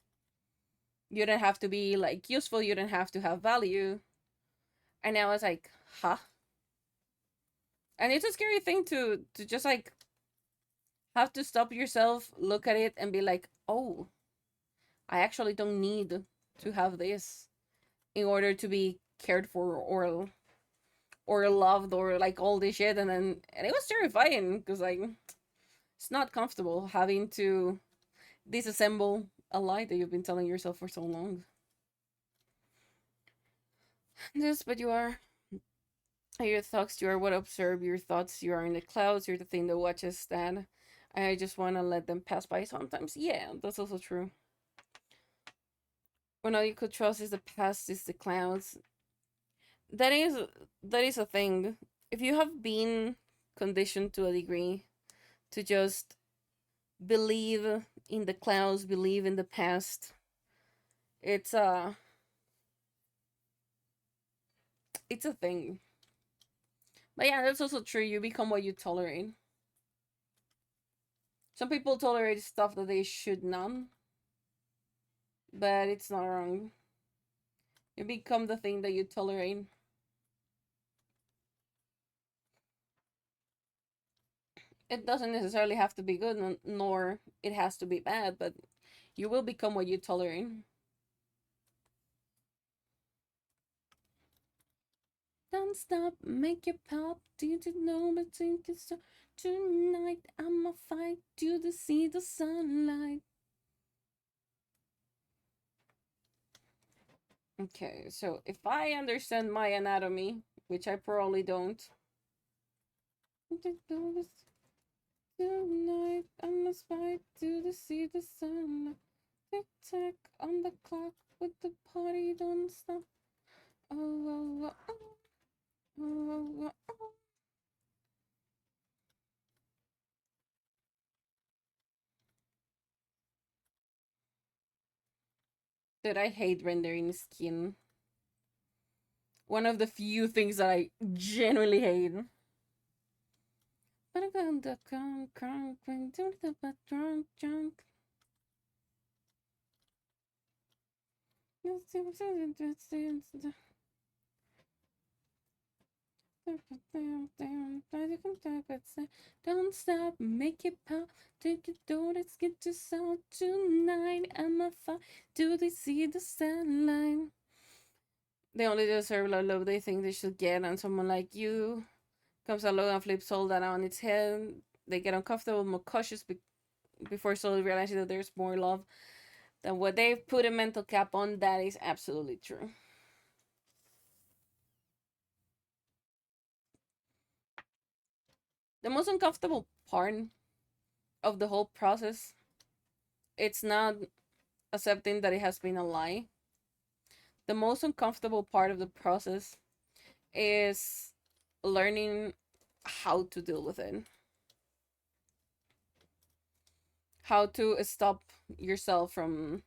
You don't have to be like useful. You don't have to have value." And I was like, "Huh." And it's a scary thing to just like have to stop yourself, look at it, and be like, "Oh, I actually don't need to have this in order to be cared for or loved or like all this shit." And it was terrifying because like it's not comfortable having to disassemble a lie that you've been telling yourself for so long. Yes, but your thoughts. You are what observe your thoughts. You are in the clouds. You're the thing that watches that. I just want to let them pass by sometimes. Yeah, that's also true. When all you could trust is the past, is the clouds. That is that is a thing. If you have been conditioned to a degree to just believe in the clouds, believe in the past, it's it's a thing. But yeah, that's also true. You become what you tolerate. Some people tolerate stuff that they should not, but it's not wrong. You become the thing that you tolerate. It doesn't necessarily have to be good, nor it has to be bad, but you will become what you tolerate. Don't stop, make it pop. Did you know but think it's so tonight? I'ma fight you to see the sunlight. Okay, so if I understand my anatomy, which I probably don't. Tonight, I must fight to see the sunlight. Tick tack on the clock with the party don't stop. Oh, oh, oh, oh, oh, oh, oh. Dude, I hate rendering skin. One of the few things that I genuinely hate. But I'm going to crunk, when do the drunk, drunk. Don't stop, make it pop. Take it door, let's get to sound tonight. I'm a fire. Do they see the sunlight? They only deserve the love they think they should get, and someone like you comes along and flips all that on its head. They get uncomfortable, more cautious before slowly realizing that there's more love than what they've put a mental cap on. That is absolutely true. The most uncomfortable part of the whole process, it's not accepting that it has been a lie. The most uncomfortable part of the process is learning how to deal with it, how to stop yourself from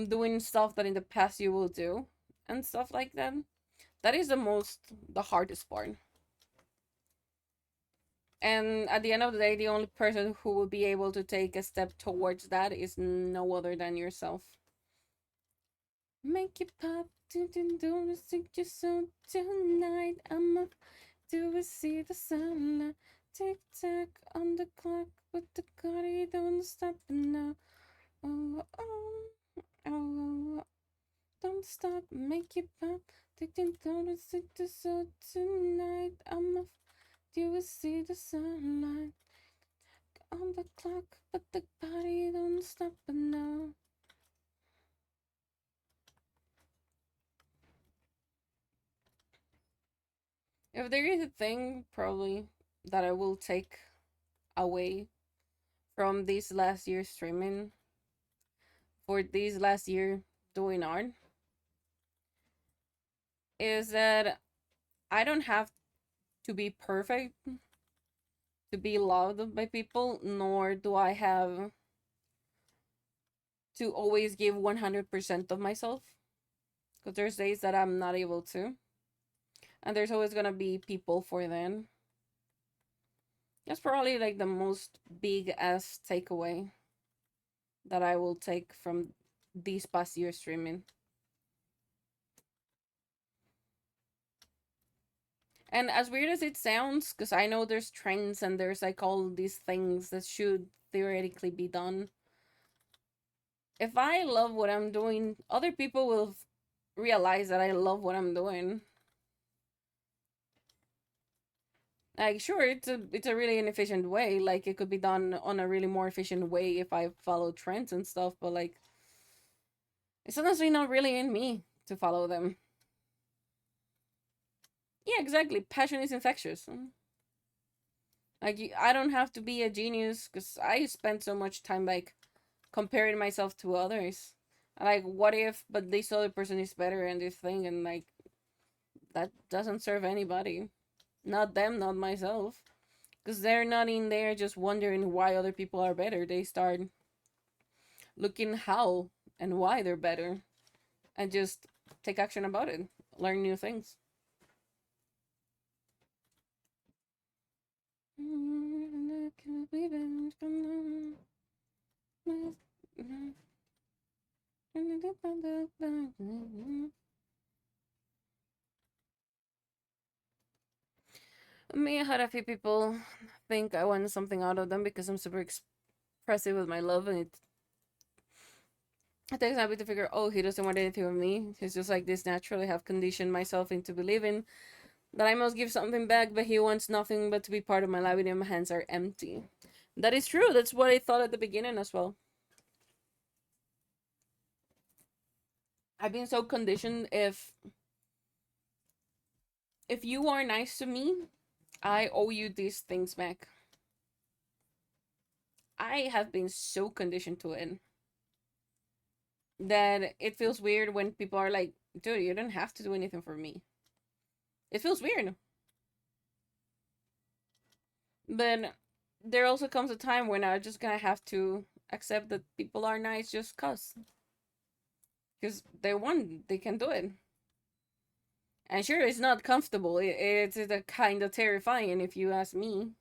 doing stuff that in the past you will do and stuff like that. That is the hardest part. And at the end of the day, the only person who will be able to take a step towards that is no other than yourself. Make it pop, don't stick your soul tonight. I'ma do we see the sunlight? Tick tock on the clock, but the party don't stop now. Oh, oh, oh, oh, don't stop, make it pop. Don't stick your soul tonight. I'ma do we see the sunlight on the clock, but the party don't stop now. If there is a thing, probably, that I will take away from this last year streaming, for this last year doing art, is that I don't have to be perfect to be loved by people, nor do I have to always give 100% of myself. Because there's days that I'm not able to. And there's always gonna be people for them. That's probably like the most big ass takeaway that I will take from this past year streaming. And as weird as it sounds, because I know there's trends and there's like all these things that should theoretically be done. If I love what I'm doing, other people will realize that I love what I'm doing. Like, sure, it's a really inefficient way. Like, it could be done on a really more efficient way if I follow trends and stuff. But like, it's honestly not really in me to follow them. Yeah, exactly. Passion is infectious. Like, I don't have to be a genius because I spend so much time like comparing myself to others. Like, what if, but this other person is better in this thing, and like, that doesn't serve anybody. Not them, not myself. Because they're not in there just wondering why other people are better. They start looking how and why they're better and just take action about it, learn new things. Me, I had a few people think I want something out of them because I'm super expressive with my love, and it takes a bit to figure, oh, he doesn't want anything from me. He's just like this naturally have conditioned myself into believing that I must give something back, but he wants nothing but to be part of my life, and my hands are empty. That is true. That's what I thought at the beginning as well. I've been so conditioned, if you are nice to me, I owe you these things back. I have been so conditioned to it that it feels weird when people are like, dude, you don't have to do anything for me. It feels weird. But there also comes a time when I'm just gonna have to accept that people are nice just because they want, they can do it. And sure, it's not comfortable. It's a kind of terrifying, if you ask me.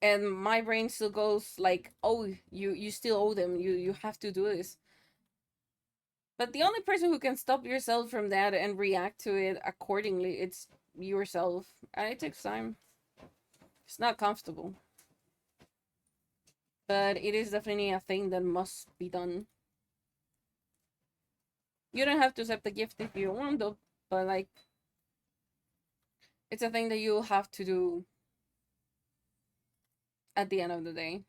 And my brain still goes like, "Oh, you still owe them. You have to do this." But the only person who can stop yourself from that and react to it accordingly, it's yourself. And it takes time. It's not comfortable, but it is definitely a thing that must be done. You don't have to accept the gift if you want, though. But like, it's a thing that you have to do at the end of the day.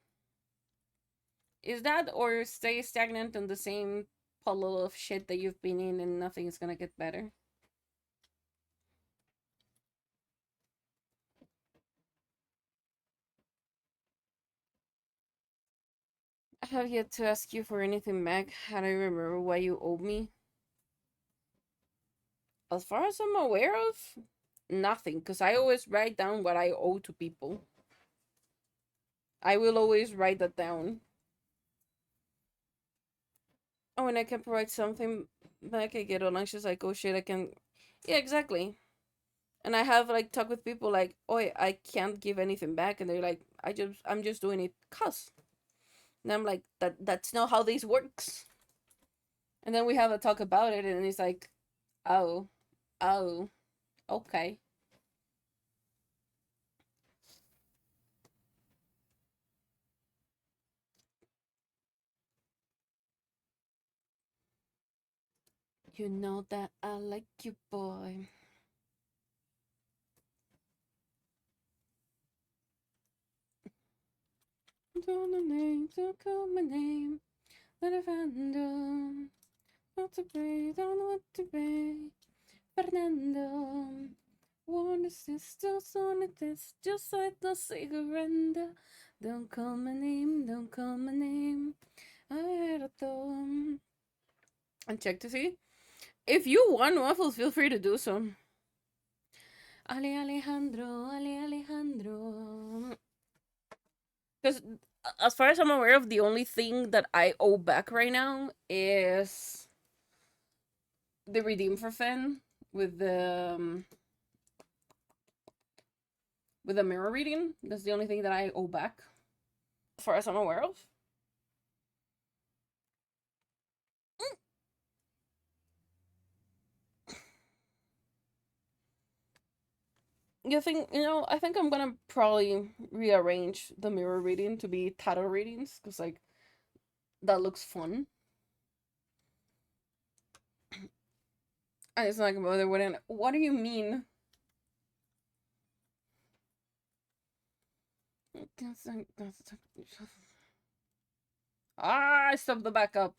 Is that or stay stagnant in the same puddle of shit that you've been in and nothing is gonna get better? I have yet to ask you for anything, Meg. How do you remember what you owe me? As far as I'm aware of, nothing. Because I always write down what I owe to people. I will always write that down. Oh, and I can provide something back. I get on anxious, like, oh shit, I can. Yeah, exactly. And I have like talked with people like, oh, I can't give anything back, and they're like, I'm just doing it cause. And I'm like, that's not how this works. And then we have a talk about it, and it's like, oh, oh, okay. You know that I like you, boy. Don't know name, don't call my name. Let a random. Not to pay, don't know what to pay. Fernando. Wanna sister, wanna this, just like the cigarette. Don't call my name, don't call my name. I had a thumb. And check to see. If you want waffles, feel free to do so. Ale Alejandro, Ale Alejandro. Because as far as I'm aware of, the only thing that I owe back right now is the redeem for Finn with the mirror reading. That's the only thing that I owe back, as far as I'm aware of. I think I'm gonna probably rearrange the mirror reading to be tarot readings because like that looks fun. And it's like mother wouldn't. What do you mean? Ah, I stopped the backup.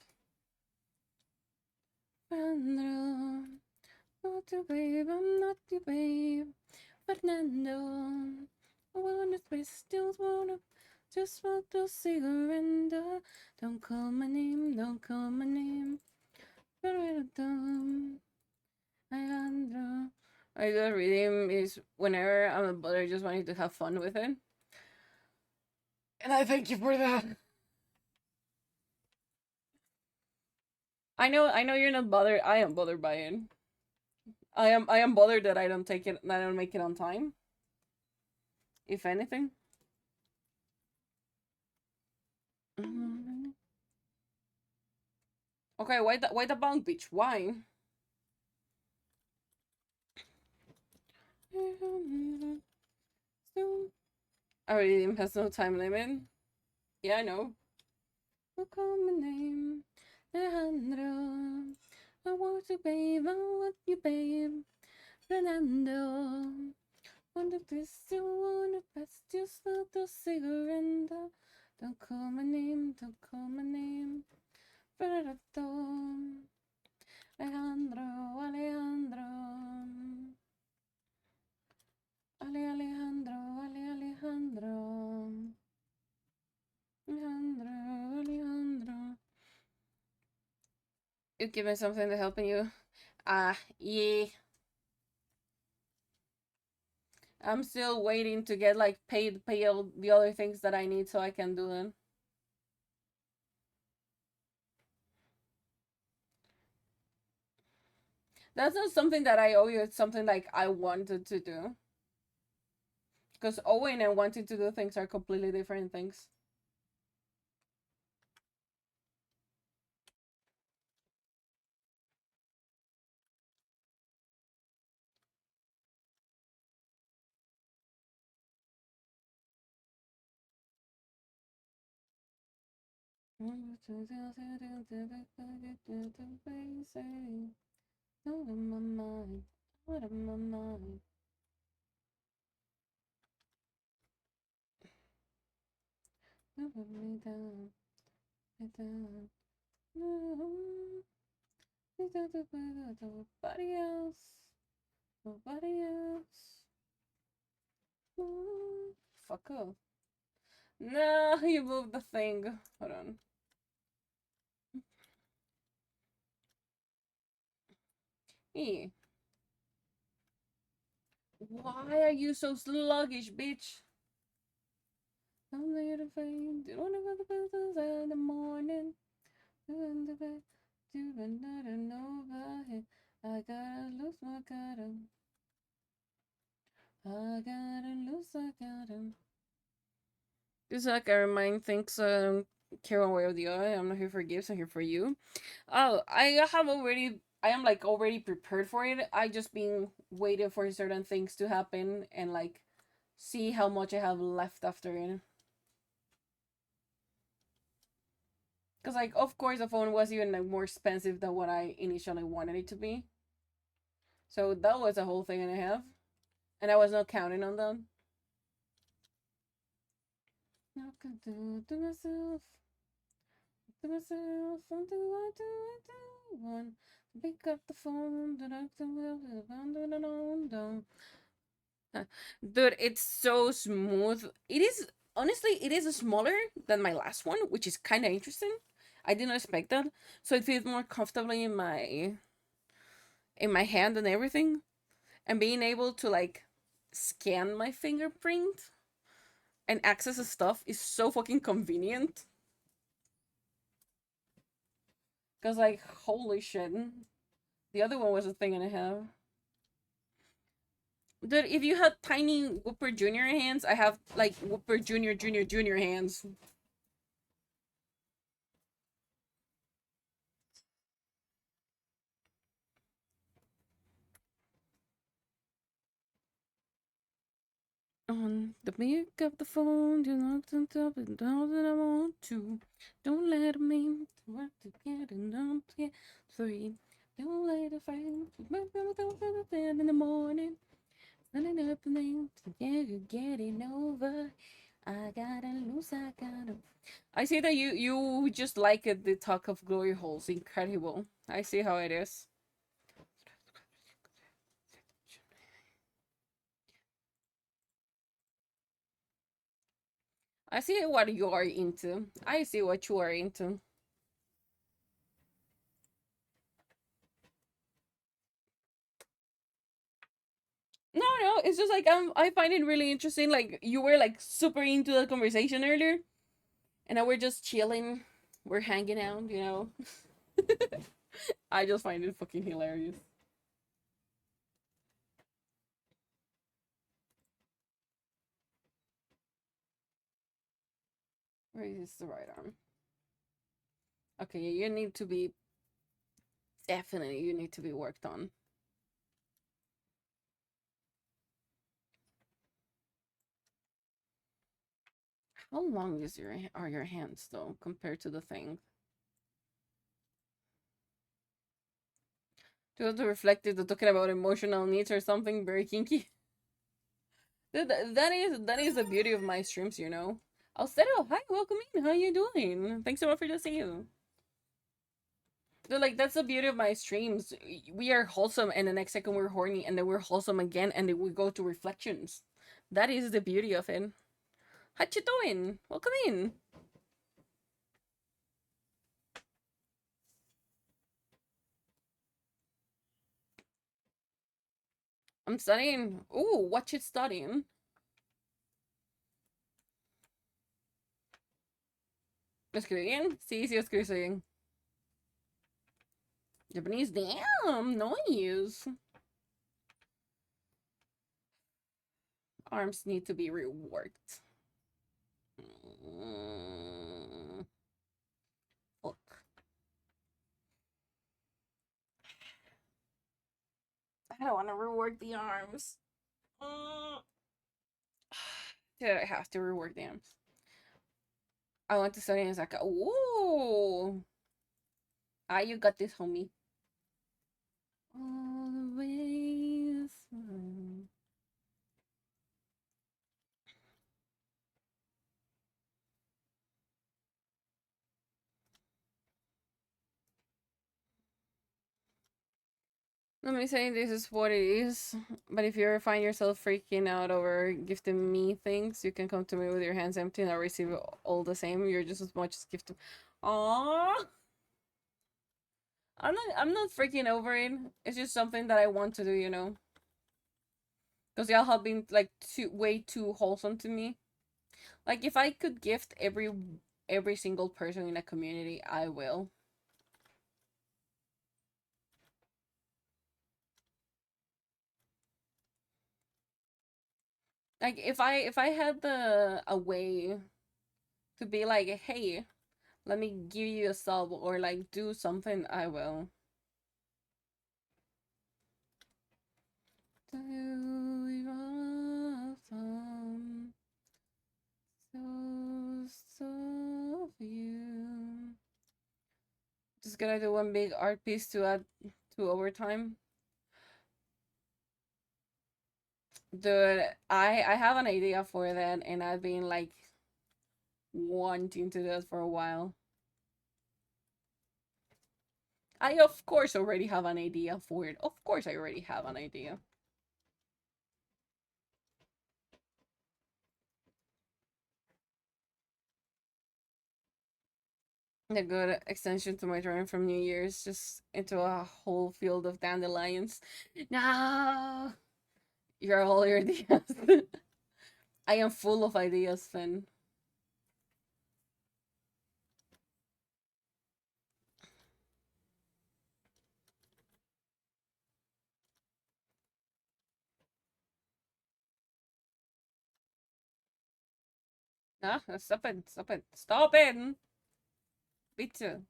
Fernando, not your babe, I'm not your babe. Fernando, I wanna space, still wanna, just want to surrender. Don't call my name, don't call my name. Alejandro. I do reading is whenever I'm a brother just wanting to have fun with it. And I thank you for that. I know you're not bothered. I am bothered by it. I am bothered that I don't take it that I don't make it on time. If anything. Okay, why the bunk bitch? Why? Our reading has no time limit. Yeah, I know. Look on my name, Alejandro. I want you, babe. I want you, babe. Fernando. Wanna kiss you, wanna pass just not to cigarette. Don't call my name, don't call my name. Fernando. Alejandro, Alejandro. Ale Alejandro, Ale Alejandro. You give me something to helping you. Yeah. I'm still waiting to get like pay all the other things that I need so I can do them. That's not something that I owe you. It's something like I wanted to do. Because owing and wanting to do things are completely different things. Out of my mind, out of my mind. You put me down, me down. You don't do better than nobody else, nobody else. Fuck off. No, you moved the thing. Hold on. E. Why are you so sluggish, bitch? I'm there to find. You don't know the business in the morning. Doing the best. Doing nothing over. I gotta lose my gotta. I gotta lose, I gotta. This is like I remind things, care one way or the other. I'm not here for gifts, I'm here for you. Oh, I am like already prepared for it. I just been waiting for certain things to happen and like see how much I have left after it. Because like of course the phone was even like more expensive than what I initially wanted it to be. So that was a whole thing and a half. And I was not counting on them. Not gonna do to myself. To myself, what do I do? I do want to pick up the phone that I can Dude, it's so smooth. It is honestly, it is smaller than my last one, which is kind of interesting. I didn't expect that, so it feels more comfortably in my hand and everything, and being able to like scan my fingerprint and access the stuff is so fucking convenient. Cause like holy shit, the other one was a thing and a half. Dude, if you had tiny Whooper Junior hands, I have like Whooper Junior hands. On the pick up the phone, you knocked on top and down that I want to. Don't let me work together, don't get three. Don't let a friend in the morning. Running up the name, yeah, you're getting over. I gotta lose, I gotta. I see that you just like it, the talk of glory holes. Incredible. I see how it is. I see what you are into. I see what you are into. No, it's just like I find it really interesting. Like you were like super into the conversation earlier, and now we're just chilling. We're hanging out, you know. I just find it fucking hilarious. Where is the right arm? Okay, you need to be definitely you need to be worked on. How long is are your hands though compared to the thing? Do you have to reflect if they're talking about emotional needs or something very kinky? Dude, that is the beauty of my streams, you know. Alcedo, hi, welcome in. How you doing? Thanks so much for just seeing you. Dude, like that's the beauty of my streams. We are wholesome, and the next second we're horny, and then we're wholesome again, and then we go to reflections. That is the beauty of it. How you doing? Welcome in. I'm studying. Ooh, what you studying? ¿Escribir? Sí, sí, escribir. Japanese, damn, nice. Arms need to be reworked. Fuck. I don't want to rework the arms. Dude, I have to rework the arms. I want to study in Osaka. Ooh. Ah, you got this, homie. Always. Let me say this is what it is. But if you ever find yourself freaking out over gifting me things, you can come to me with your hands empty and I'll receive all the same. You're just as much as gift. Aww. I'm not freaking over it. It's just something that I want to do, you know. Because y'all have been like way too wholesome to me. Like if I could gift every single person in a community, I will. Like if I had the a way to be like, hey, let me give you a sub or like do something, I will. So you. Just gonna do one big art piece to add to overtime. Dude, I have an idea for that and I've been like wanting to do it for a while. I of course already have an idea for it. Of course I already have an idea. A good extension to my drawing from New Year's, just into a whole field of dandelions. No, you're all your ideas. I am full of ideas, Finn. Ah, stop it, stop it, stop it! Bitte.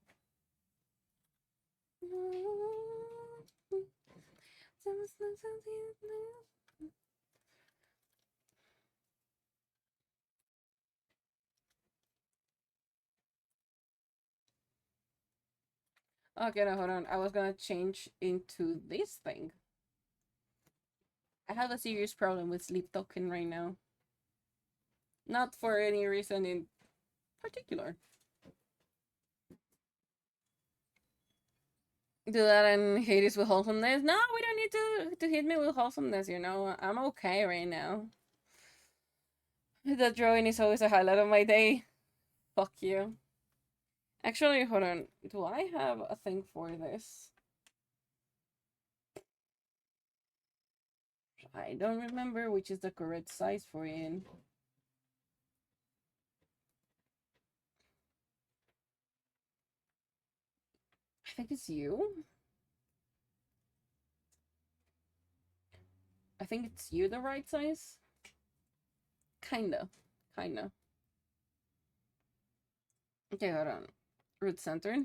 Okay, no, hold on. I was gonna change into this thing. I have a serious problem with sleep token right now. Not for any reason in particular. Do that and hate us with wholesomeness? No, we don't need to hit me with wholesomeness, you know? I'm okay right now. That drawing is always a highlight of my day. Fuck you. Actually, hold on. Do I have a thing for this? I don't remember which is the correct size for it. I think it's you. I think it's you the right size. Kinda. Kinda. Okay, hold on. Root centered.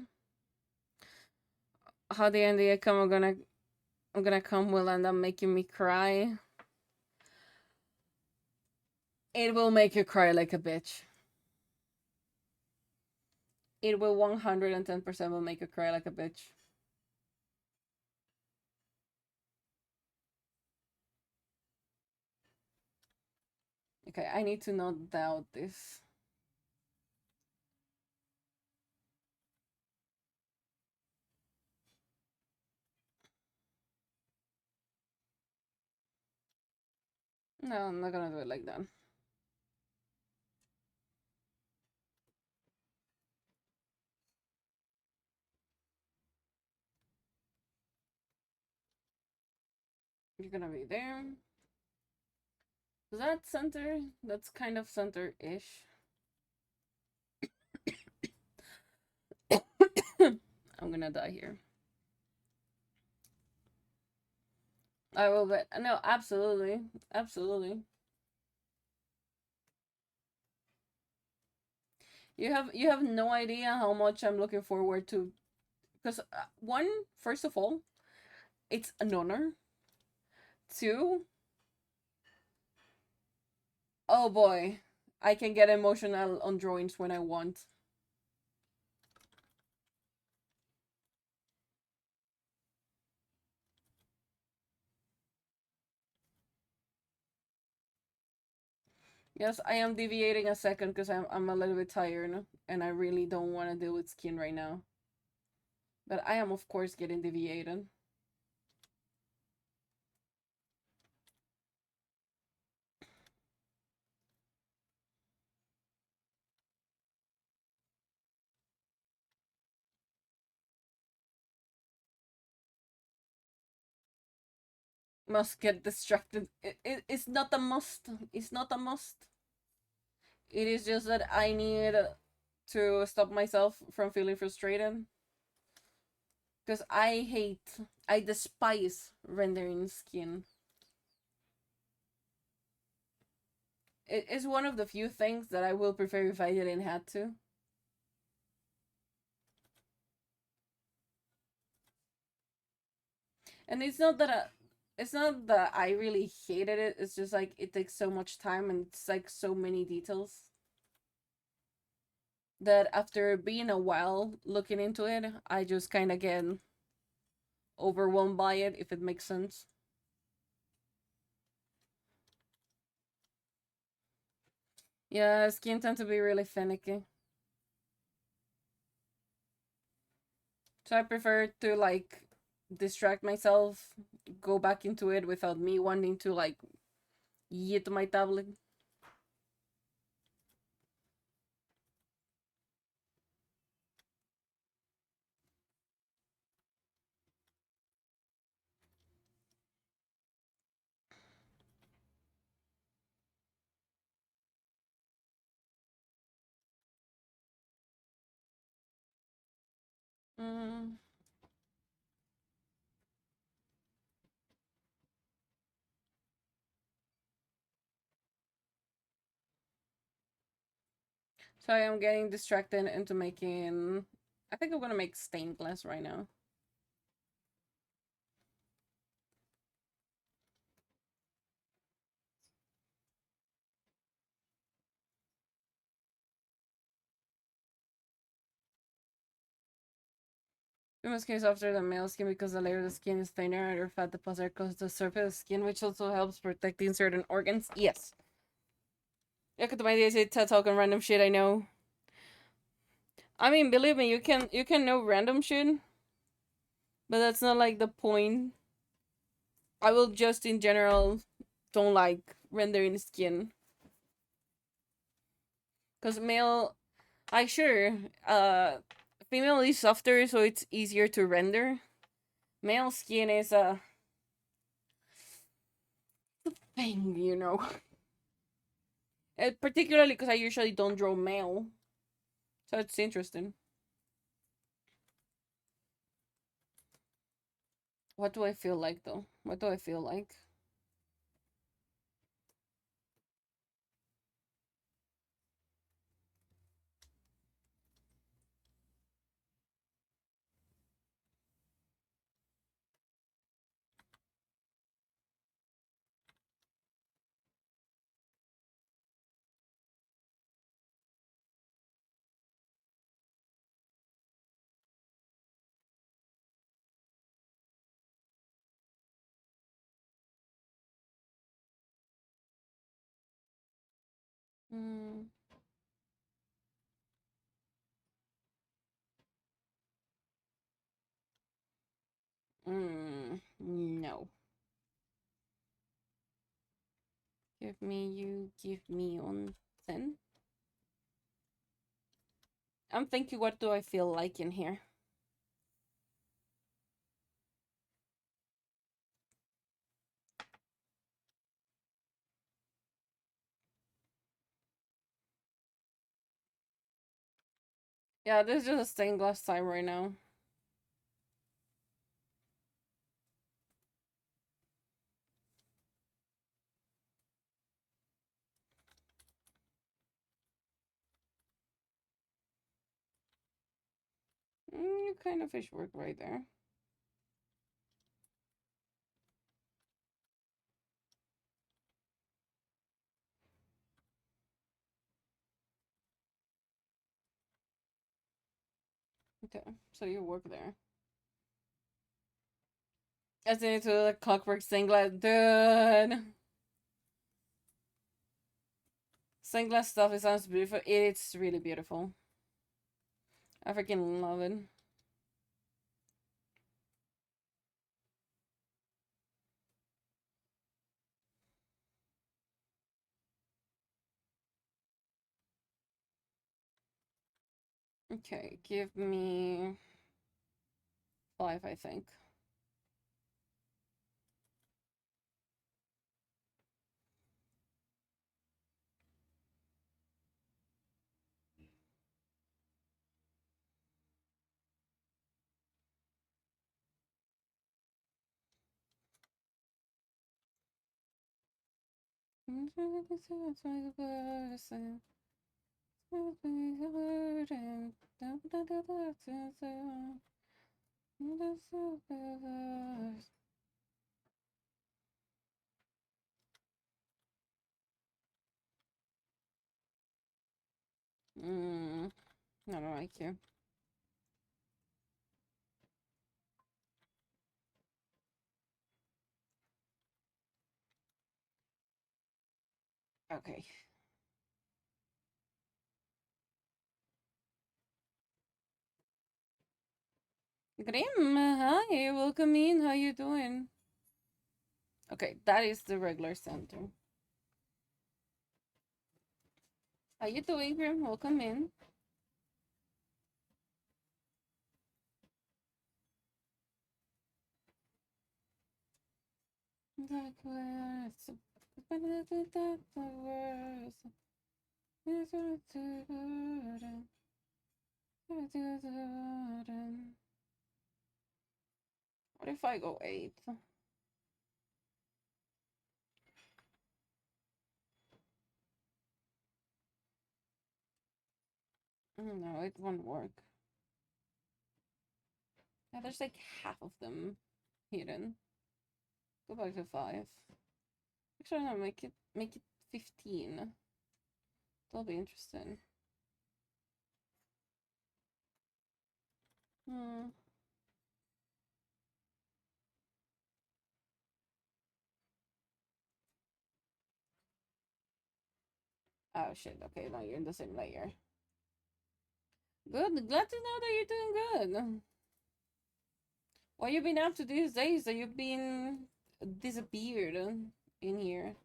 How the idea come I'm gonna come will end up making me cry. It will make you cry like a bitch. It will 110% will make you cry like a bitch. Okay, I need to not doubt this. No, I'm not gonna do it like that. You're gonna be there. Is that center? That's kind of center-ish. I'm gonna die here. I will bet. No, absolutely. Absolutely. You have no idea how much I'm looking forward to, because one, first of all, it's an honor. Two, oh boy, I can get emotional on drawings when I want. Yes, I am deviating a second because I'm a little bit tired and I really don't want to deal with skin right now. But I am of course getting deviated. Must get distracted. It's not a must. It's not a must. It is just that I need to stop myself from feeling frustrated. Because I despise rendering skin. It is one of the few things that I will prefer if I didn't have to. And it's not that I really hated it. It's just like it takes so much time and it's like so many details that after being a while looking into it, I just kind of get overwhelmed by it, if it makes sense. Yeah, skin tend to be really finicky. So I prefer to like distract myself, go back into it without me wanting to like yeet my tablet. Mm. So I am getting distracted into making. I think I'm gonna make stained glass right now. Female skin is softer than male skin because the layer of the skin is thinner and fat deposit close to the surface of the skin, which also helps protecting certain organs. Yes. Look at my days TED talk on random shit. I know. I mean, believe me, you can know random shit, but that's not like the point. I will just in general don't like rendering skin because male, like sure, female is softer, so it's easier to render. Male skin is a thing, particularly because I usually don't draw male, so it's interesting. What do I feel like though? What do I feel like? Mm, no. Give me on 10. I'm thinking, what do I feel like in here? Yeah, this is just a stained glass time right now. You kind of fish work right there. Okay, so you work there. As into the clockwork stained glass, dude. Stained glass stuff, it sounds beautiful. It's really beautiful. I freaking love it. Okay, give me 5, I think. I don't like you. Okay. Grim, hi, welcome in. How you doing? Okay, that is the regular center. How you doing, Grim? Welcome in. What if I go 8? No, it won't work. Yeah, there's like half of them hidden. Go back to 5. Actually, no, make it 15. That'll be interesting. Hmm. Oh shit. Okay, now you're in the same layer. Good. Glad to know that you're doing good. What you been up to these days? That you've been disappeared in here.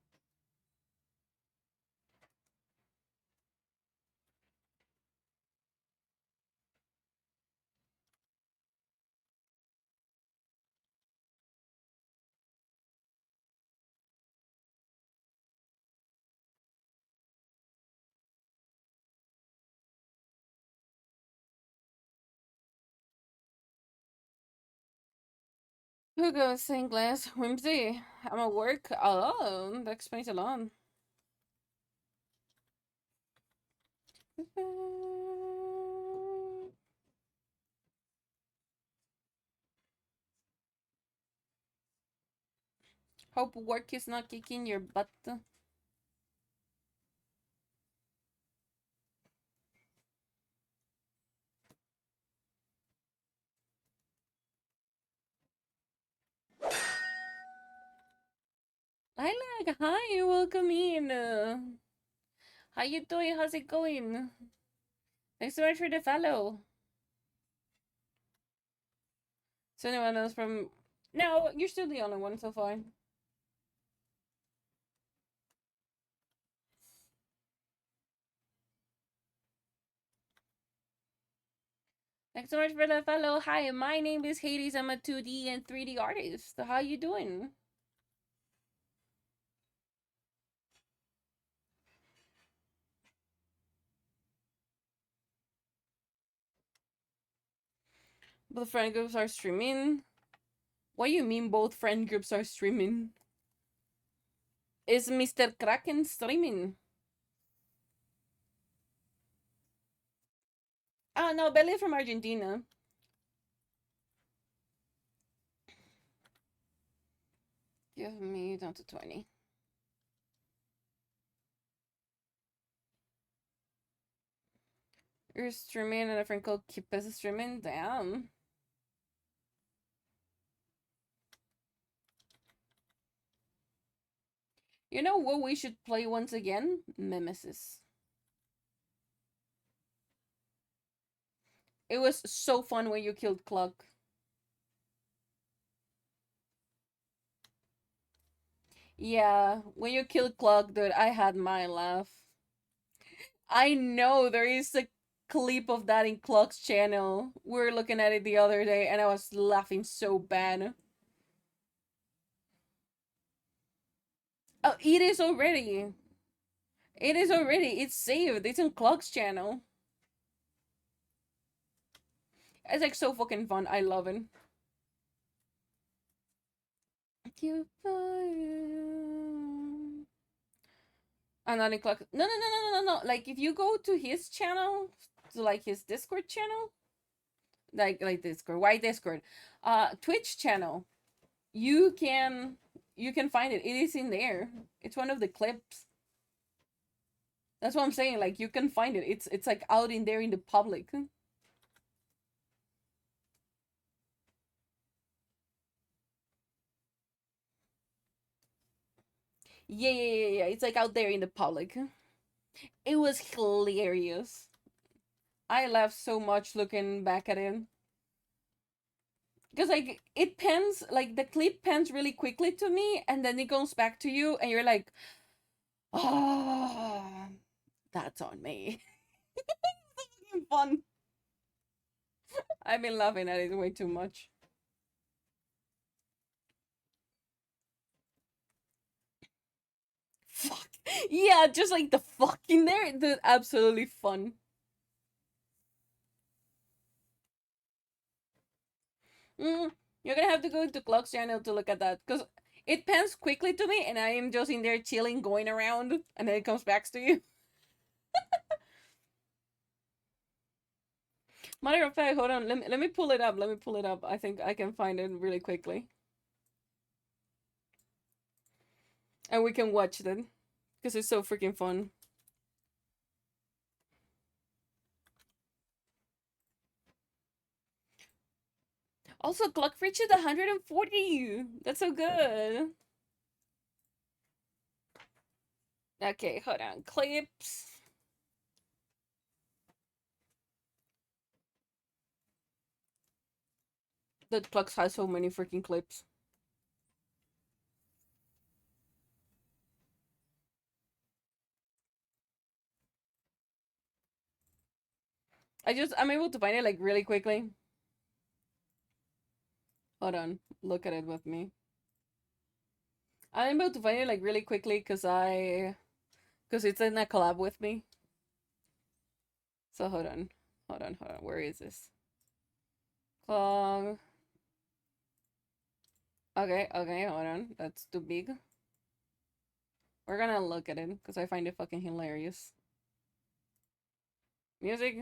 Who goes St. Glass? Whimsy. I'm at work. Oh, that explains a lot. Hope work is not kicking your butt. Lilac, hi, welcome in. How you doing? How's it going? Thanks so much for the follow. So anyone else from? No, you're still the only one so far. Thanks so much for the follow. Hi, my name is Hades. I'm a 2D and 3D artist. How you doing? Both friend groups are streaming. What do you mean both friend groups are streaming? Is Mr. Kraken streaming? Oh no, Belly from Argentina. Give me down to 20. You're streaming and a friend called Keep is streaming? Damn. You know what we should play once again? Nemesis. It was so fun when you killed Cluck. Yeah, when you killed Cluck, dude, I had my laugh. I know there is a clip of that in Cluck's channel. We were looking at it the other day and I was laughing so bad. Oh, it is already. It is already. It's saved. It's on Cluck's channel. It's like so fucking fun. I love it. I'm not in Cluck. No, no, no, no, no, no. Like if you go to his channel, to like his Discord channel, like Discord, why Discord? Twitch channel. You can find it. It is in there. It's one of the clips. That's what I'm saying. Like you can find it. It's like out in there in the public. Yeah, yeah, yeah, yeah. It's like out there in the public. It was hilarious. I laughed so much looking back at it. Because like it pans, like the clip pans really quickly to me, and then it goes back to you, and you're like, oh, that's on me. It's fun. I've been laughing at it way too much. Fuck. Yeah, just like the fuck in there. The absolutely fun. Mm, you're gonna have to go to Clock's channel to look at that because it pans quickly to me, and I am just in there chilling, going around, and then it comes back to you. Matter of fact, hold on. Let me pull it up. Let me pull it up. I think I can find it really quickly, and we can watch it because it's so freaking fun. Also, Clock reached 140. That's so good. Okay, hold on. Clips. The Clocks has so many freaking clips. I'm able to find it like really quickly. Hold on. Look at it with me. I'm able to find it like really quickly because it's in a collab with me. So hold on. Hold on, hold on. Where is this? Clog. Okay, okay, hold on. That's too big. We're gonna look at it because I find it fucking hilarious. Music.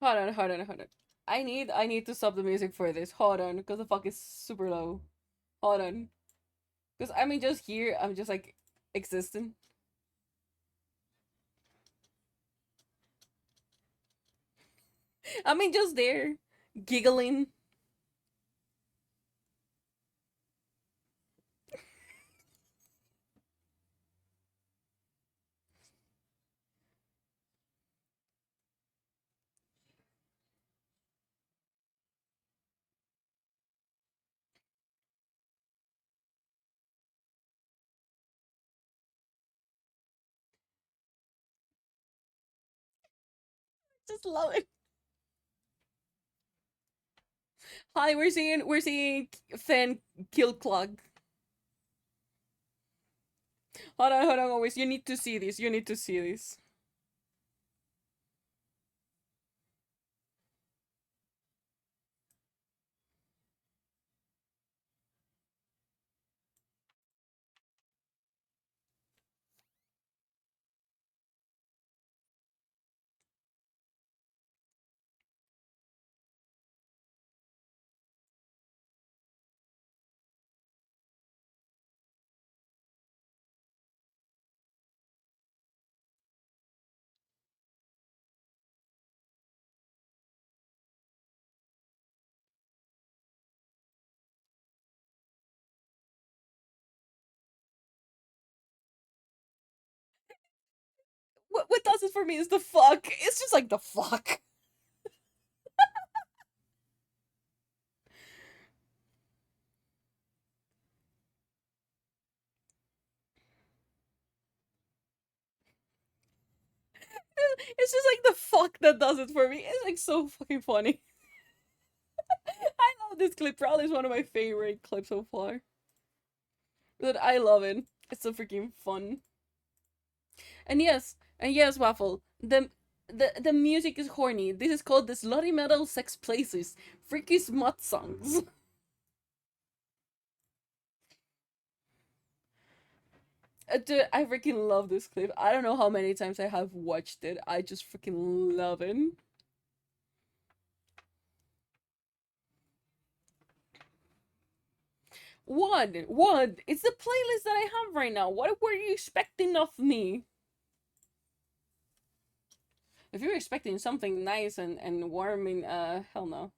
Hold on, hold on, hold on. I need to stop the music for this. Hold on, because the fuck is super low. Hold on. Because I mean just here, I'm just like existing. I mean just there. Giggling. Just love it. Hi, we're seeing Fan kill Clog. Hold on, always. You need to see this. You need to see this. What does it for me is the fuck. It's just like the fuck. It's just like the fuck that does it for me. It's like so fucking funny. I love this clip. Probably is one of my favorite clips so far. But I love it. It's so freaking fun. And yes, Waffle. The music is horny. This is called the slutty metal sex places. Freaky smut songs. Dude, I freaking love this clip. I don't know how many times I have watched it. I just freaking love it. One. It's the playlist that I have right now. What were you expecting of me? If you're expecting something nice and warming, hell no.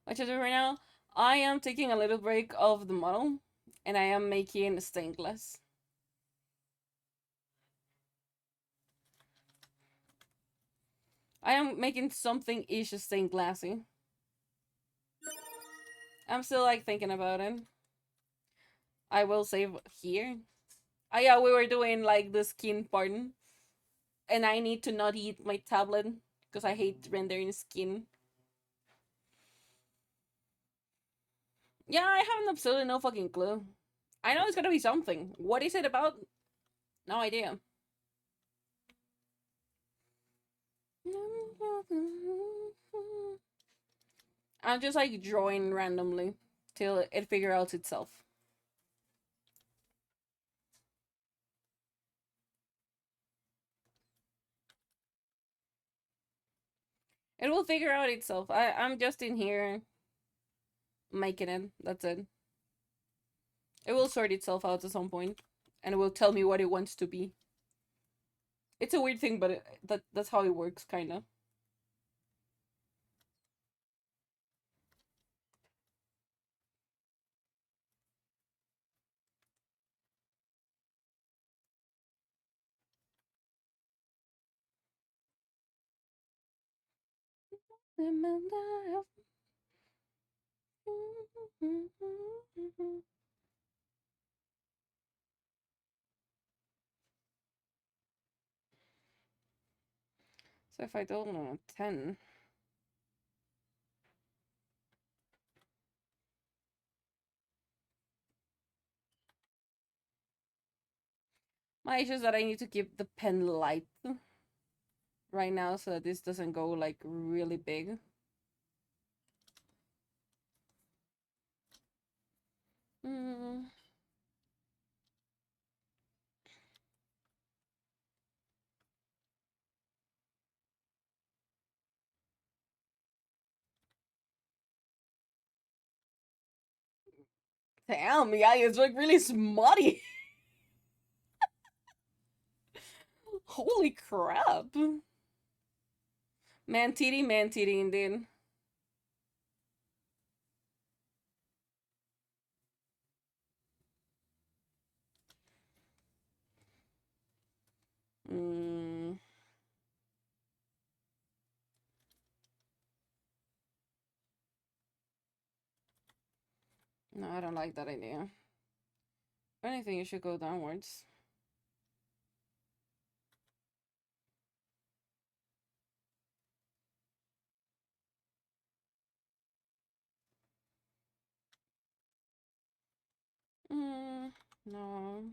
What I do right now? I am taking a little break of the model, and I am making stained glass. I am making something ish stained glassy. I'm still like thinking about it. I will save here. Oh yeah, we were doing like the skin part, and I need to not eat my tablet because I hate rendering skin. Yeah, I have absolutely no fucking clue. I know it's gonna be something. What is it about? No idea. I'm just like drawing randomly till it figures out itself. It will figure out itself. I'm just in here making it. That's it. It will sort itself out at some point, and it will tell me what it wants to be. It's a weird thing, but that's how it works, kind of. So if I don't know 10, my issue is that I need to keep the pen light right now so that this doesn't go like really big. Mm. Damn, yeah, it's like really smutty. Holy crap. Man titty indeed. Mm. No, I don't like that idea. If anything, you should go downwards. No.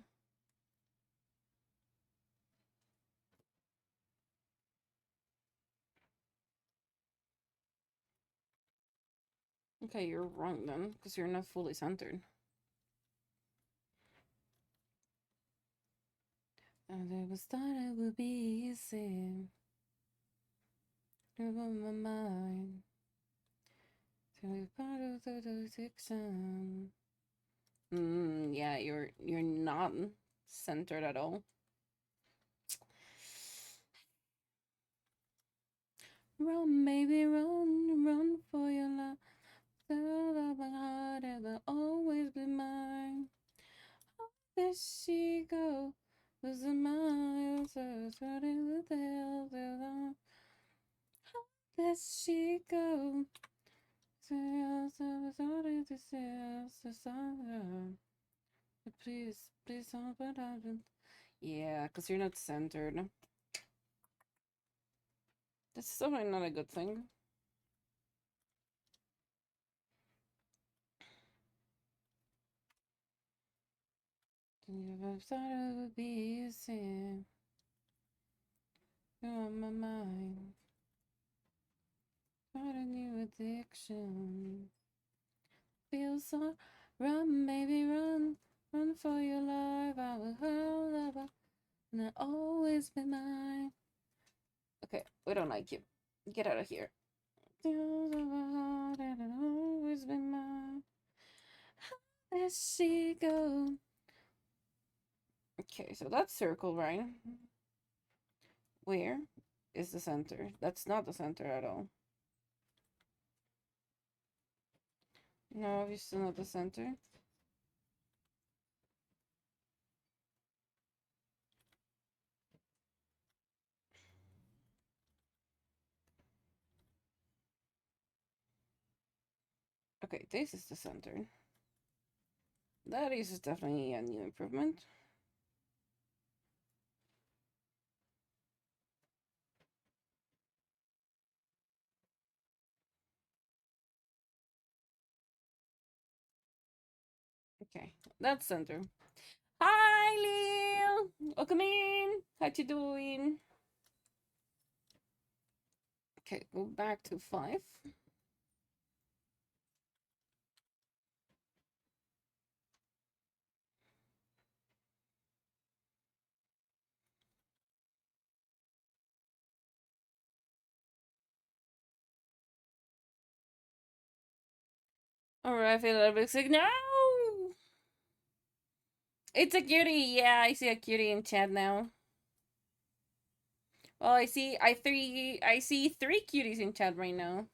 Okay, you're wrong then, because you're not fully centered. And I was thought it would be easy. On my mind. To be part of the addiction. Yeah, you're not centered at all. Run, baby, run, run for your life. Tell that my heart will always be mine. How did she go? Was it miles? Running the tales of how did she go? Please, please don't put out. Yeah, because you're not centered. That's certainly not a good thing. You ever thought it would be easy? You're on my mind. Got a new addiction. Feel so run, baby, run. Run for your life. I will hold up and I'll always be mine. Okay, we don't like you. Get out of here. Feels of a heart and I'll always be mine. How does she go? Okay, so that's circle, right? Where is the center? That's not the center at all. No, obviously not the center. Okay, this is the center. That is definitely a new improvement. Okay, that's center. Hi, Lil. Welcome in. How you doing? Okay, go back to 5. Alright, I feel a little bit sick. No! It's a cutie. Yeah, I see a cutie in chat now. Well, I see three cuties in chat right now.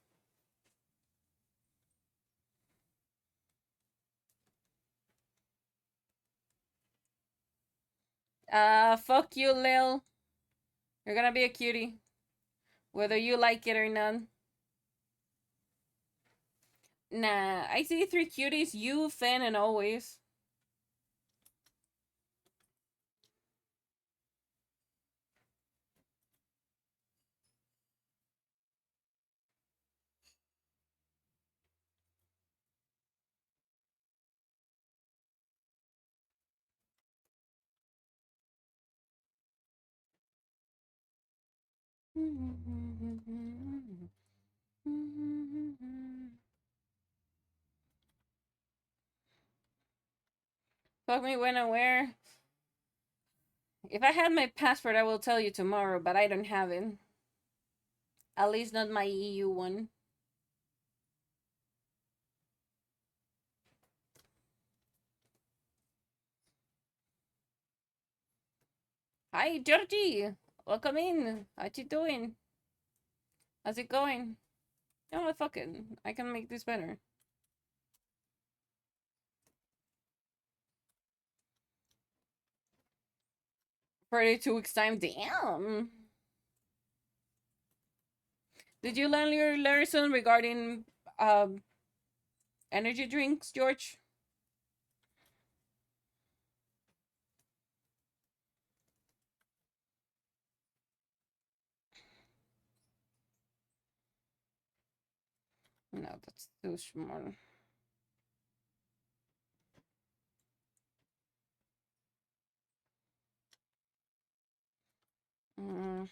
Fuck you, Lil. You're gonna be a cutie. Whether you like it or not. Nah, I see three cuties, you, Finn, and always. Fuck me when and where. If I had my passport, I will tell you tomorrow, but I don't have it. At least not my EU one. Hi, Georgie. Welcome in. How you doing? How's it going? Oh, fuck it. I can make this better. 42 weeks time. Damn. Did you learn your lesson regarding energy drinks, George? No, that's too small. Mm,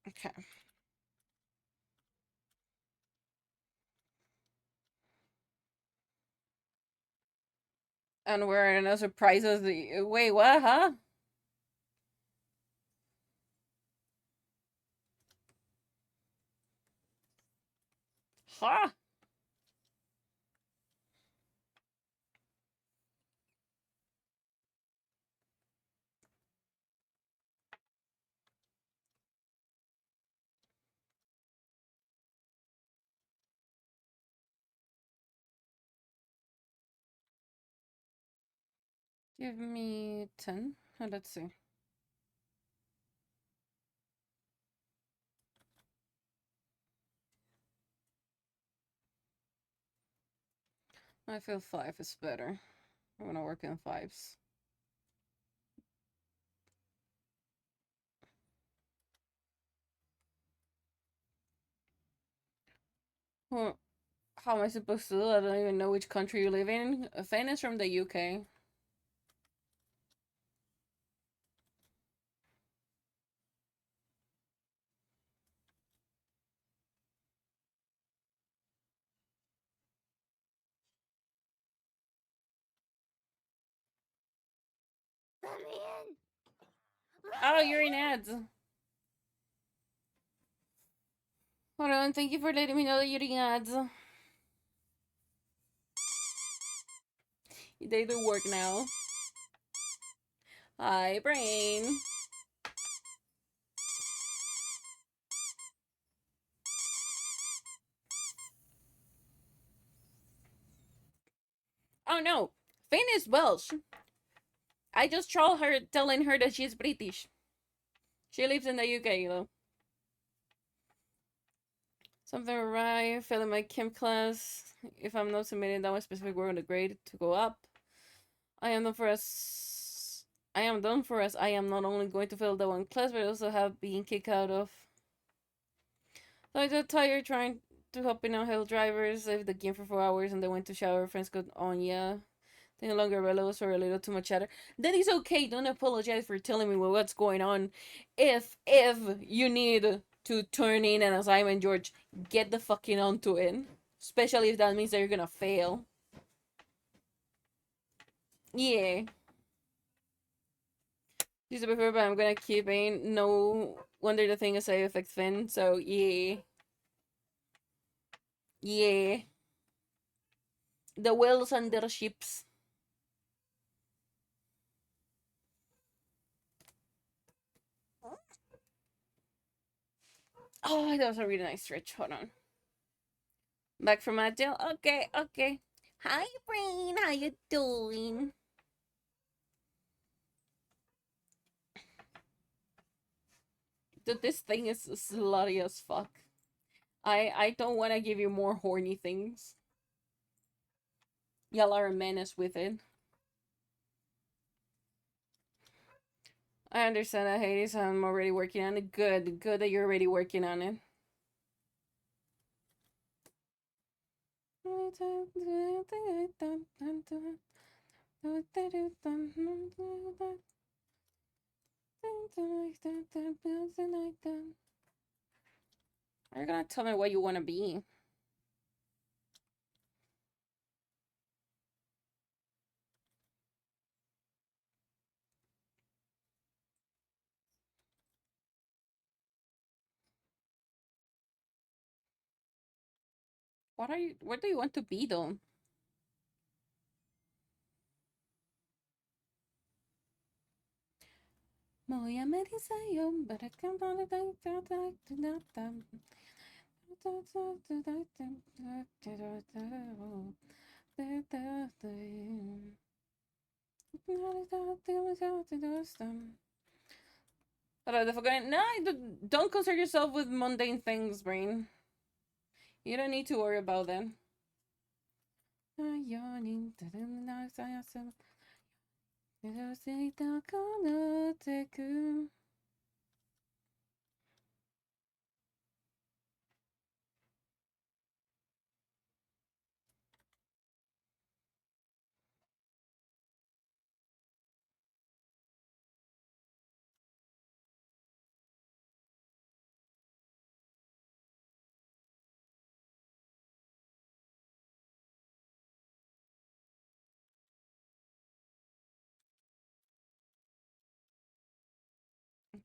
okay. And we're no surprises. Wait, what? Huh? Huh? Give me 10. Let's see. I feel 5 is better. I want to work in 5s. Well, how am I supposed to do? I don't even know which country you live in. Fane is from the UK. Oh, you're in ads. Hold on, thank you for letting me know that you're in ads. They do work now. Hi, brain. Oh no, Fane is Welsh. I just troll her telling her that she's British. She lives in the UK, though. Something right, failing my chem class. If I'm not submitting that one specific work on the grade to go up, I am done for us. I am done for us. I am not only going to fail that one class, but I also have been kicked out of. So I got tired trying to helping out hill drivers. Left the game for 4 hours and then went to shower. Friends got on, yeah. They no longer relevant or a little too much chatter. That is okay. Don't apologize for telling me what's going on. If you need to turn in an assignment, George, get the fucking onto it. Especially if that means that you're gonna fail. Yeah. This is before, but I'm gonna keep in. No wonder the thing is side effect Finn. So yeah. Yeah. The whales and their ships. Oh, that was a really nice stretch. Hold on. Back from my jail. Okay, okay. Hi, brain. How you doing? Dude, this thing is slutty as fuck. I don't want to give you more horny things. Y'all are a menace with it. I understand that, Hades. I'm already working on it. Good, good that you're already working on it. Are you gonna tell me what you want to be? What are you? What do you want to be, though? Muy amerizayo, but I can't Hello, the forgotten. No, don't concern yourself with mundane things, brain. You don't need to worry about them.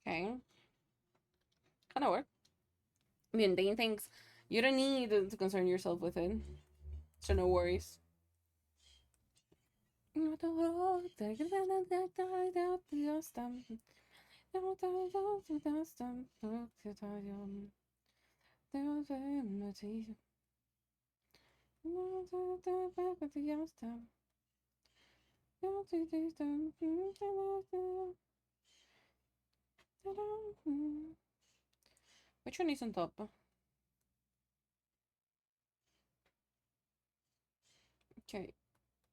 Okay, kind of work. Mundane things. You don't need to concern yourself with it, so no worries. Which one is on top? Okay,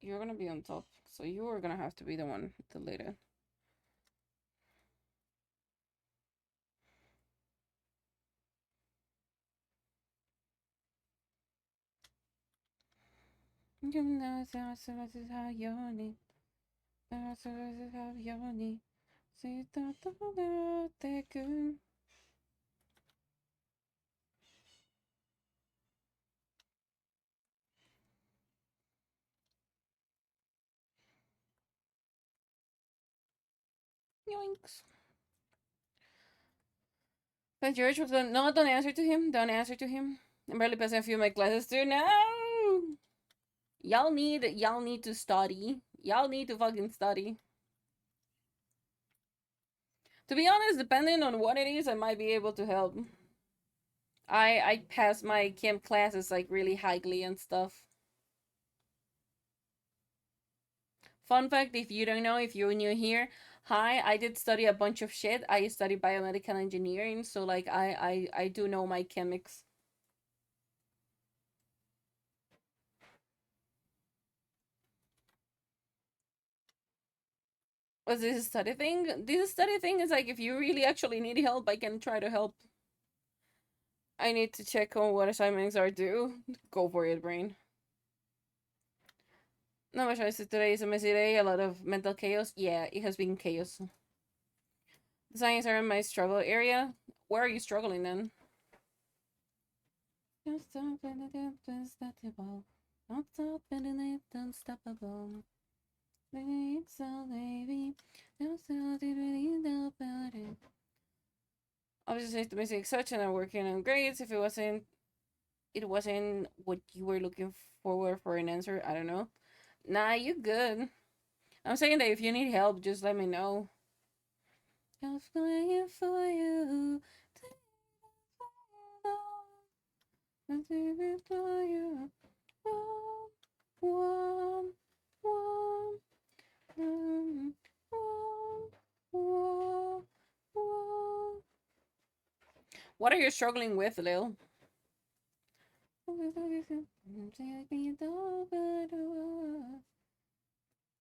you're gonna be on top, so you are gonna have to be the one deleted. Yoinks. But George was going, no, don't answer to him. Don't answer to him. I'm barely passing a few of my classes too. No! Y'all need to study. Y'all need to fucking study. To be honest, depending on what it is, I might be able to help. I pass my chem classes like really highly and stuff. Fun fact, if you don't know, if you're new here, hi, I did study a bunch of shit. I studied biomedical engineering, so like I do know my chemics. What's this study thing? This study thing is like if you really actually need help, I can try to help. I need to check on what assignments are due. Go for it, brain. No, my choice today is a messy day, a lot of mental chaos. Yeah, it has been chaos. The signs are in my struggle area. Where are you struggling then? Don't stop and it unstoppable. Don't stop and it unstoppable. It's all baby. Don't stop it really know about it. Obviously, the missing section and working on grades. If it wasn't what you were looking forward for an answer. I don't know. Nah, you good. I'm saying that if you need help, just let me know. Just playing for you. For you. One, one, one, one, one. What are you struggling with, Lil?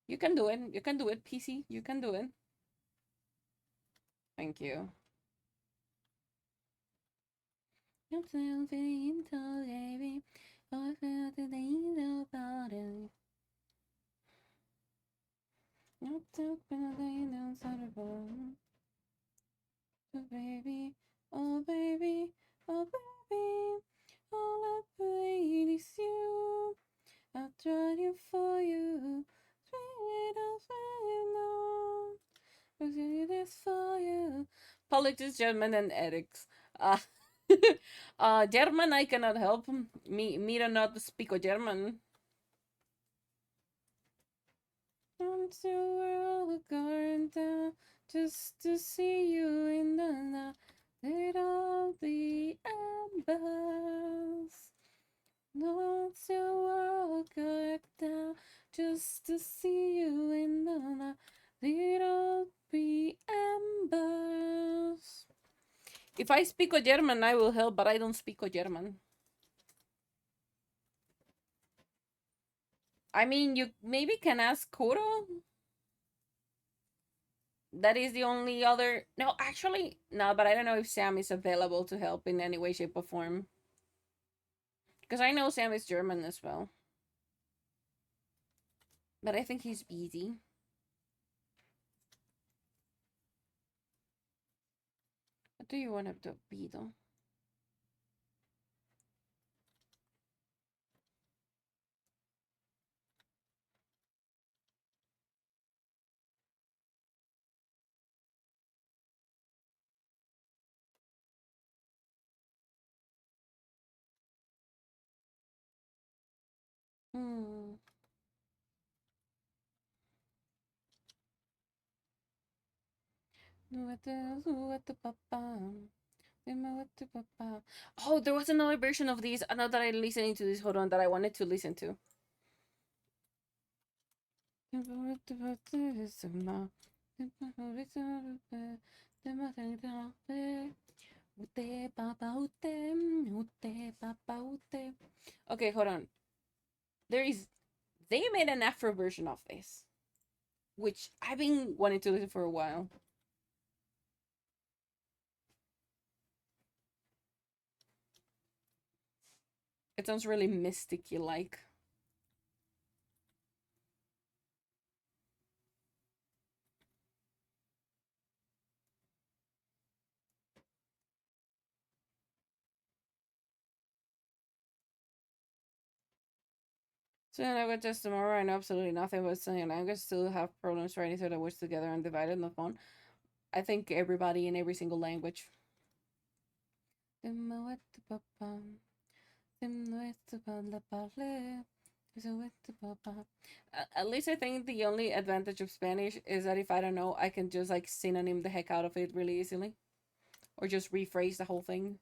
You can do it. You can do it, PC. You can do it. Thank you. I'm still feeling so baby. I feel the days about it. Not to be outside of bone. Oh baby, oh baby, oh baby. All I pray is you. I'll try you for you. Sweet of long. I'll do this for you. Politics, German, and ethics. Uh, German I cannot help. Me do not speak German. I'm too world going down just to see you in the night. Let all the embers. No, it's your world going down just to see you in the night. Let all be embers. If I speak German, I will help, but I don't speak German. I mean, you maybe can ask Kuro. That is the only other. No, actually, no, but I don't know if Sam is available to help in any way, shape, or form. Because I know Sam is German as well. But I think he's busy. What do you want to be, though? Hmm. Oh, there was another version of these. Now that I'm listening to this, hold on, that I wanted to listen to. Okay, hold on. There is. They made an Afro version of this, which I've been wanting to listen for a while. It sounds really mysticky like. So then I went just tomorrow. I know absolutely nothing about studying language. Still have problems writing to the words together and divided in the phone. I think everybody in every single language. At least I think the only advantage of Spanish is that if I don't know, I can just like synonym the heck out of it really easily, or just rephrase the whole thing.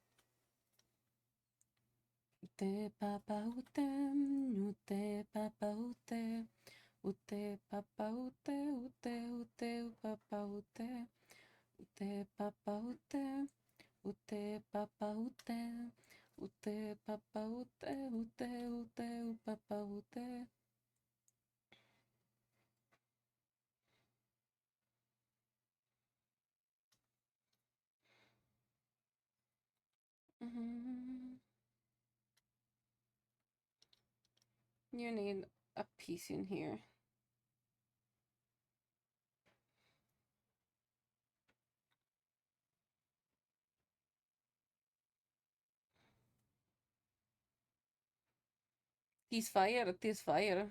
Ute papa ute, ute papa ute, ute papa ute, ute ute papa ute, ute papa ute, ute papa ute, ute papa ute, ute ute papa ute. You need a piece in here. This fire, this fire.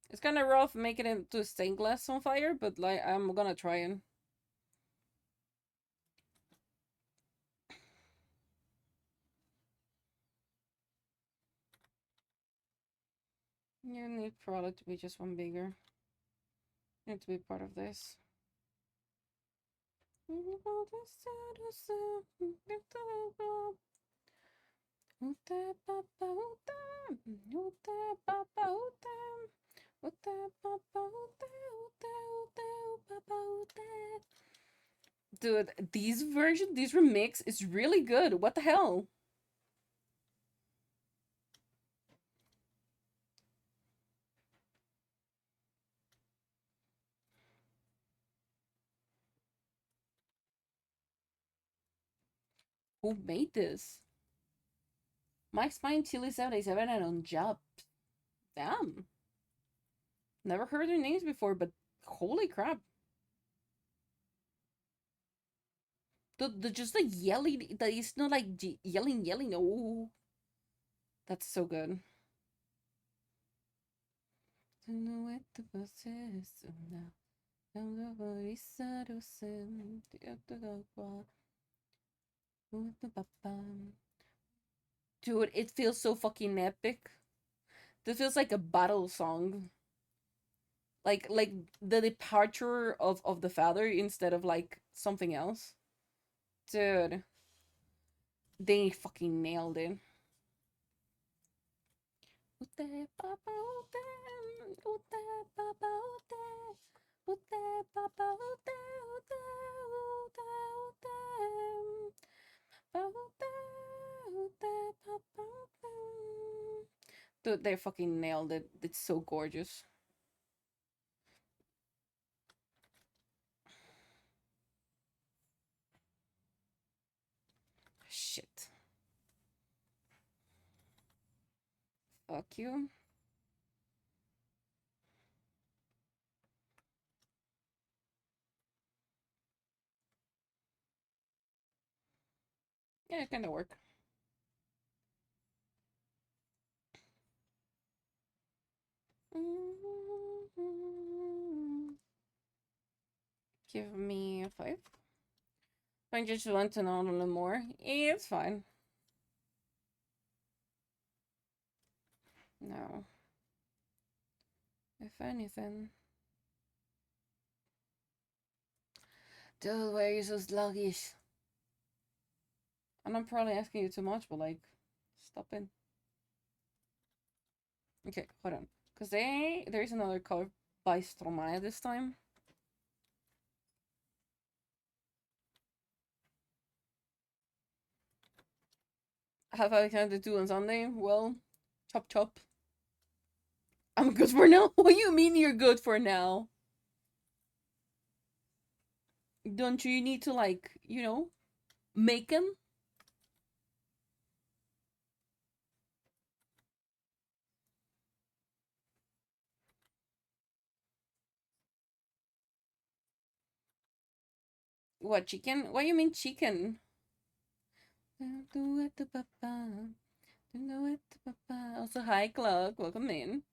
It's kind of rough making it into stained glass on fire, but like I'm gonna try it. You need product to be just one bigger. You need to be part of this. Dude, this remix is really good. What the hell? Who made this? Mike's Spine Chili 77 and on job. Damn. Never heard their names before, but holy crap. Just the yelling, it's not like yelling. Oh, that's so good. Dude, it feels so fucking epic. This feels like a battle song. Like the departure of the father instead of like something else. Dude, they fucking nailed it. Ute papa ute, ute papa ute, ute papa ute, ute ute ute, ute papa ute. Dude, they fucking nailed it. It's so gorgeous. Shit. Fuck you. Yeah, it kinda work. Give me a 5. I just want to know a little more. It's fine. No. If anything. Dude, why are you so sluggish? And I'm probably asking you too much, but like, stop it. Okay, hold on. Because there's another color by Stromae this time. Have I counted two on Sunday? Well, chop chop. I'm good for now. What do you mean you're good for now? Don't you need to like, make them? What chicken? What do you mean chicken? Also, hi Clark, welcome in.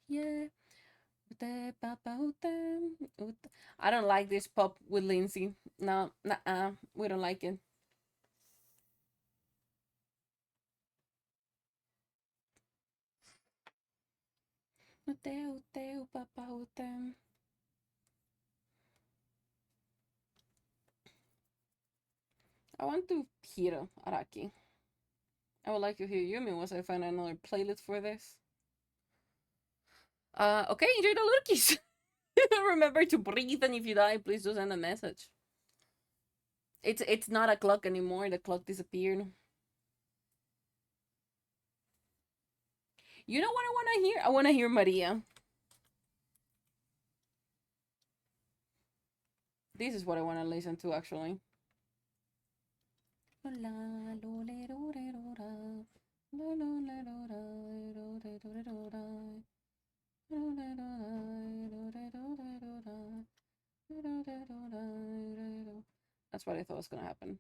Yeah. I don't like this pop with Lindsay. No, nah, we don't like it. I want to hear Araki. I would like to hear Yumi once I find another playlist for this. Okay, enjoy the lurkies. Remember to breathe, and if you die, please do send a message. It's not a clock anymore. The clock disappeared. You know what I want to hear? I want to hear Maria. This is what I want to listen to actually. That's what I thought was gonna happen.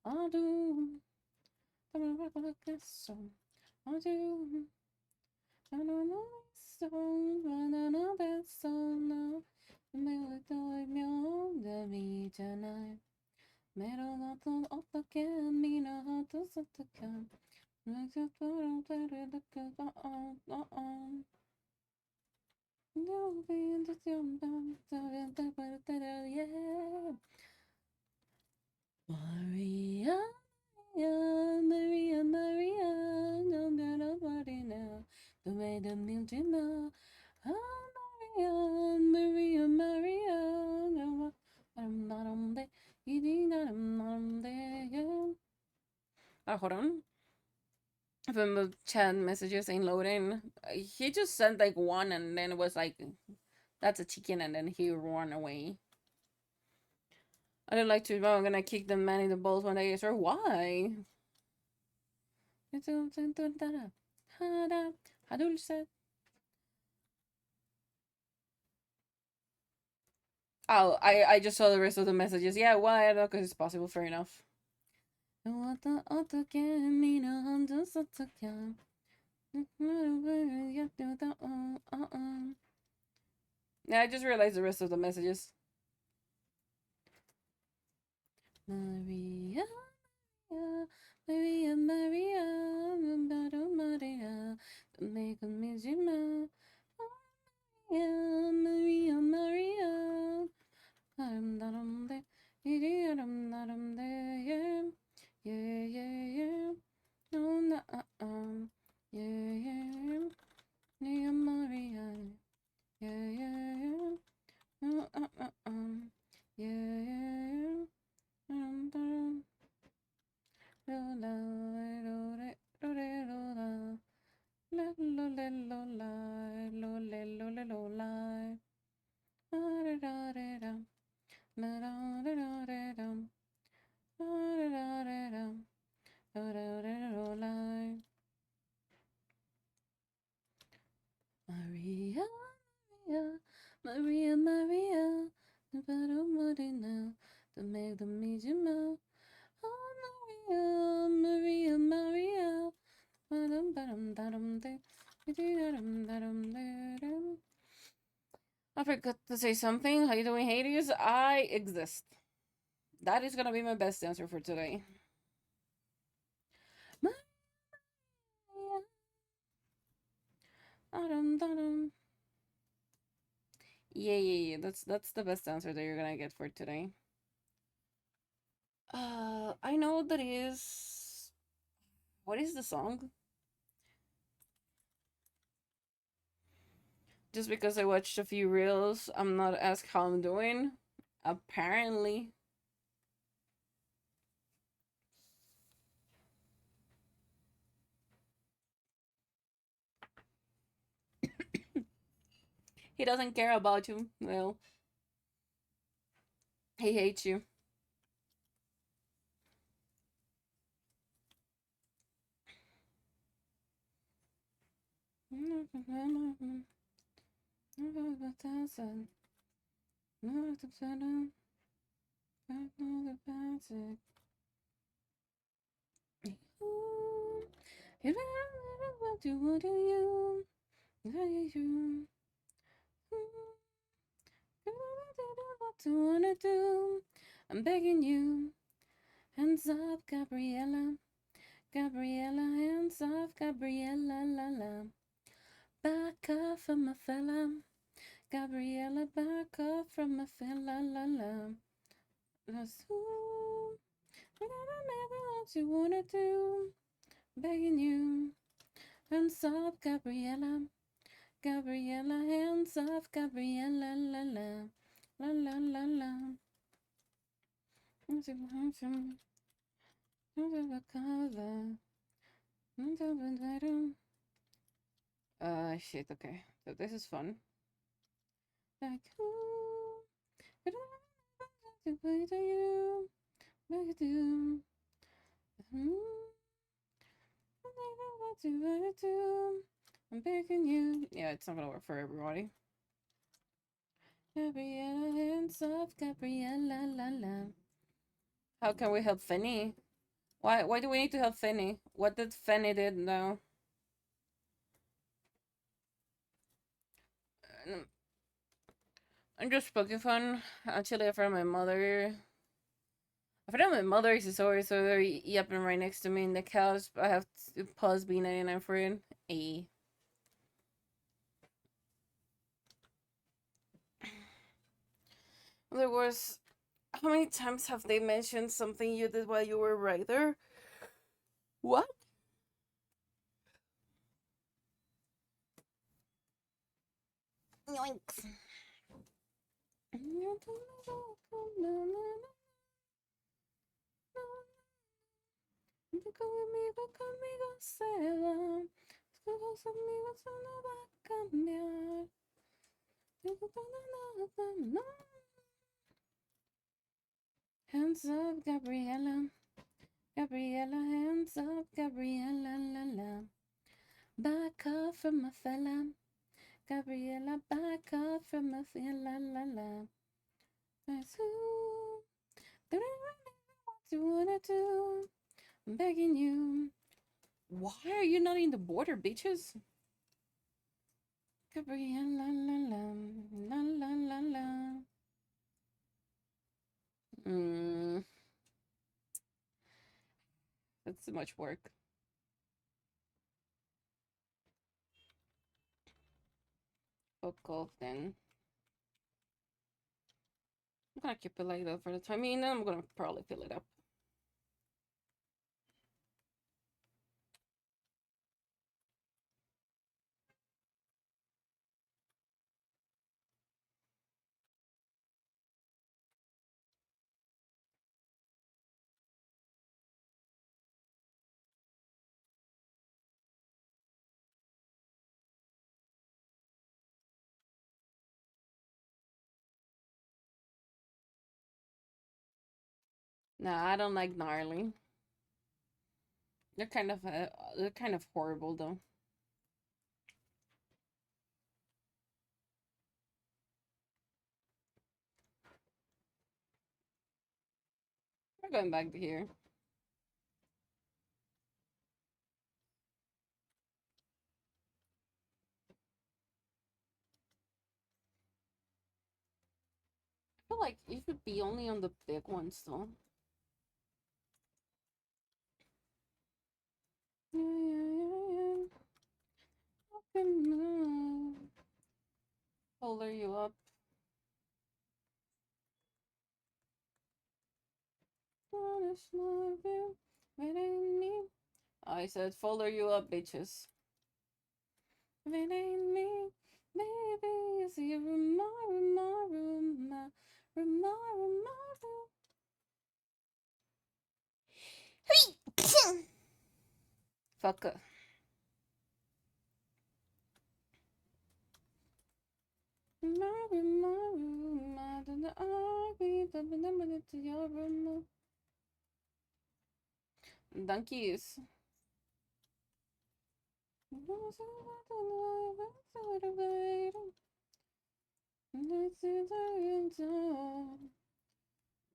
I do. I do. I don't know this song, but I know that song now. 매일떠이면 매일어나던 어떻게 미나도 어떡해 내가 때를 느껴가 Maria, Maria, Maria, don't get nobody now. The way the music now. Oh, Maria, Maria, Maria. I'm not on there. You think that I'm not on there, yeah. Hold on. If the chat messages ain't loading, he just sent like one and then it was like, that's a chicken, and then he ran away. I don't like to, but I'm gonna kick the man in the balls one day. Sir, why? How do you say? Oh, I just saw the rest of the messages. Yeah, why? I don't know, because it's possible. Fair enough. Yeah, I just realized the rest of the messages. Maria, Maria, Maria, Maria, make me Maria, Maria, Maria. I'm not on there, I'm not on there, yeah, yeah, yeah, yeah. No, no, yeah, yeah, yeah, Maria, yeah, yeah, yeah. No, yeah, yeah, yeah. Maria, Maria, Maria, Maria, nobody now to make the music now. Oh, Maria, Maria, Maria. forgot to say something. How you doing, Hades? I exist. That is gonna be my best answer for today. Yeah. That's the best answer that you're gonna get for today. I know that is. What is the song? Just because I watched a few reels, I'm not asked how I'm doing. Apparently. He doesn't care about you. Well, he hates you. I'm begging you. Hands up, Gabriella. Gabriella, hands off, Gabriella, la la. Back off from my fella. Gabriella, back off from my fella, la la. That's who. Never what you wanna do. Begging you. Hands off, Gabriella. Gabriella, hands off, Gabriella, la la. La la la la. Shit, okay. So this is fun. Like, ooh, I don't know what to you, like I do. What to do. I'm begging you. Yeah, it's not gonna work for everybody. Gabriella, hands off, Gabriella, la la. How can we help Fanny? Why do we need to help Fanny? What did Fanny did now? I'm just poking fun. Actually, I found my mother. I found my mother is always so very yapping right next to me in the couch. I have to pause B99 for it. A. There was. How many times have they mentioned something you did while you were right there? What? Yoinks. Conmigo, conmigo se va. Los amigos no va a cambiar. Hands up, Gabriella. Gabriella, hands up, Gabriella, la la. Back off from my fella. Gabriella, back off from my fella, la la. That's who. What you wanna do? I'm begging you. Why are you not in the border, bitches? Gabriella, la la la la la la. That's too much work. Fuck off then. I'm gonna keep it like that for the time being, then I'm gonna probably fill it up. Nah, I don't like gnarly. They're kind of horrible though. We're going back to here. like it should be only on the big ones though. Yeah. Folder you up. I said folder you up, bitches. If it ain't me, baby, you see fucker. Donkeys.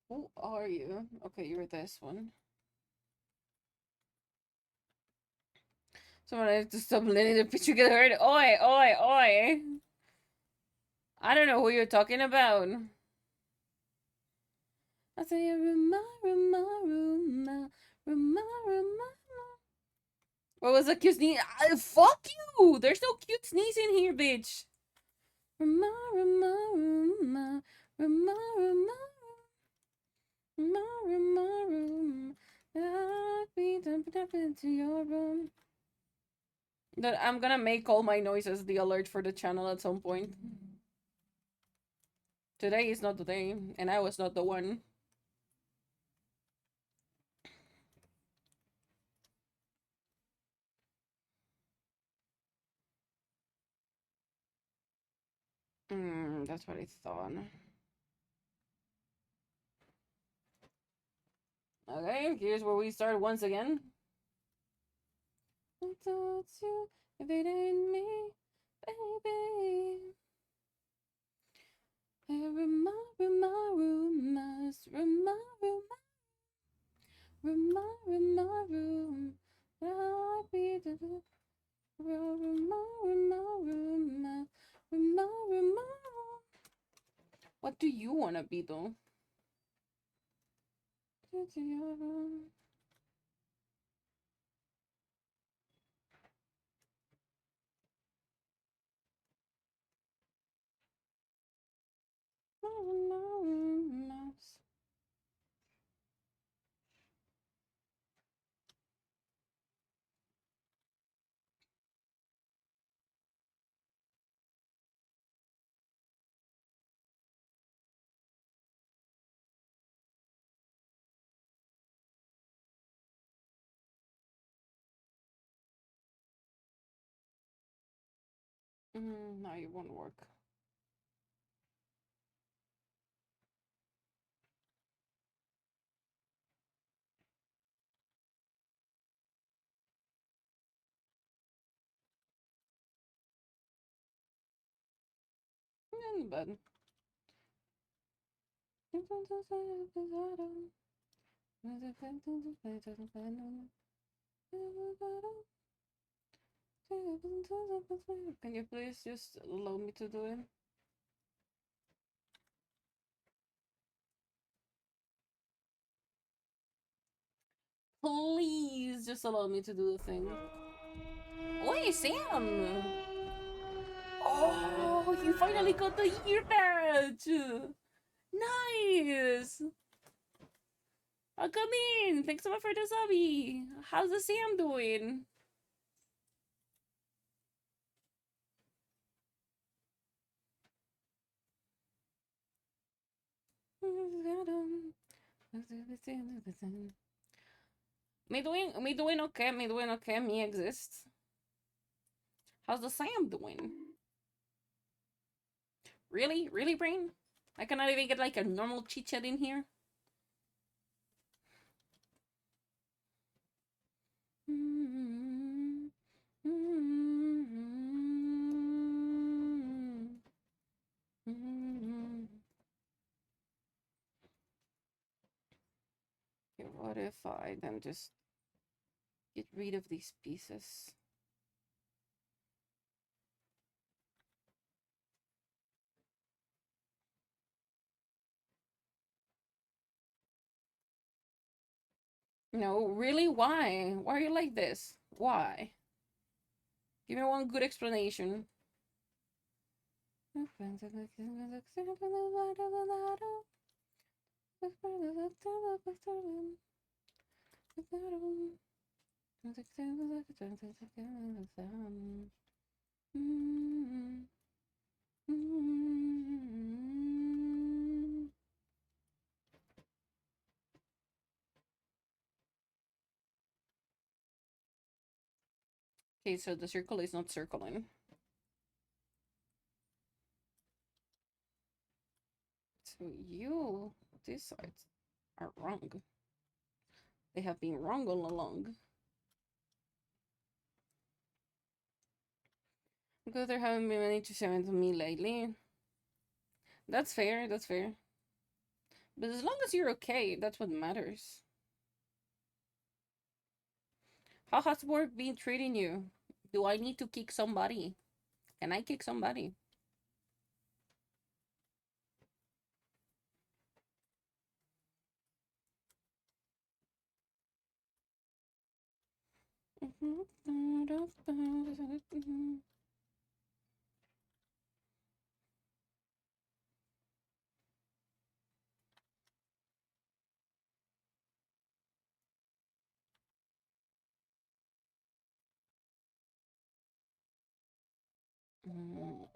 Who are you? Okay, you're this one. Someone has to stop letting the picture get hurt. Oi, oi, oi. I don't know who you're talking about. I say what was a cute sneeze? Fuck you! There's no cute sneeze in here, bitch. That I'm gonna make all my noises the alert for the channel at some point. Today is not the day, and I was not the one. That's what I thought. Okay, here's where we start once again. I told you if it ain't me, baby. What do you want to be though? No, it won't work. But can you please just allow me to do it? Please just allow me to do the thing. Oi, Sam! Oh, you finally got the year badge! Nice! Oh, come in! Thanks so much for the subby! How's the Sam doing? Me doing okay, me exists. How's the Sam doing? Really? Really, Brain? I cannot even get like a normal chit chat in here? Okay, what if I then just get rid of these pieces? No, really, why? Why are you like this? Why? Give me one good explanation. Okay, so the circle is not circling. So you, these sides, are wrong. They have been wrong all along. Because there haven't been many to send to me lately. That's fair, that's fair. But as long as you're okay, that's what matters. How has work been treating you? Do I need to kick somebody? Can I kick somebody?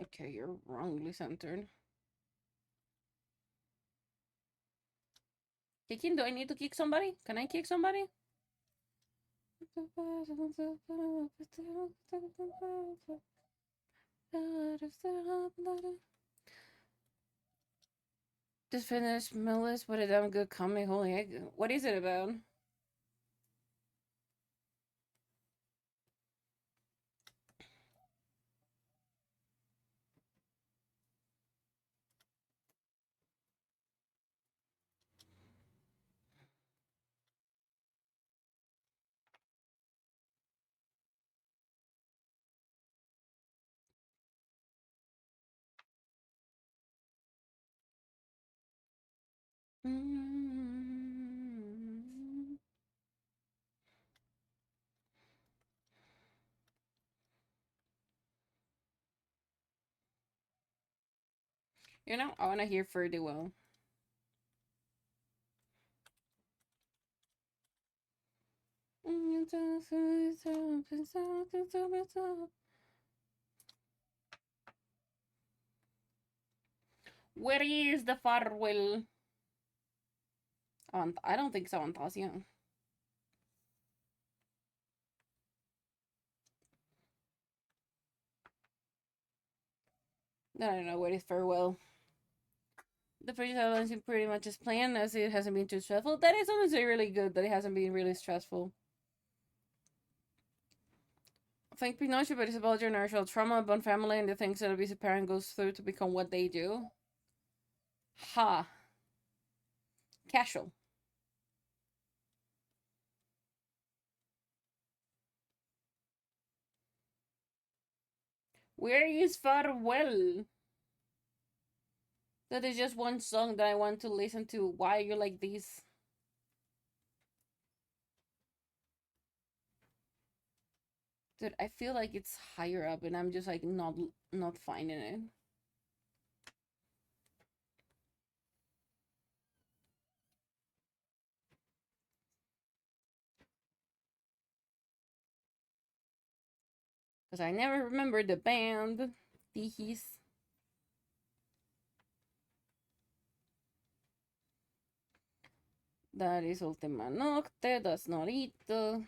Okay, you're wrongly centered. Kicking? Do I need to kick somebody? Can I kick somebody? Just finished Millis. What a damn good comic. Holy heck. What is it about? You know, I want to hear Ferdy well. Where is the farewell? I don't think so, Antasia. I don't know what is farewell. The first has been pretty much as planned, as it hasn't been too stressful. That is honestly really good that it hasn't been really stressful. I think Pinocchio, but it's about generational trauma, upon family, and the things that a busy parent goes through to become what they do. Ha. Casual. Where is farewell? That is just one song that I want to listen to. Why are you like this? Dude, I feel like it's higher up and I'm just like not finding it. Because I never remember the band. Tijis. That is Ultima Nocte, that's Norito.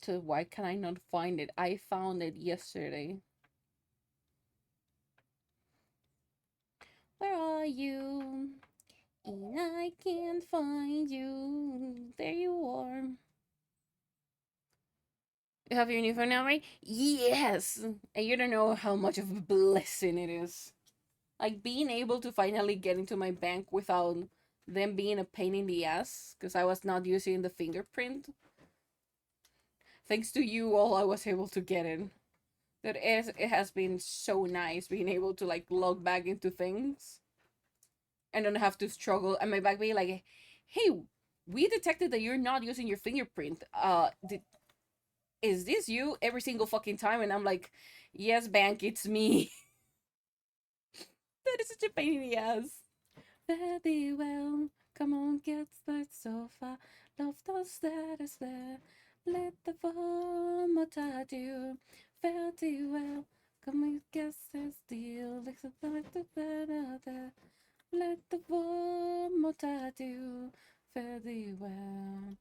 So why can I not find it? I found it yesterday. Where are you? And I can't find you. There you are. You have your new phone now, right? Yes! And you don't know how much of a blessing it is. Like being able to finally get into my bank without them being a pain in the ass because I was not using the fingerprint. Thanks to you all, I was able to get in. That is, it has been so nice being able to like log back into things and don't have to struggle. And my back be like, "Hey, we detected that you're not using your fingerprint. Is this you?" Every single fucking time, and I'm like, "Yes, bank, it's me." That is such a pain in the ass. Very well, come on, get the sofa. Love those status there. Let the warm water do. Very well, come on, guess the deal. Listen like the better there. Let the warm water do. Very well.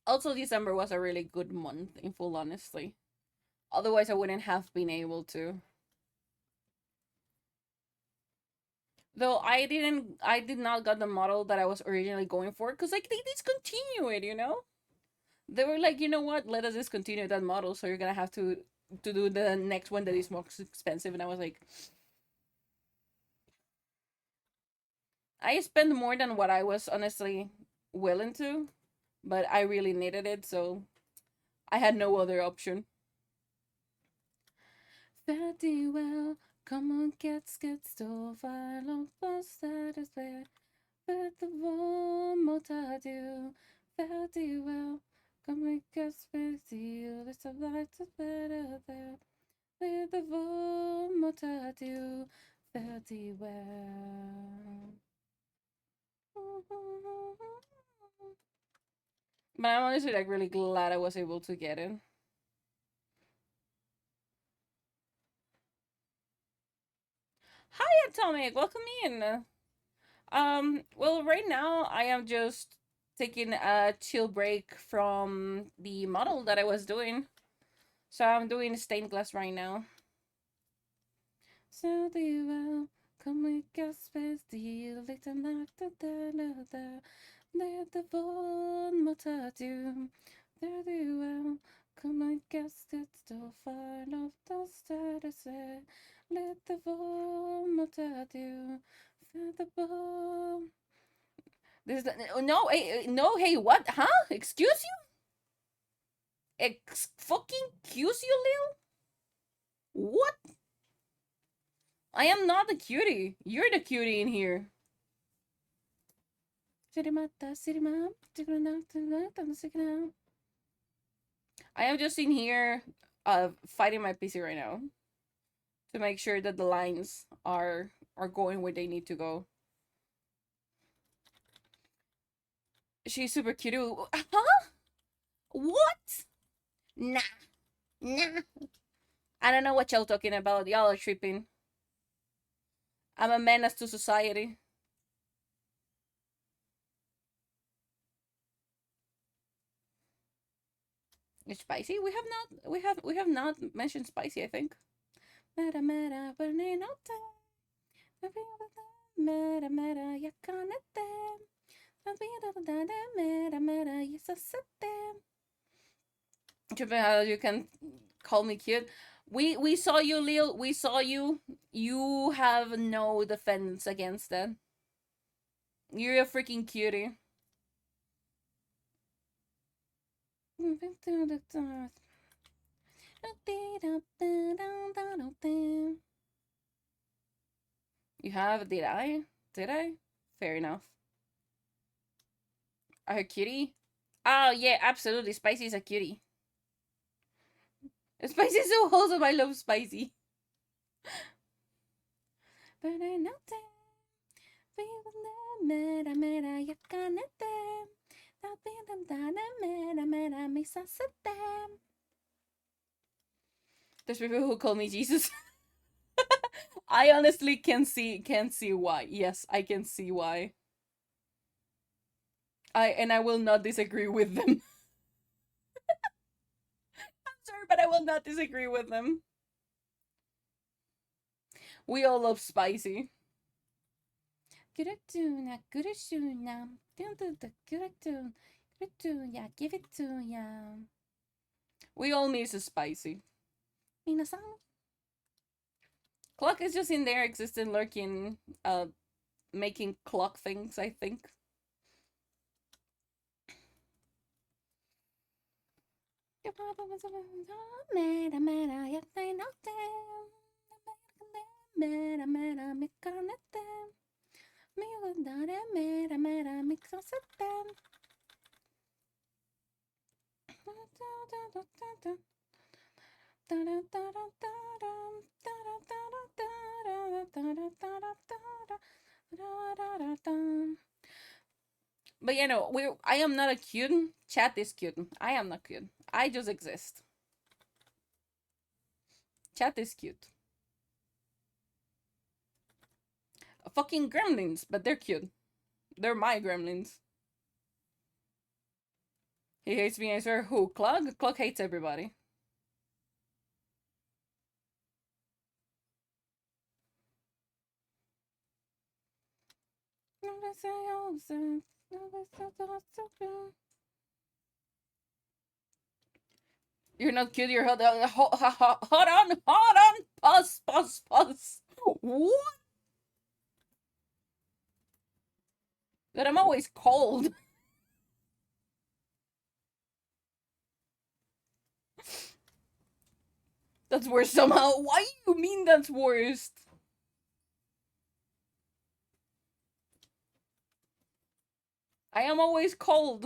Also, December was a really good month, in full honesty. Otherwise, I wouldn't have been able to. Though I did not got the model that I was originally going for, because like they discontinue it, you know? They were like, you know what, let us discontinue that model, so you're gonna have to do the next one that is more expensive. And I was like, I spent more than what I was honestly willing to, but I really needed it, so I had no other option. Very well, come on, get so violent, what's that is there? But the warm water do, very well, come on, get with you, it's a light to better there. With the warm water do, very well. But I'm honestly like really glad I was able to get it. Hi, Atomic, welcome in. Well, right now I am just taking a chill break from the model that I was doing. So I'm doing stained glass right now. So do you well, come with us with the little knock the let the bone motor do. There do you well, come with us it's the fire of the status. Let the bone motor do. Let the bone. This is no, hey, no, hey, what? Huh? Excuse you? Fucking excuse you, Lil? What? I am not the cutie. You're the cutie in here. I am just in here fighting my PC right now to make sure that the lines are going where they need to go. She's super cute. Huh? What? Nah. Nah. I don't know what y'all talking about. Y'all are tripping. I'm a menace to society. It's spicy? We have not mentioned spicy, I think. Mera mera berninote. Mera mera yakanete. Mera mera yesasete. You can call me cute. We saw you, Lil. We saw you. You have no defense against that. You're a freaking cutie. You have? Did I? Did I? Fair enough. Are her cutie? Oh yeah, absolutely. Spicy is a cutie. Spicy is so wholesome. I love spicy. But I know that mera mera yakanete. There's people who call me Jesus. I honestly can see why. Yes, I can see why. I will not disagree with them. I'm sorry, but I will not disagree with them. We all love spicy. Kuratuna, kurashuna, kuratun, kuratunya, give it to ya. We all miss a spicy. Minasan. Clock is just in there, existing, lurking, making clock things, I think. But you know, I am not a cute. Chat is cute. I am not cute. I just exist. Chat is cute. Fucking gremlins, but they're cute. They're my gremlins. He hates me, I swear. Who? Clug? Clug hates everybody. You're not cute, you're hold on, hold on, pause. What? That I'm always cold. That's worse somehow. Why do you mean that's worst? I am always cold.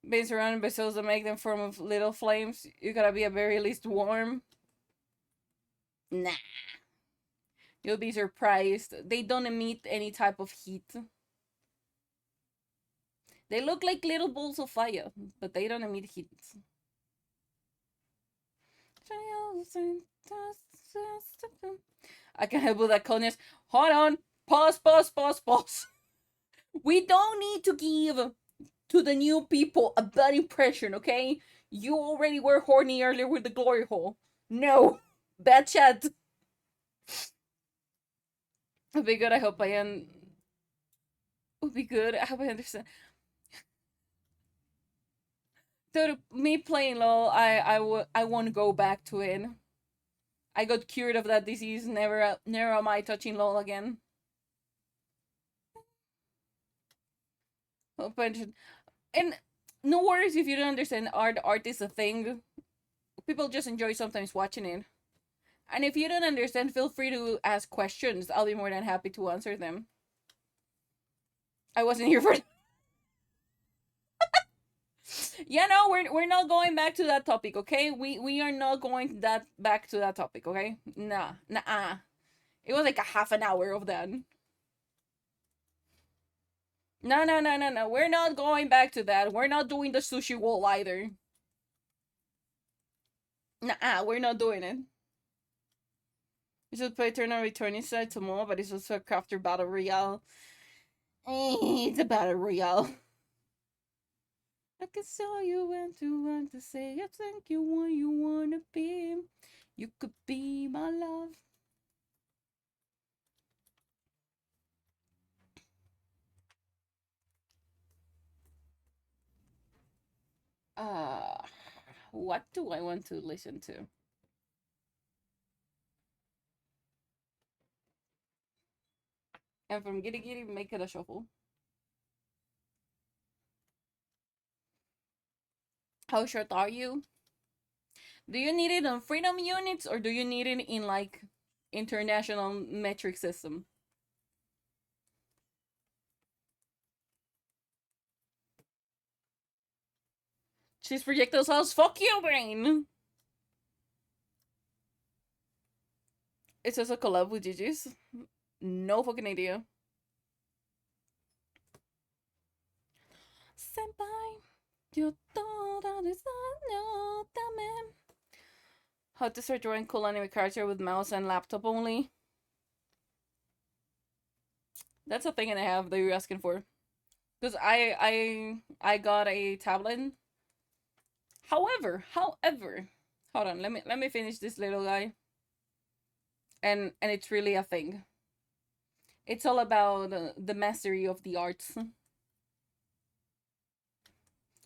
Being surrounded by souls that make them form of little flames, you gotta be at very least warm. Nah. You'll be surprised. They don't emit any type of heat. They look like little balls of fire, but they don't emit heat. I can help with that coldness. Hold on. Pause. We don't need to give to the new people a bad impression, okay? You already were horny earlier with the glory hole. No. Bad chat. It'll be good. I hope I am. It'll be good. I hope I understand. So me playing LOL, I won't go back to it. I got cured of that disease. Never am I touching LOL again. And no worries if you don't understand art. Art is a thing. People just enjoy sometimes watching it. And if you don't understand, feel free to ask questions. I'll be more than happy to answer them. I wasn't here for. Yeah, no, we're not going back to that topic, okay? We are not going back to that topic, okay? Nah. It was like a half an hour of that. No. We're not going back to that. We're not doing the sushi wall either. Nah, we're not doing it. We should play Turn on Return inside tomorrow, but it's also a crafter battle royale. It's a battle royale. I can show you when to say I think you wanna be. You could be my love. Uh, what do I want to listen to? And from Giddy Giddy, make it a shuffle. How short are you? Do you need it on freedom units or do you need it in like international metric system? She's projectile cells. Fuck you, brain. It says a collab with Gigi's. No fucking idea. Senpai, yo todo no también. How to start drawing cool anime character with mouse and laptop only. That's a thing and a half that you're asking for. Because I got a tablet. However, hold on, let me finish this little guy. And it's really a thing. It's all about the mastery of the arts.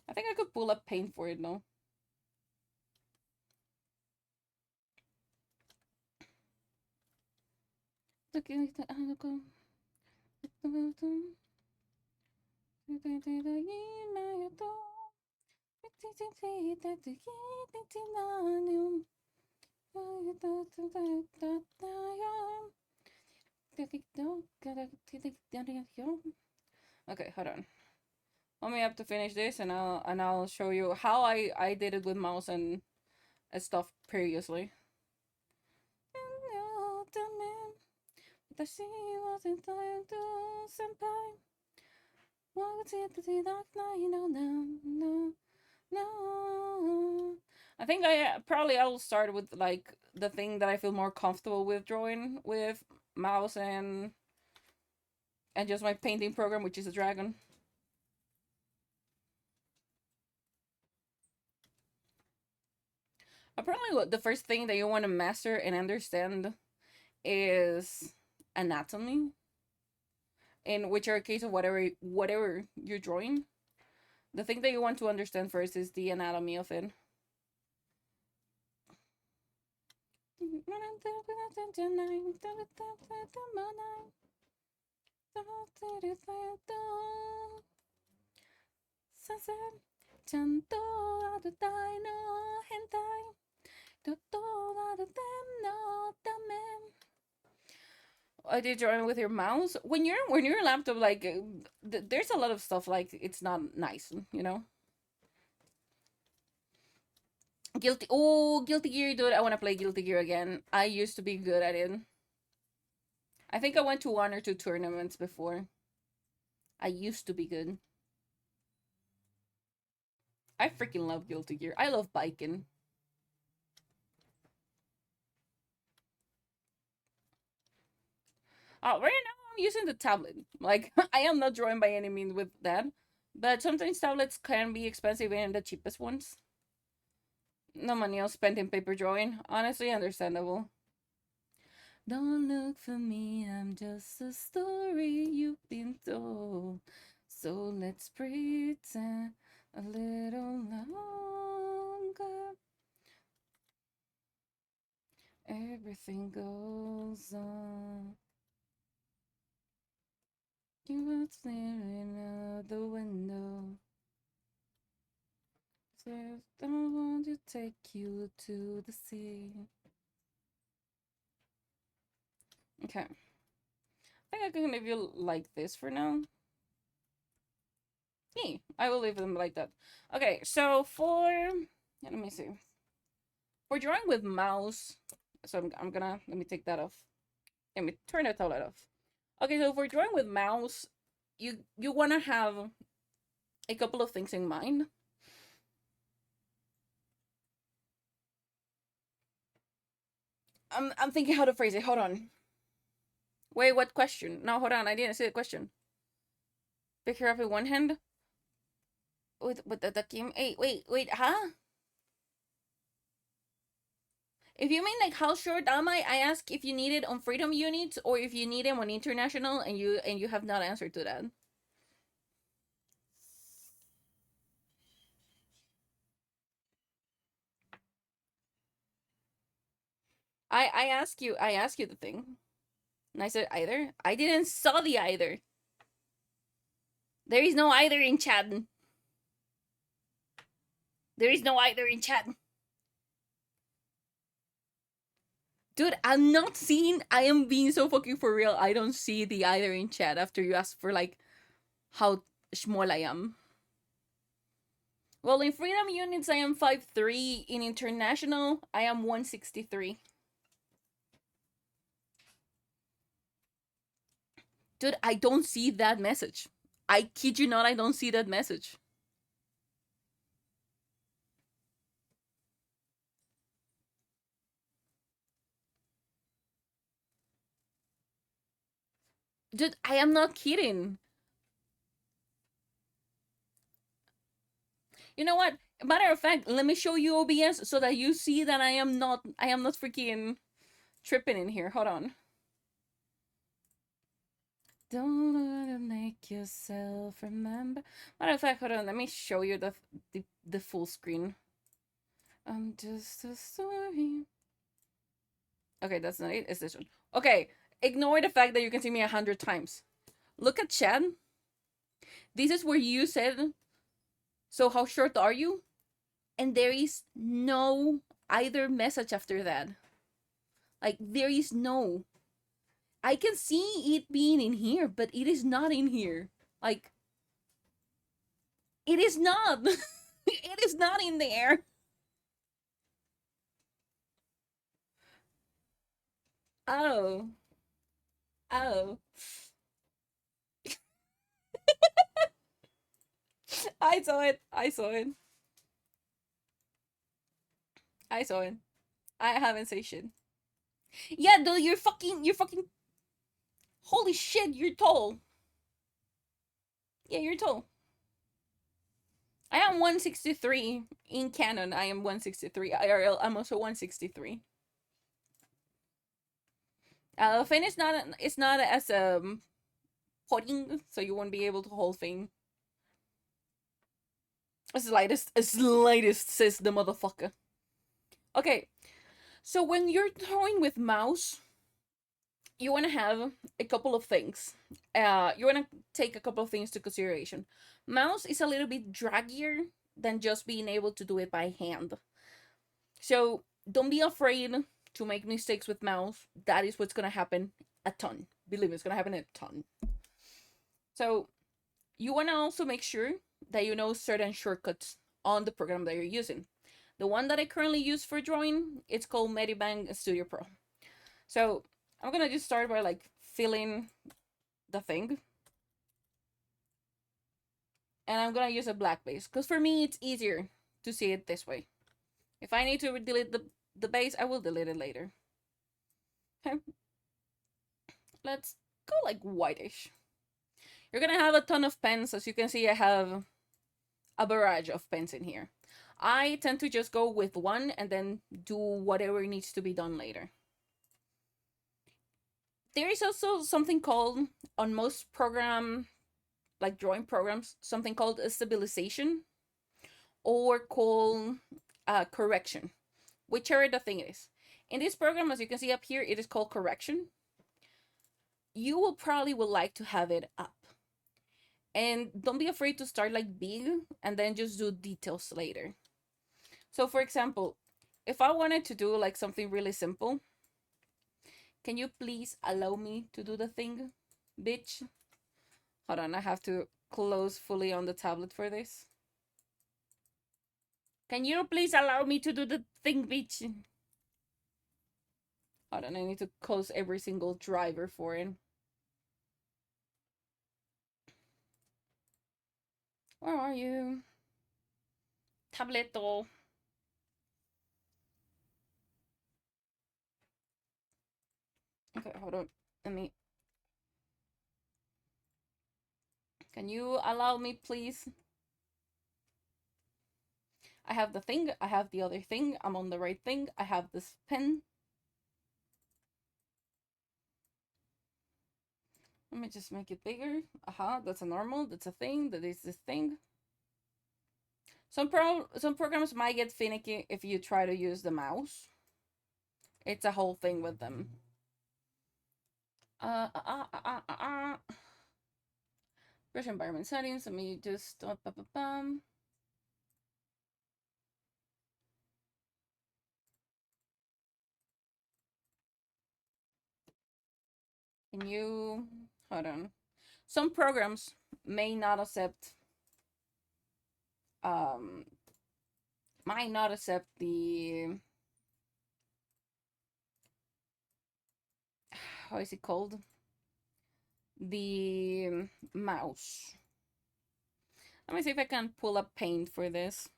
I think I could pull up paint for it now. Okay, hold on. Let me have to finish this, and I'll show you how I did it with mouse and stuff previously. I think I'll start with like the thing that I feel more comfortable with drawing with mouse and just my painting program, which is a dragon. Apparently, the first thing that you want to master and understand is anatomy, in whichever case of whatever you're drawing. The thing that you want to understand first is the anatomy of it. I did drawing with your mouse. When you're a laptop, like there's a lot of stuff like it's not nice, you know. Guilty. Oh, Guilty Gear, dude! I want to play Guilty Gear again. I used to be good at it. I think I went to one or two tournaments before. I used to be good. I freaking love Guilty Gear. I love biking. Right now I'm using the tablet. Like I am not drawing by any means with that, but sometimes tablets can be expensive and the cheapest ones. No money else spent in paper drawing. Honestly, understandable. Don't look for me, I'm just a story you've been told. So let's pretend a little longer. Everything goes on. You were staring out the window. Says, I want to take you to the sea. Okay. I think I can leave you like this for now. Yeah, I will leave them like that. Okay, so let me see. For drawing with mouse, so I'm gonna, let me take that off. Let me turn the tablet off. Okay, so for drawing with mouse, you want to have a couple of things in mind. I'm thinking how to phrase it. Hold on. Wait, what question? No, hold on. I didn't see the question. Pick her up in one hand. With the game. Hey, wait, huh? If you mean like how short am I ask if you need it on freedom units or if you need them on international, and you have not answered to that. I ask you the thing. And I said either. I didn't saw the either. There is no either in chat. There is no either in chat. Dude, I'm not seeing. I am being so fucking for real. I don't see the either in chat after you ask for like how small I am. Well, in freedom units, I am 5'3". In international, I am 163. Dude, I don't see that message. I kid you not, I don't see that message. Dude, I am not kidding. You know what? Matter of fact, let me show you OBS so that you see that I am not freaking tripping in here. Hold on. Don't make yourself remember. Matter of fact, hold on. Let me show you the full screen. I'm just a story. Okay, that's not it. It's this one. Okay, Ignore the fact that you can see me 100 times. Look at chat. This is where you said, so how short are you? And there is no either message after that. Like, there is no. I can see it being in here, but it is not in here. Like, it is not. It is not in there. Oh. Oh. I saw it. I saw it. I saw it. I haven't said shit. Yeah, dude, you're fucking. Holy shit, you're tall. Yeah, you're tall. I am 163 in canon. I am 163 IRL. I'm also 163. Finn is not. It's not as pudding, so you won't be able to hold Finn. Slightest, says the motherfucker. Okay, so when you're throwing with mouse, you want to have a couple of things. You want to take a couple of things to consideration. Mouse is a little bit draggier than just being able to do it by hand. So don't be afraid to make mistakes with mouse. That is what's gonna happen a ton. Believe me, it's gonna happen a ton. So you want to also make sure that you know certain shortcuts on the program that you're using. The one that I currently use for drawing, it's called Medibang Studio Pro. So I'm gonna just start by like filling the thing. And I'm gonna use a black base, because for me it's easier to see it this way. If I need to delete the base, I will delete it later. Okay. Let's go like whitish. You're gonna have a ton of pens. As you can see, I have a barrage of pens in here. I tend to just go with one and then do whatever needs to be done later. There is also something called, on most program, like drawing programs, something called a stabilization or called correction, whichever the thing is. In this program, as you can see up here, it is called correction. You will probably would like to have it up. And don't be afraid to start like big and then just do details later. So for example, if I wanted to do like something really simple, can you please allow me to do the thing, bitch? Hold on, I have to close fully on the tablet for this. Can you please allow me to do the thing, bitch? Hold on, I need to close every single driver for it. Where are you? Tableto. Okay, hold on. Let me. Can you allow me, please? I have the thing. I have the other thing. I'm on the right thing. I have this pen. Let me just make it bigger. Aha, that's a normal. That's a thing. That is this thing. Some programs might get finicky if you try to use the mouse. It's a whole thing with them. Brush environment settings. Let me just. Can you hold on? Some programs may not accept might not accept the how is it called? The mouse. Let me see if I can pull up paint for this.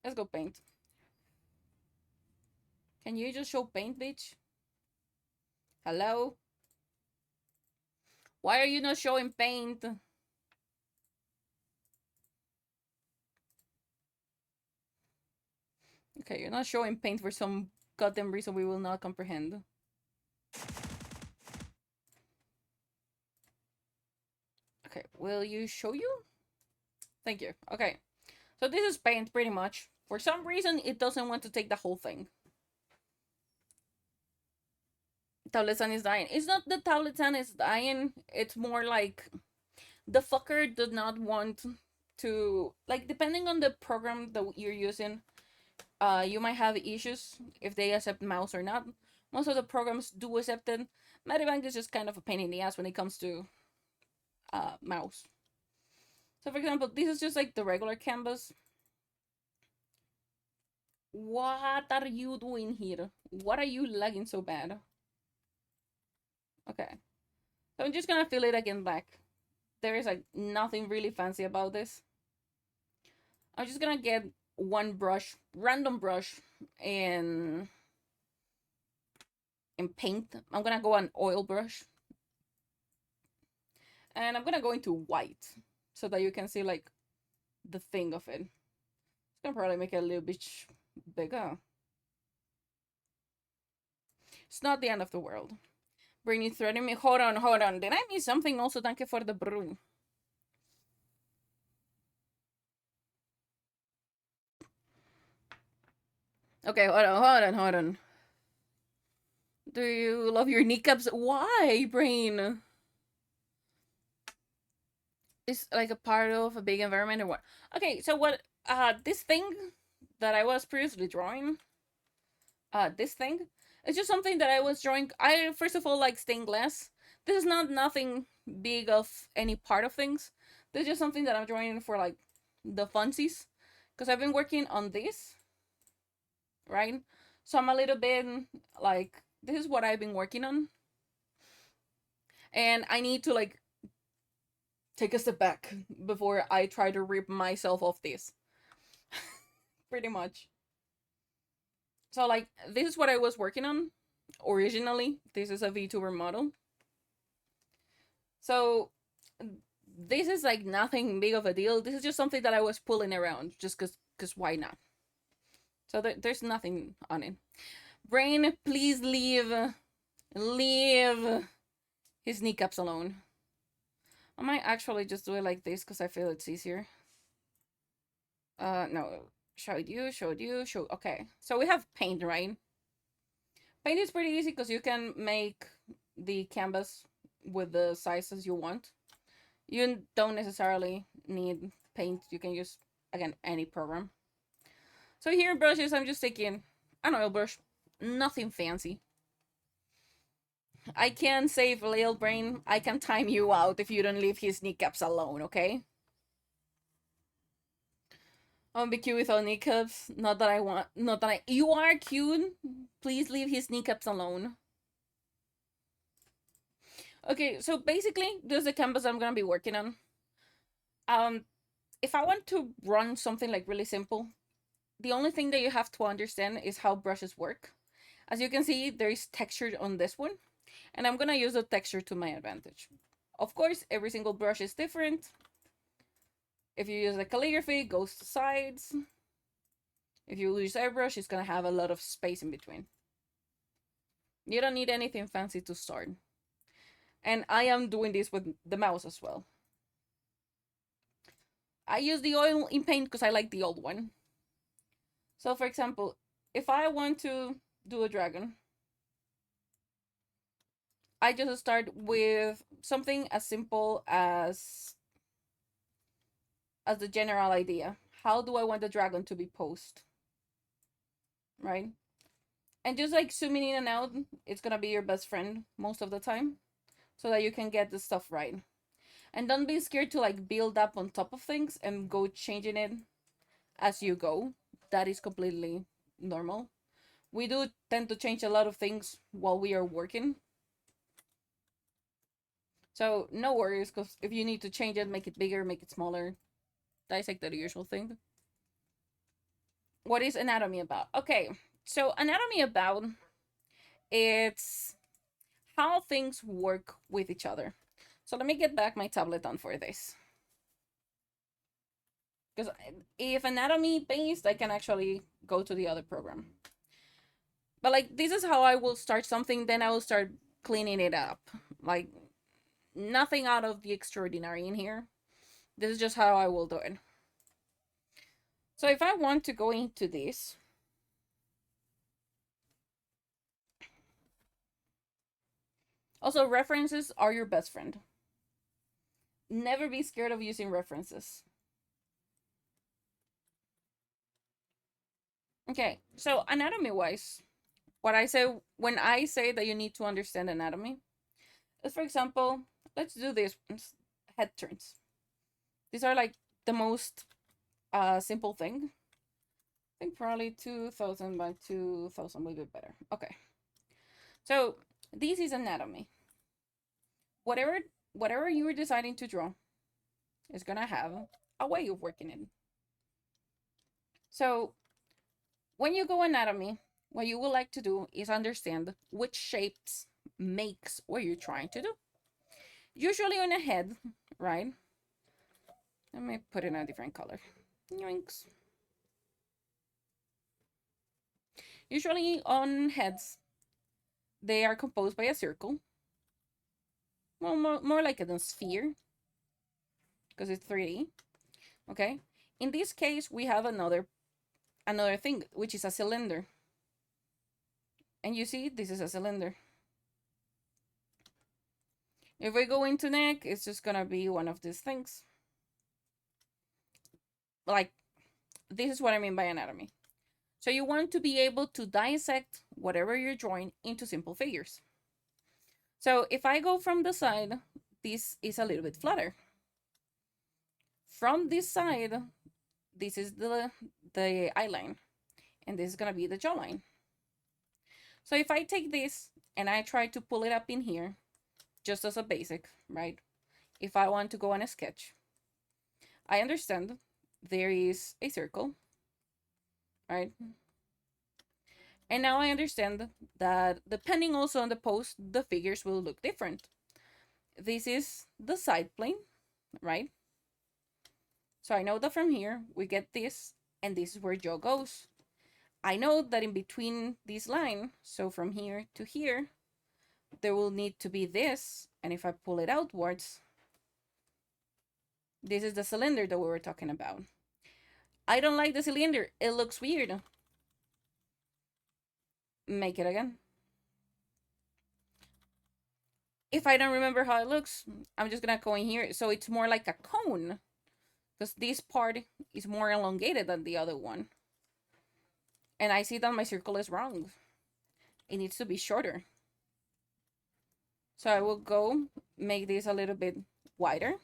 Let's go paint. Can you just show paint, bitch? Hello? Why are you not showing paint? Okay, you're not showing paint for some goddamn reason we will not comprehend. Okay, will you show you? Thank you. Okay. So this is paint pretty much. For some reason, it doesn't want to take the whole thing. Tablet Sun is dying. It's not the Tablet Sun is dying. It's more like the fucker does not want to, like, depending on the program that you're using, you might have issues if they accept mouse or not. Most of the programs do accept it. Medibank is just kind of a pain in the ass when it comes to mouse. So for example, this is just like the regular canvas. What are you doing here? What are you lagging so bad? Okay. So I'm just gonna fill it again back. There is like nothing really fancy about this. I'm just gonna get one brush, random brush, and paint. I'm gonna go on oil brush. And I'm gonna go into white so that you can see like the thing of it. It's gonna probably make it a little bit bigger. It's not the end of the world. Brainy threatening me. Hold on, hold on. Did I miss something also? Thank you for the brew. Okay, hold on, hold on, hold on. Do you love your kneecaps? Why, Brain? Is like a part of a big environment or what? Okay, so what this thing that I was previously drawing, this thing, it's just something that I was drawing. I first of all like stained glass. This is not nothing big of any part of things. This is just something that I'm drawing for like the funsies. Because I've been working on this, right? So I'm a little bit like, this is what I've been working on. And I need to like take a step back before I try to rip myself off this. Pretty much. So like, this is what I was working on originally. This is a VTuber model. So this is like nothing big of a deal. This is just something that I was pulling around just because why not? So there's nothing on it. Brain, please leave his kneecaps alone. I might actually just do it like this because I feel it's easier. No. Showed you. Okay. So we have paint, right? Paint is pretty easy because you can make the canvas with the sizes you want. You don't necessarily need paint. You can use, again, any program. So here brushes, I'm just taking an oil brush. Nothing fancy. I can save Lil Brain. I can time you out if you don't leave his kneecaps alone, okay? I'll be cute without kneecaps. Not that I want. Not that I. You are cute. Please leave his kneecaps alone. Okay, so basically, this is the canvas I'm gonna be working on. If I want to run something like really simple, the only thing that you have to understand is how brushes work. As you can see, there is texture on this one, and I'm gonna use the texture to my advantage. Of course, every single brush is different. If you use the calligraphy, it goes to sides. If you use airbrush, it's gonna have a lot of space in between. You don't need anything fancy to start. And I am doing this with the mouse as well. I use the oil in paint because I like the old one. So for example, if I want to do a dragon, I just start with something as simple as the general idea. How do I want the dragon to be posed? Right? And just like zooming in and out, it's gonna be your best friend most of the time, so that you can get the stuff right. And don't be scared to like build up on top of things and go changing it as you go. That is completely normal. We do tend to change a lot of things while we are working. So no worries, because if you need to change it, make it bigger, make it smaller, that's like the usual thing. What is anatomy about? Okay, so anatomy about, it's how things work with each other. So let me get back my tablet on for this. Because if anatomy based, I can actually go to the other program. But like, this is how I will start something, then I will start cleaning it up. Like, nothing out of the extraordinary in here. This is just how I will do it. So if I want to go into this, also references are your best friend. Never be scared of using references. Okay, so anatomy wise, what I say when I say that you need to understand anatomy is, for example, let's do this head turns. These are like the most simple thing. I think probably 2000 by 2000 will be better. Okay, so this is anatomy. Whatever whatever you are deciding to draw is gonna have a way of working it. So when you go anatomy, what you would like to do is understand which shapes makes what you're trying to do. Usually on a head, right? Let me put it in a different color. Yoinks. Usually on heads, they are composed by a circle. Well, more like a sphere, because it's 3D. Okay. In this case, we have another thing, which is a cylinder. And you see, this is a cylinder. If we go into neck, it's just gonna be one of these things. Like, this is what I mean by anatomy. So you want to be able to dissect whatever you're drawing into simple figures. So if I go from the side, this is a little bit flatter. From this side, this is the eye line, and this is gonna be the jawline. So if I take this and I try to pull it up in here, just as a basic, right? If I want to go on a sketch, I understand there is a circle, right? And now I understand that depending also on the pose, the figures will look different. This is the side plane, right? So I know that from here we get this, and this is where jaw goes. I know that in between this line, so from here to here, there will need to be this, and if I pull it outwards, this is the cylinder that we were talking about. I don't like the cylinder, it looks weird. Make it again. If I don't remember how it looks, I'm just gonna go in here. So it's more like a cone, because this part is more elongated than the other one. And I see that my circle is wrong. It needs to be shorter. So I will go make this a little bit wider.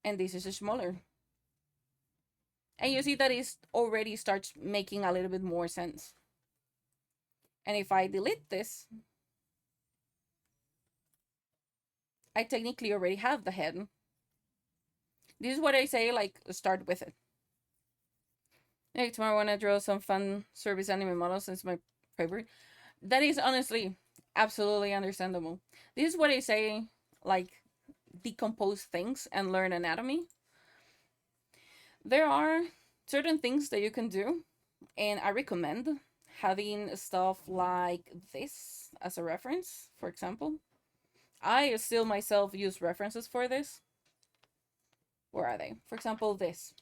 And this is smaller. And you see that it already starts making a little bit more sense. And if I delete this, I technically already have the head. This is what I say, like, start with it. Hey, tomorrow I want to draw some fun service anime models. It's my favorite. That is honestly absolutely understandable. This is what I say, like, decompose things and learn anatomy. There are certain things that you can do, and I recommend having stuff like this as a reference, for example. I still myself use references for this. Where are they? For example, this.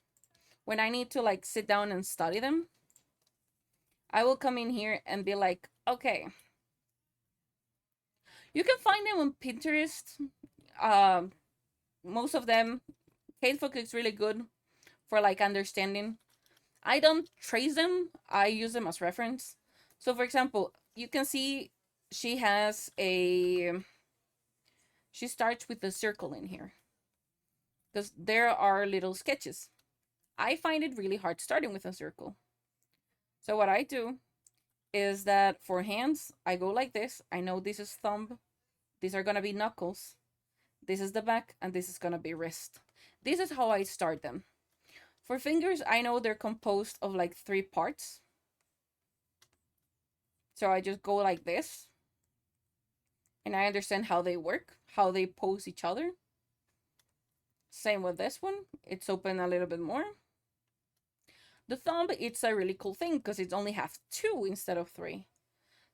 When I need to like sit down and study them, I will come in here and be like, okay. You can find them on Pinterest. Um, most of them. Facebook is really good for like understanding. I don't trace them. I use them as reference. So for example, you can see she has a she starts with a circle in here. Because there are little sketches. I find it really hard starting with a circle. So what I do is that for hands, I go like this. I know this is thumb. These are gonna be knuckles. This is the back, and this is gonna be wrist. This is how I start them. For fingers, I know they're composed of like 3 parts. So I just go like this. And I understand how they work, how they pose each other. Same with this one. It's open a little bit more. The thumb, it's a really cool thing because it's only have 2 instead of 3.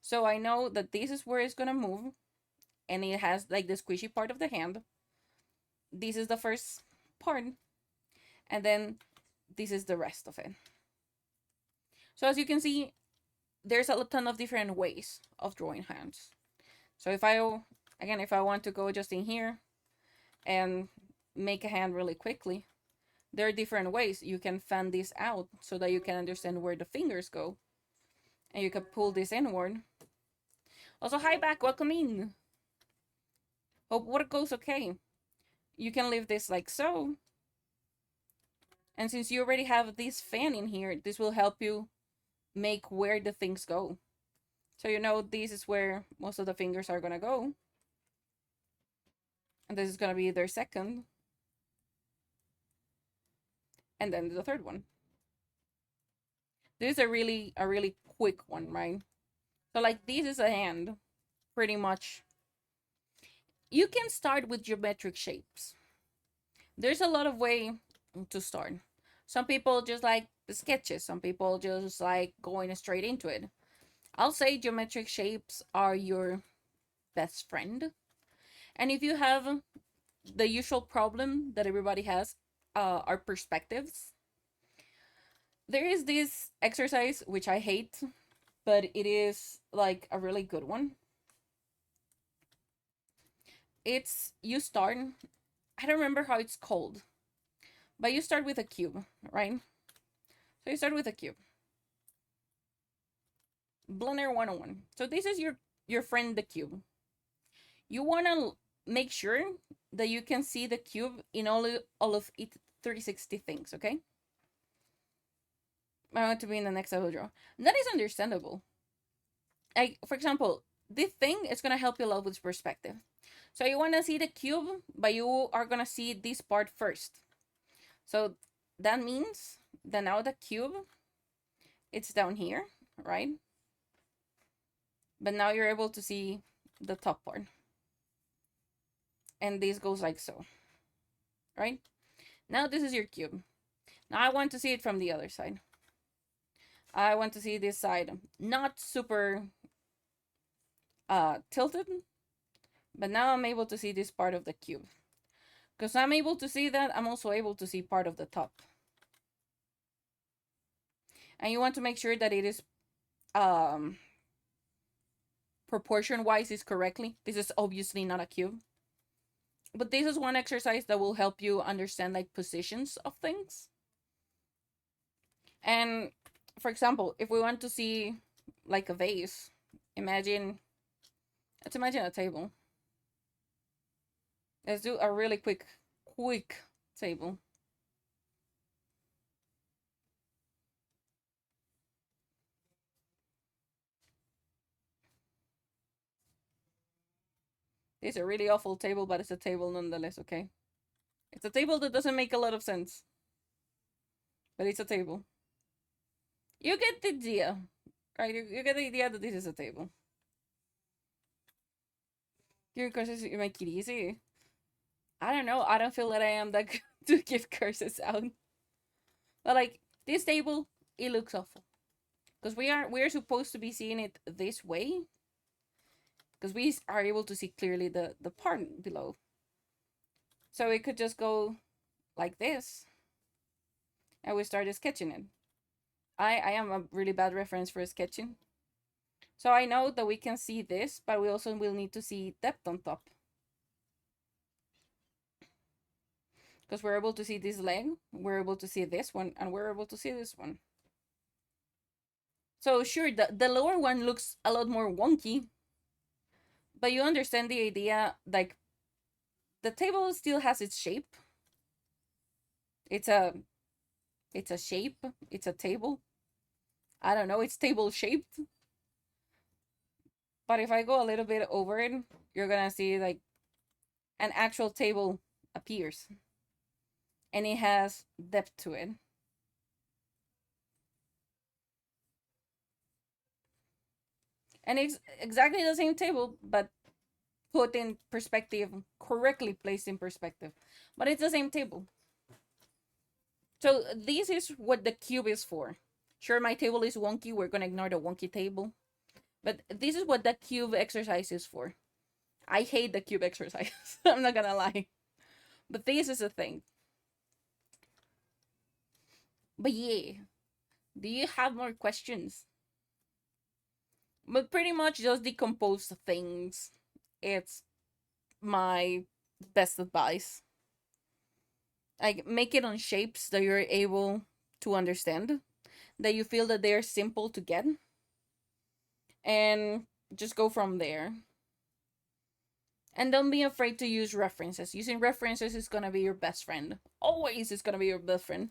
So I know that this is where it's gonna move. And it has like the squishy part of the hand. This is the first part. And then this is the rest of it. So as you can see, there's a ton of different ways of drawing hands. So if I want to go just in here and make a hand really quickly, there are different ways you can fan this out so that you can understand where the fingers go. And you can pull this inward. Also, hi back, welcome in. Hope work goes okay. You can leave this like so. And since you already have this fan in here, this will help you make where the things go. So you know this is where most of the fingers are gonna go. And this is gonna be their second. And then the third one. This is a really quick one, right? So like this is a hand, pretty much. You can start with geometric shapes. There's a lot of way to start. Some people just like the sketches. Some people just like going straight into it. I'll say geometric shapes are your best friend. And if you have the usual problem that everybody has, are perspectives. There is this exercise which I hate, but it is like a really good one. It's you start, I don't remember how it's called, but you start with a cube, right? So you start with a cube. Blender 101. So this is your friend the cube. You want to make sure that you can see the cube in all of its 360 things, okay? I want to be in the next level draw. That is understandable. Like, for example, this thing is going to help you a lot with perspective. So you want to see the cube, but you are going to see this part first. So that means that now the cube, it's down here, right? But now you're able to see the top part. And this goes like so, right? Now this is your cube. Now I want to see it from the other side. I want to see this side, not super tilted, but now I'm able to see this part of the cube. Because I'm able to see that, I'm also able to see part of the top. And you want to make sure that it is proportion-wise is correctly. This is obviously not a cube. But this is one exercise that will help you understand like positions of things. And for example, if we want to see like a vase, let's imagine a table. Let's do a really quick table. It's a really awful table, but it's a table nonetheless, okay? It's a table that doesn't make a lot of sense. But it's a table. You get the idea, right? You get the idea that this is a table. Your curses, you make it easy. I don't know. I don't feel that I am that good to give curses out. But like this table, it looks awful. Because we are supposed to be seeing it this way. Because we are able to see clearly the part below. So it could just go like this. And we started sketching it. I am a really bad reference for sketching. So I know that we can see this, but we also will need to see depth on top. Because we're able to see this leg, we're able to see this one, and we're able to see this one. So sure, the lower one looks a lot more wonky, but you understand the idea, like, the table still has its shape. It's a shape, it's a table. I don't know, it's table shaped. But if I go a little bit over it, you're gonna see like an actual table appears. And it has depth to it. And it's exactly the same table, but put in perspective, correctly placed in perspective. But it's the same table. So this is what the cube is for. Sure, my table is wonky. We're going to ignore the wonky table. But this is what the cube exercise is for. I hate the cube exercise. I'm not going to lie. But this is a thing. But yeah, do you have more questions? But pretty much just decompose things. It's my best advice. Like, make it on shapes that you're able to understand, that you feel that they're simple to get, and just go from there. And don't be afraid to use references. Using references is gonna be your best friend. Always is gonna be your best friend.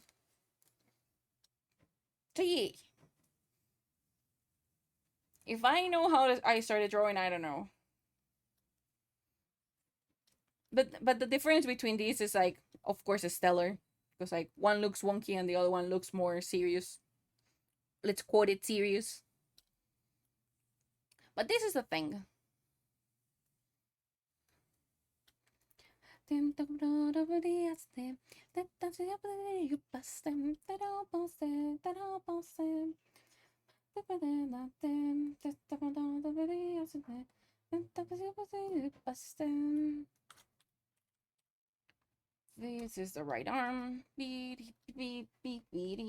So yeah. If I know I started drawing, I don't know. But the difference between these is like, of course, a stellar, because like one looks wonky and the other one looks more serious. Let's quote it serious. But this is the thing. This is the right arm. Beep, beep, beep, beep.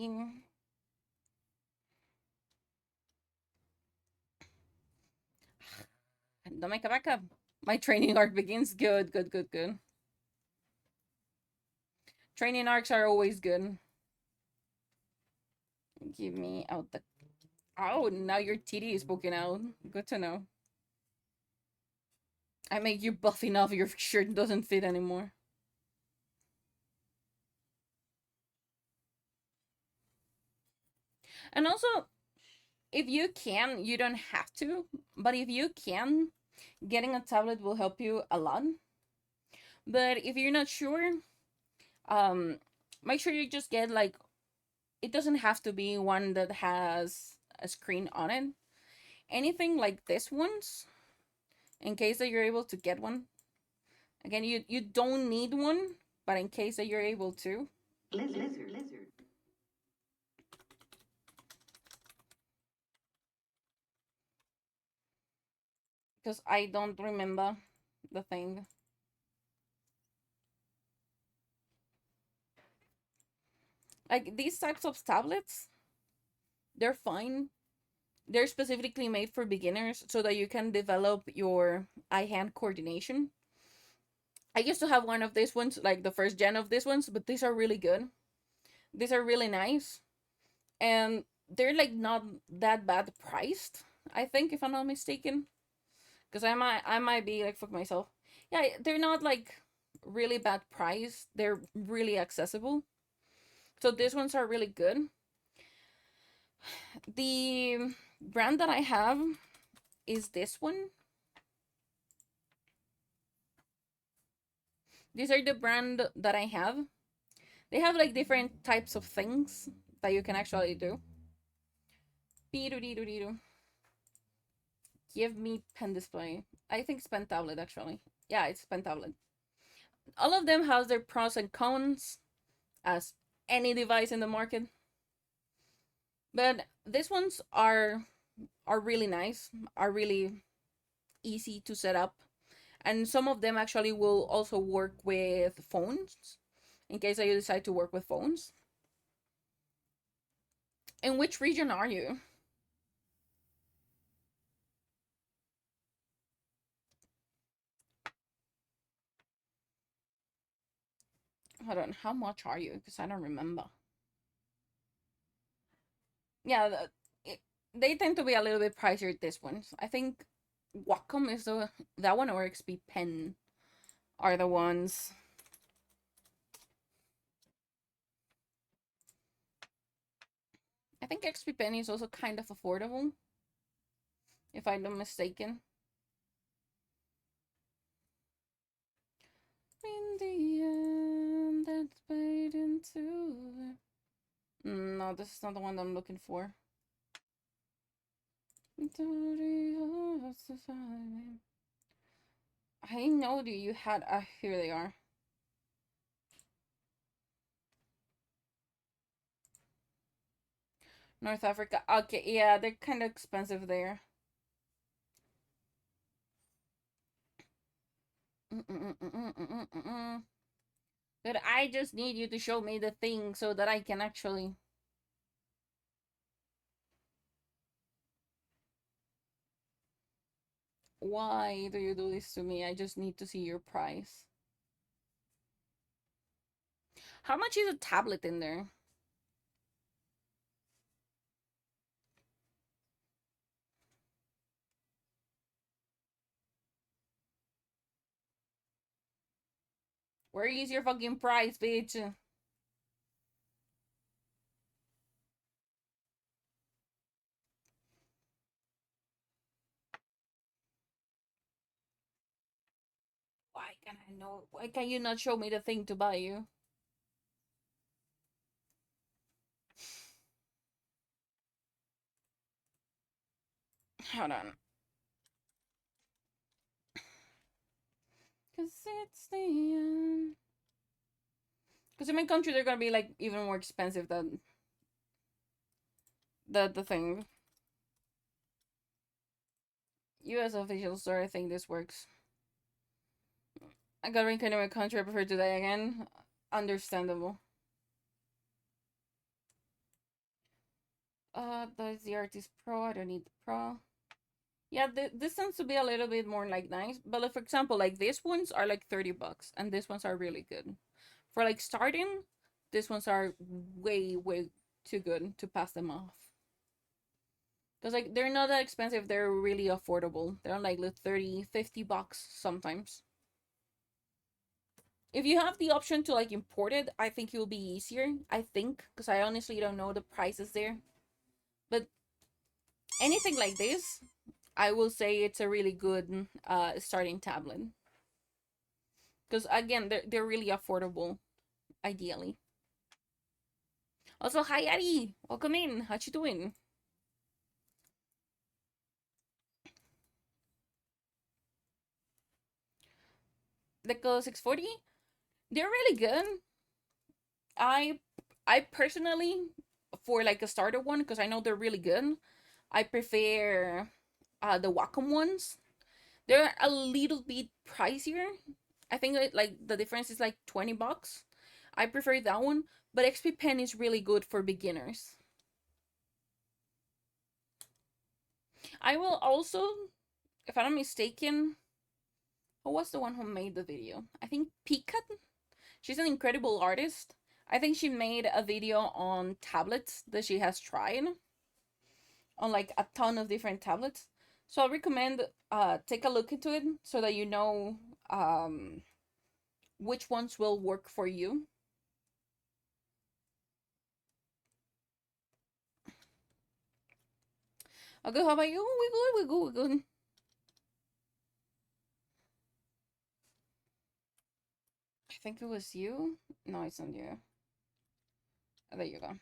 Don't make a backup. My training arc begins. Good, good, good, good. Training arcs are always good. Give me out the. Oh, now your TD is poking out. Good to know. I make you buff enough, your shirt doesn't fit anymore. And also, if you can, you don't have to, but if you can, getting a tablet will help you a lot. But if you're not sure, um, make sure you just get like, it doesn't have to be one that has a screen on it. Anything like this one's, in case that you're able to get one. Again, you don't need one, but in case that you're able to. Lizard. Because I don't remember the thing. Like these types of tablets, they're fine. They're specifically made for beginners so that you can develop your eye-hand coordination. I used to have one of these ones, like the first gen of these ones, but these are really good. These are really nice. And they're like not that bad priced, I think, if I'm not mistaken. Because I might be like, fuck myself. Yeah, they're not like really bad price. They're really accessible. So these ones are really good. The brand that I have is this one. These are the brand that I have. They have like different types of things that you can actually do. Give me pen display. I think it's pen tablet actually. Yeah, it's pen tablet. All of them has their pros and cons, as any device in the market. But these ones are really nice, are really easy to set up. And some of them actually will also work with phones, in case that you decide to work with phones. In which region are you? Hold on, how much are you? Because I don't remember. Yeah, they tend to be a little bit pricier, this ones. I think Wacom is that one, or XP Pen are the ones. I think XP Pen is also kind of affordable, if I'm not mistaken. In the end, that's paid into. No, this is not the one that I'm looking for. I know that you had. Here they are. North Africa. Okay, yeah, they're kind of expensive there. But I just need you to show me the thing so that I can actually. Why do you do this to me? I just need to see your price. How much is a tablet in there? Where is your fucking price, bitch? Why can I know? Why can you not show me the thing to buy you? Hold on. Cause it's the end. Cause in my country they're gonna be like even more expensive than the thing. US official store, I think this works. I got reincarnated in my country, I prefer to die again. Understandable. That's the Artist Pro, I don't need the Pro. Yeah, this tends to be a little bit more like nice. But like, for example, like these ones are like 30 bucks and these ones are really good. For like starting, these ones are way, way too good to pass them off. Because like they're not that expensive, they're really affordable. They're like 30, 50 bucks sometimes. If you have the option to like import it, I think it will be easier. I think, because I honestly don't know the prices there. But anything like this, I will say it's a really good starting tablet. Because again, they're really affordable, ideally. Also, hi Ari, welcome in. How you doing? The Go 640, they're really good. I I personally, for like a starter one, because I know they're really good, I prefer the Wacom ones. They're a little bit pricier. I think like the difference is like 20 bucks. I prefer that one, but XP Pen is really good for beginners. I will also, if I'm not mistaken, who was the one who made the video? I think Pikat. She's an incredible artist. I think she made a video on tablets that she has tried on like a ton of different tablets. So I recommend take a look into it so that you know which ones will work for you. Okay, how about you? We good, we good, we good. I think it was you. No, it's not you. Oh, there you go.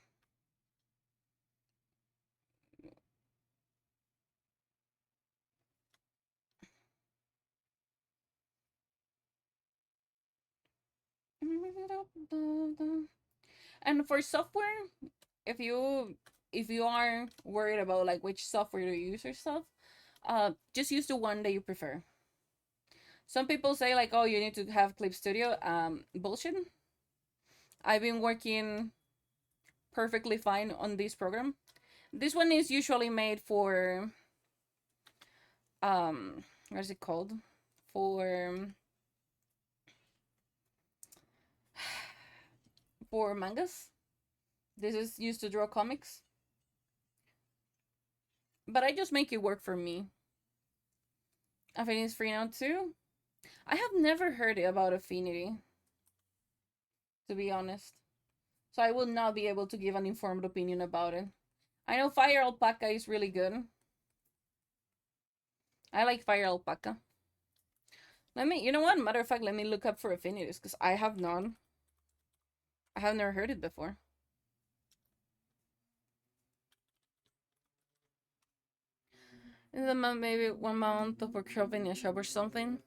And for software, if you are worried about like which software to use or stuff, just use the one that you prefer. Some people say like, oh, you need to have Clip Studio. Bullshit. I've been working perfectly fine on this program. This one is usually made for what is it called? For mangas. This is used to draw comics. But I just make it work for me. Affinity is free now too. I have never heard about Affinity, to be honest. So I will not be able to give an informed opinion about it. I know Fire Alpaca is really good. I like Fire Alpaca. You know what? Matter of fact, let me look up for affinities because I have none. I have never heard it before. In the month, maybe 1 month of workshop in a shop or something.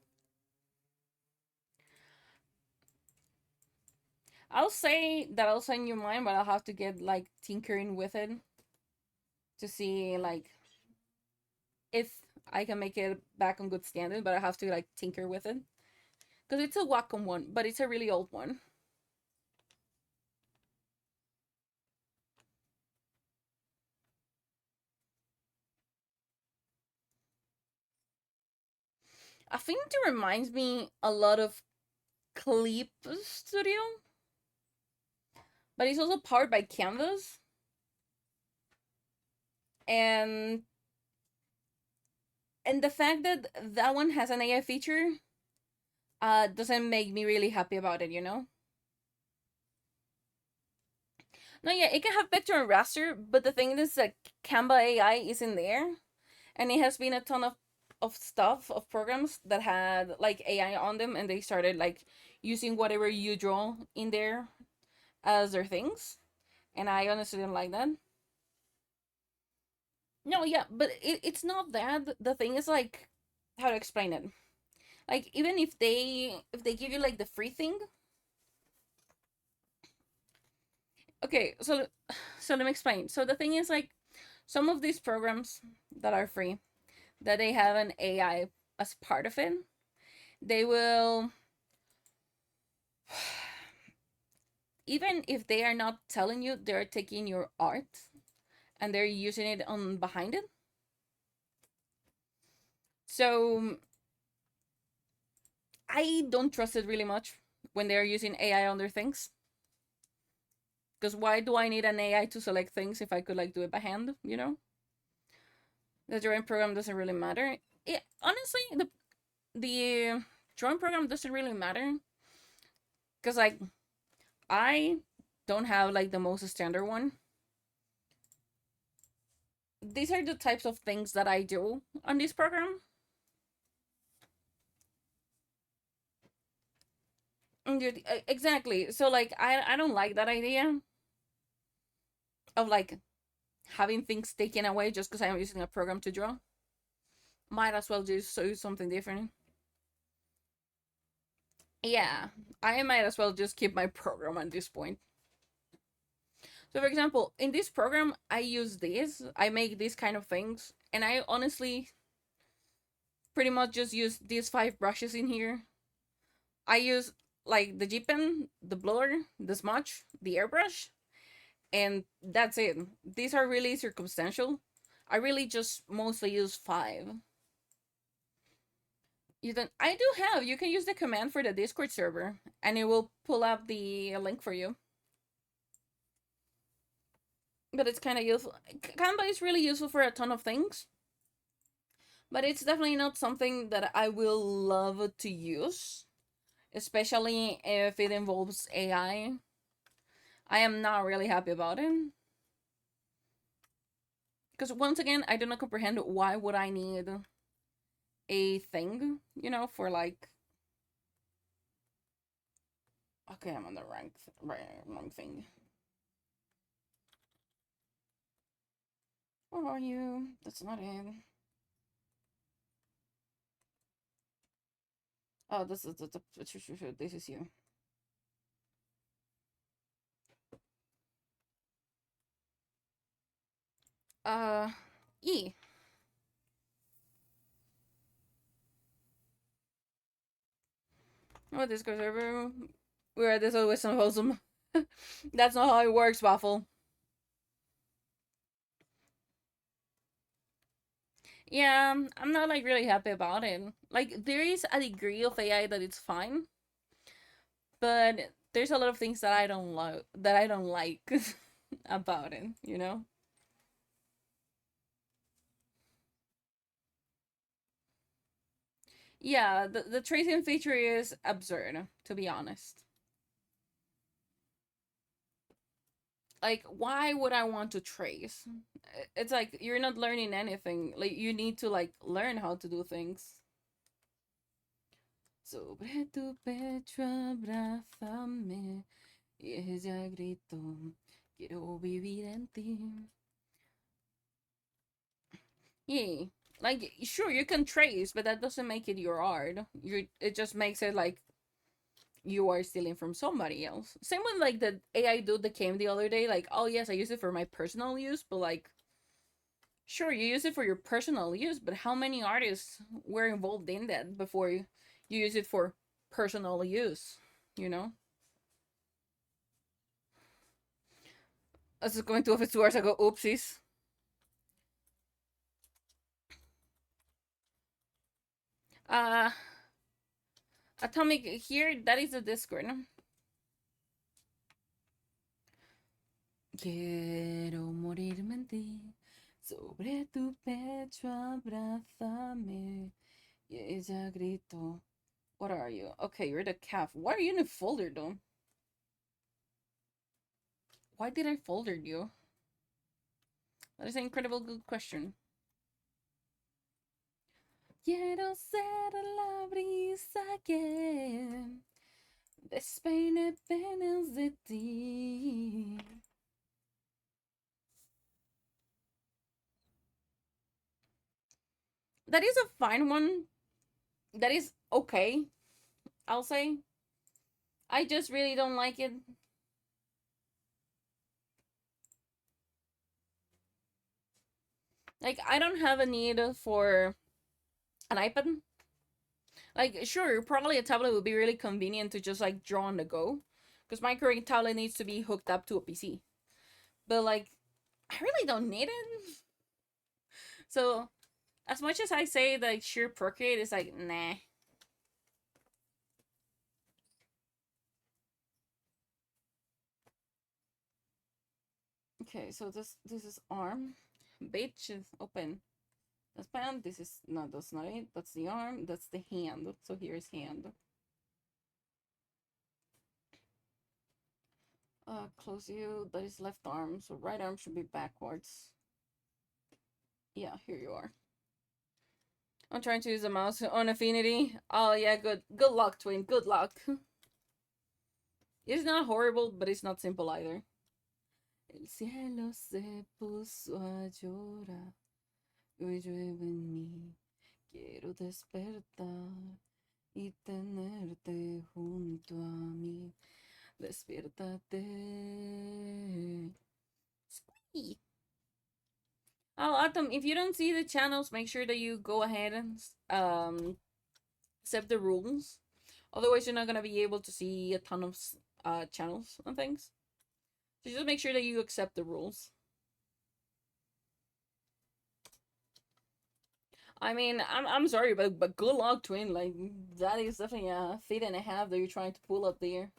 I'll say that I'll send you mine, but I'll have to get like tinkering with it to see like if I can make it back on good standard. But I have to like tinker with it because it's a Wacom one, but it's a really old one. Affinity reminds me a lot of Clip Studio, but it's also powered by Canvas. And the fact that that one has an AI feature doesn't make me really happy about it, you know? No, yeah, it can have vector and raster, but the thing is that Canva AI is in there, and it has been a ton of stuff of programs that had like AI on them, and they started like using whatever you draw in there as their things, and I honestly didn't like that. No, yeah, but it's not that. The thing is like how to explain it. Like even if they give you like the free thing, okay, so let me explain. So the thing is like some of these programs that are free, that they have an AI as part of it, they will, even if they are not telling you, they're taking your art and they're using it on behind it. So I don't trust it really much when they're using AI on their things. Because why do I need an AI to select things if I could like do it by hand? You know, the drawing program doesn't really matter. It, honestly, the drawing program doesn't really matter because like I don't have like the most standard one. These are the types of things that I do on this program. Exactly. So like I don't like that idea of like having things taken away just because I'm using a program to draw. Might as well just use something different. Yeah, I might as well just keep my program at this point. So for example, in this program, I use this, I make these kind of things, and I honestly pretty much just use these 5 brushes in here. I use like the G pen, the blur, the smudge, the airbrush, and that's it. These are really circumstantial. I really just mostly use 5. You don't. I do have. You can use the command for the Discord server, and it will pull up the link for you. But it's kind of useful. Canva is really useful for a ton of things, but it's definitely not something that I will love to use, especially if it involves AI. I am not really happy about it. Because once again, I do not comprehend why would I need a thing, you know, for like. Okay, I'm on the wrong thing. Where are you? That's not it. Oh, this is you. Uh, E. Oh, this goes over. Where there's always some wholesome. That's not how it works, Waffle. Yeah, I'm not like really happy about it. Like there is a degree of AI that it's fine, but there's a lot of things that I don't like about it, you know? Yeah, the tracing feature is absurd, to be honest. Like, why would I want to trace? It's like you're not learning anything. Like you need to like learn how to do things. Sobre tu pecho abrázame y ella gritó, quiero vivir en ti. Yeah, like sure you can trace, but that doesn't make it your art. You it just makes it like you are stealing from somebody else. Same with like the AI dude that came the other day. Like, oh yes, I use it for my personal use, but like, sure you use it for your personal use, but how many artists were involved in that before you use it for personal use? You know, I was going to office 2 hours ago. Oopsies. Uh, Atomic, here, that is the Discord. Quiero morirme en ti, sobre tu pecho abrázame. Y ella gritó. What are you? Okay, you're the calf. Why are you in a folder though? Why did I folder you? That is an incredible good question. Quiero ser la brisa que despeine penas de ti. That is a fine one. That is okay, I'll say. I just really don't like it. Like, I don't have a need for an iPad. Like, sure, probably a tablet would be really convenient to just like draw on the go, because my current tablet needs to be hooked up to a PC. But like, I really don't need it. So, as much as I say like sheer Procreate is like nah. Okay, so this is arm. Bitch is open. That's pan. This is no, that's not it. That's the arm. That's the hand. So here's hand. Close you. That is left arm. So right arm should be backwards. Yeah, here you are. I'm trying to use the mouse on Affinity. Oh yeah, good. Good luck, twin. Good luck. It's not horrible, but it's not simple either. El cielo se puso a llorar. Hoy llueve en mí. Quiero despertar y tenerte junto a mí. Despiértate. Squee. Oh, Atom, if you don't see the channels, make sure that you go ahead and accept the rules. Otherwise, you're not gonna be able to see a ton of channels and things. So just make sure that you accept the rules. I mean, I'm sorry, but good luck, twin. Like that is definitely a feat and a half that you're trying to pull up there.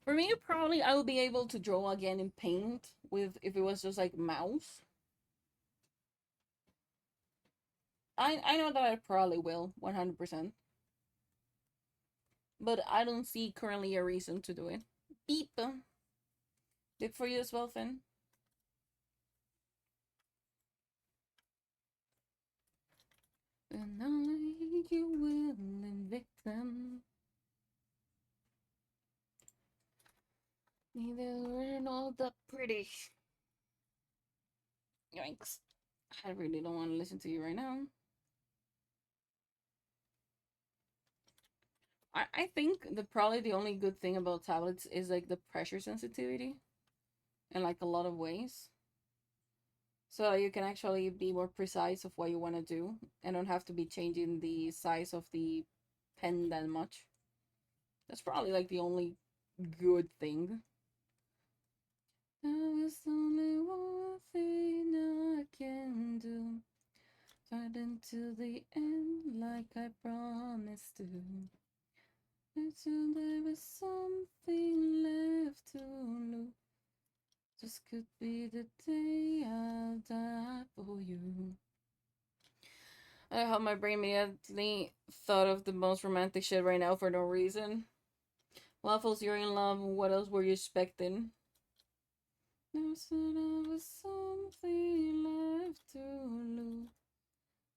For me, probably I will be able to draw again in Paint with if it was just like mouse. I know that I probably will 100%, but I don't see currently a reason to do it. Beep. Beep for you as well, Finn. And I you will evict them. Neither were all that pretty. Yikes. I really don't want to listen to you right now. I think that probably the only good thing about tablets is like the pressure sensitivity in like a lot of ways. So you can actually be more precise of what you want to do and don't have to be changing the size of the pen that much. That's probably like the only good thing. There is only one thing I can do. Fight until the end like I promised to. Until there is something left to lose. This could be the day I'll die for you. I have my brain immediately thought of the most romantic shit right now for no reason. Waffles, you're in love. What else were you expecting? Never said there was something left to lose.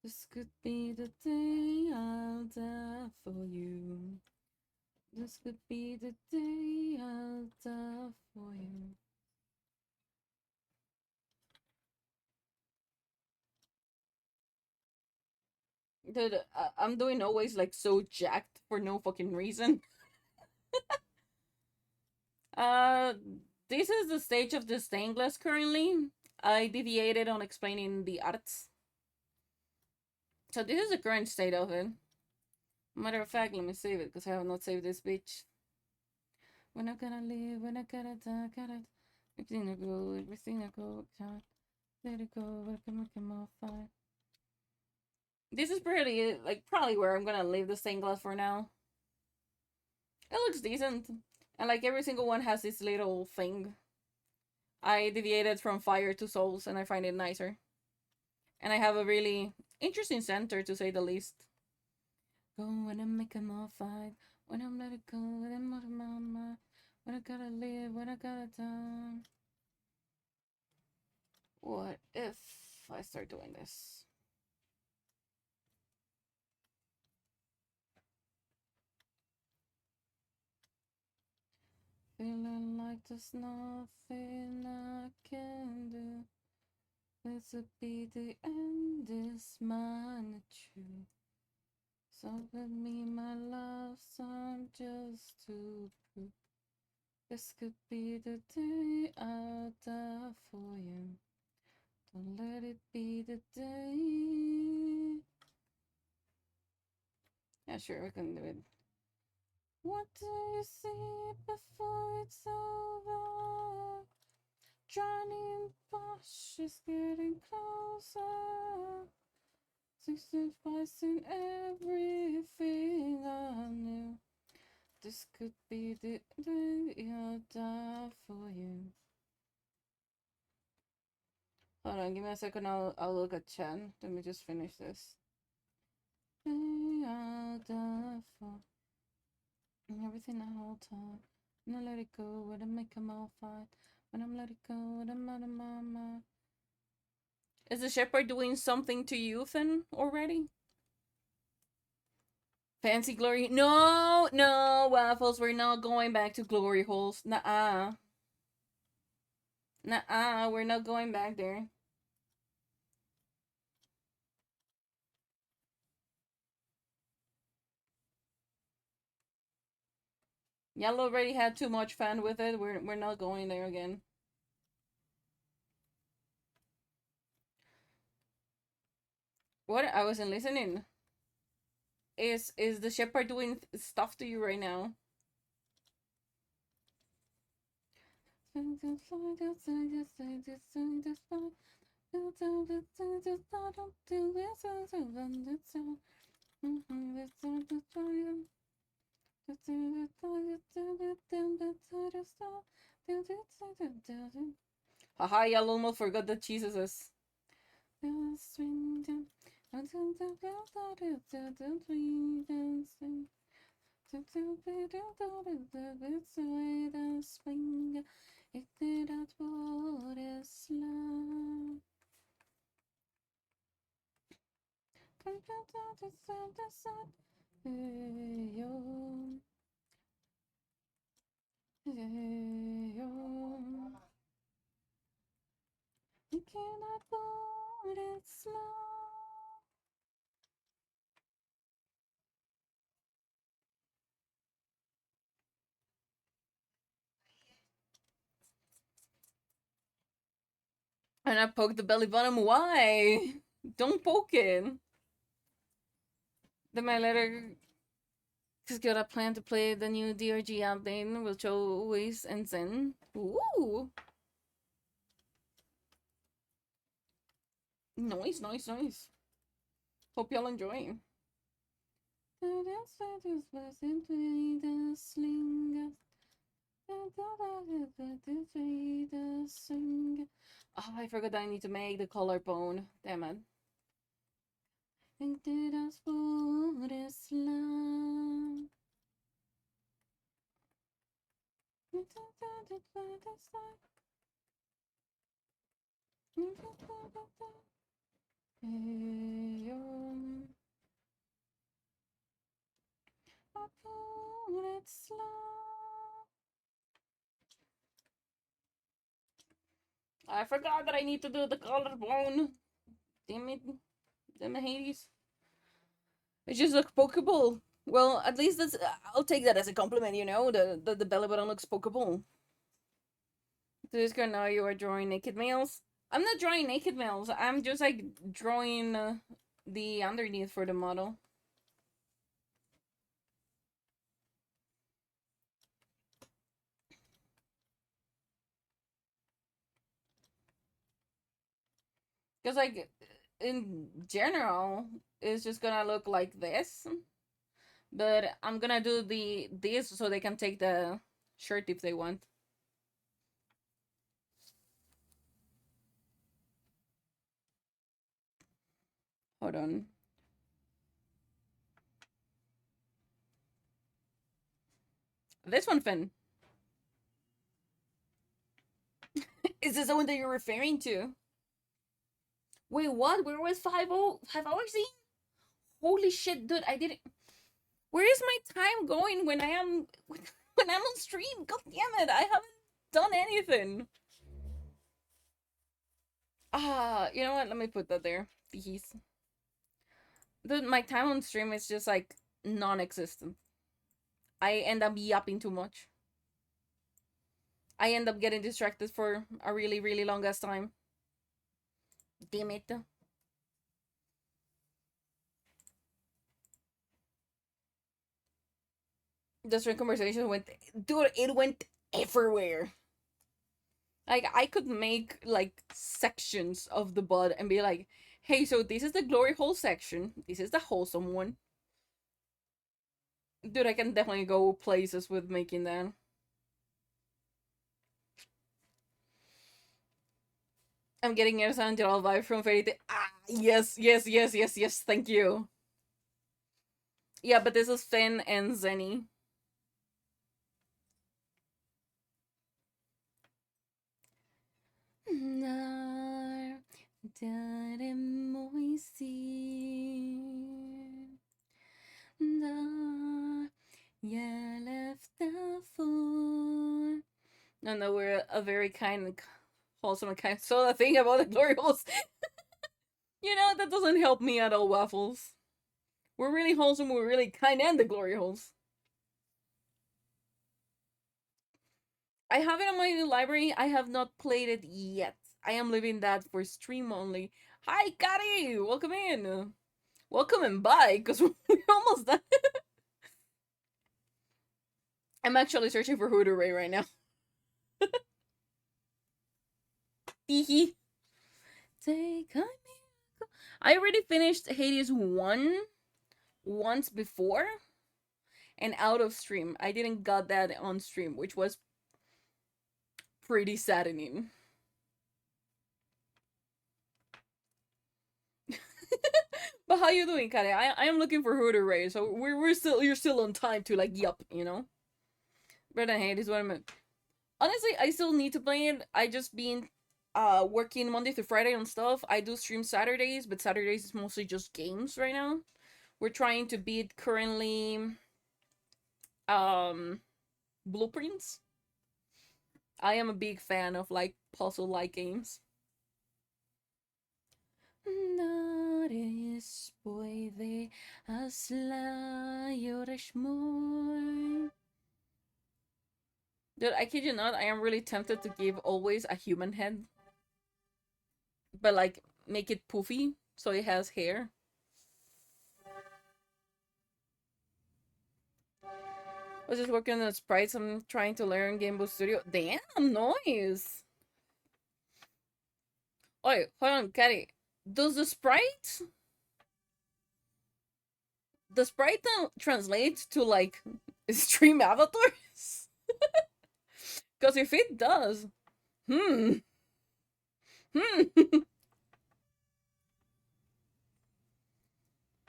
This could be the day I'll die for you. This could be the day I'll die for you. Dude, I'm doing always like so jacked for no fucking reason. Uh, this is the stage of the stained glass currently. I deviated on explaining the arts. So this is the current state of it. Matter of fact, let me save it because I have not saved this bitch. When I gotta live, when I gotta die, gotta everything I go, everything I go, can't let it go, but I can make them all fine. This is pretty, like, probably where I'm gonna leave the stained glass for now. It looks decent. And, like, every single one has this little thing. I deviated from fire to souls, and I find it nicer. And I have a really interesting center, to say the least. Go when I make 'em all fight. When I'm let it go, when I'm out of my mind. When I gotta live, when I gotta die. What if I start doing this? Feeling like there's nothing I can do. This would be the end, is mine the truth. So with me, my love song just to prove. This could be the day I'll die for you. Don't let it be the day. Yeah, sure, we can do it. What do you see before it's over? Drowning bush is getting closer. Sacrificing everything I knew. This could be the day I'll die for you. Hold on, give me a second. I'll look at chat. Let me just finish this. Day I'll die for everything I hold tight. When I let it go, when I make 'em all fight. When I'm let it go, when I'm out of my mind. Is the shepherd doing something to you, Finn, already? Fancy glory? No, no, Waffles. We're not going back to glory holes. Nuh-uh. Nuh-uh. We're not going back there. Y'all already had too much fun with it. We're not going there again. What? I wasn't listening. Is the shepherd doing stuff to you right now? Haha, y'all almost forgot the Jesus. You cannot board it slow. And I poked the belly button. Why? Don't poke it. Then my letter. Cause got a plan to play the new DRG update, which always ends in. Ooh. Nice, nice, nice. Hope y'all enjoy. Oh, I forgot that I need to make the collarbone. Damn it. I pulled it slow. I forgot that I need to do the collarbone. Damn it. Damn it, Hades. It just looks pokeable. Well, at least that's. I'll take that as a compliment, you know? The belly button looks pokeable. So this girl, now you are drawing naked males. I'm not drawing naked males. I'm just like drawing the underneath for the model. Because, like, in general, it's just gonna look like this. But I'm gonna do this so they can take the shirt if they want. Hold on. This one, Finn. Is this the one that you're referring to? Wait, what? Where was 5 hours in? Holy shit, dude! I didn't. Where is my time going when I am when I'm on stream? God damn it! I haven't done anything. You know what? Let me put that there. Please. Dude, my time on stream is just like non-existent. I end up yapping too much. I end up getting distracted for a really, really long ass time. Damn it. The stream conversation went, dude, it went everywhere. Like, I could make, like, sections of the bud and be like, hey, so this is the glory hole section. This is the wholesome one. Dude, I can definitely go places with making that. I'm getting a Angel vibe from Fairy Tail. Ah, yes, yes, yes, yes, yes, thank you. Yeah, but this is Finn and Zenny. No, we're a very kind, wholesome and kind. So the thing about the glory holes, that doesn't help me at all, Waffles. We're really wholesome, we're really kind, and the glory holes. I have it on my library. I have not played it yet. I am leaving that for stream only. Hi, Kari! Welcome in. Welcome and bye, because we're almost done. I'm actually searching for Hoodoo Ray right now. Teehee. Take a miracle. I already finished Hades 1 once before and out of stream. I didn't got that on stream, which was pretty saddening. But how you doing, Kare? I am looking for Hoodoo Ray, so you're still on time to like yup, Bread and Hades, what I meant. Honestly, I still need to play it. I just been working Monday through Friday on stuff. I do stream Saturdays, but Saturdays is mostly just games right now. We're trying to beat currently blueprints. I am a big fan of like puzzle like games. Dude, I kid you not, I am really tempted to give always a human head. But like make it poofy so it has hair. I was just working on sprites. I'm trying to learn Game Boy Studio. Damn, noise. Oi, hold on, Caddy. Does the sprite translate to like stream avatars? Because if it does, hmm.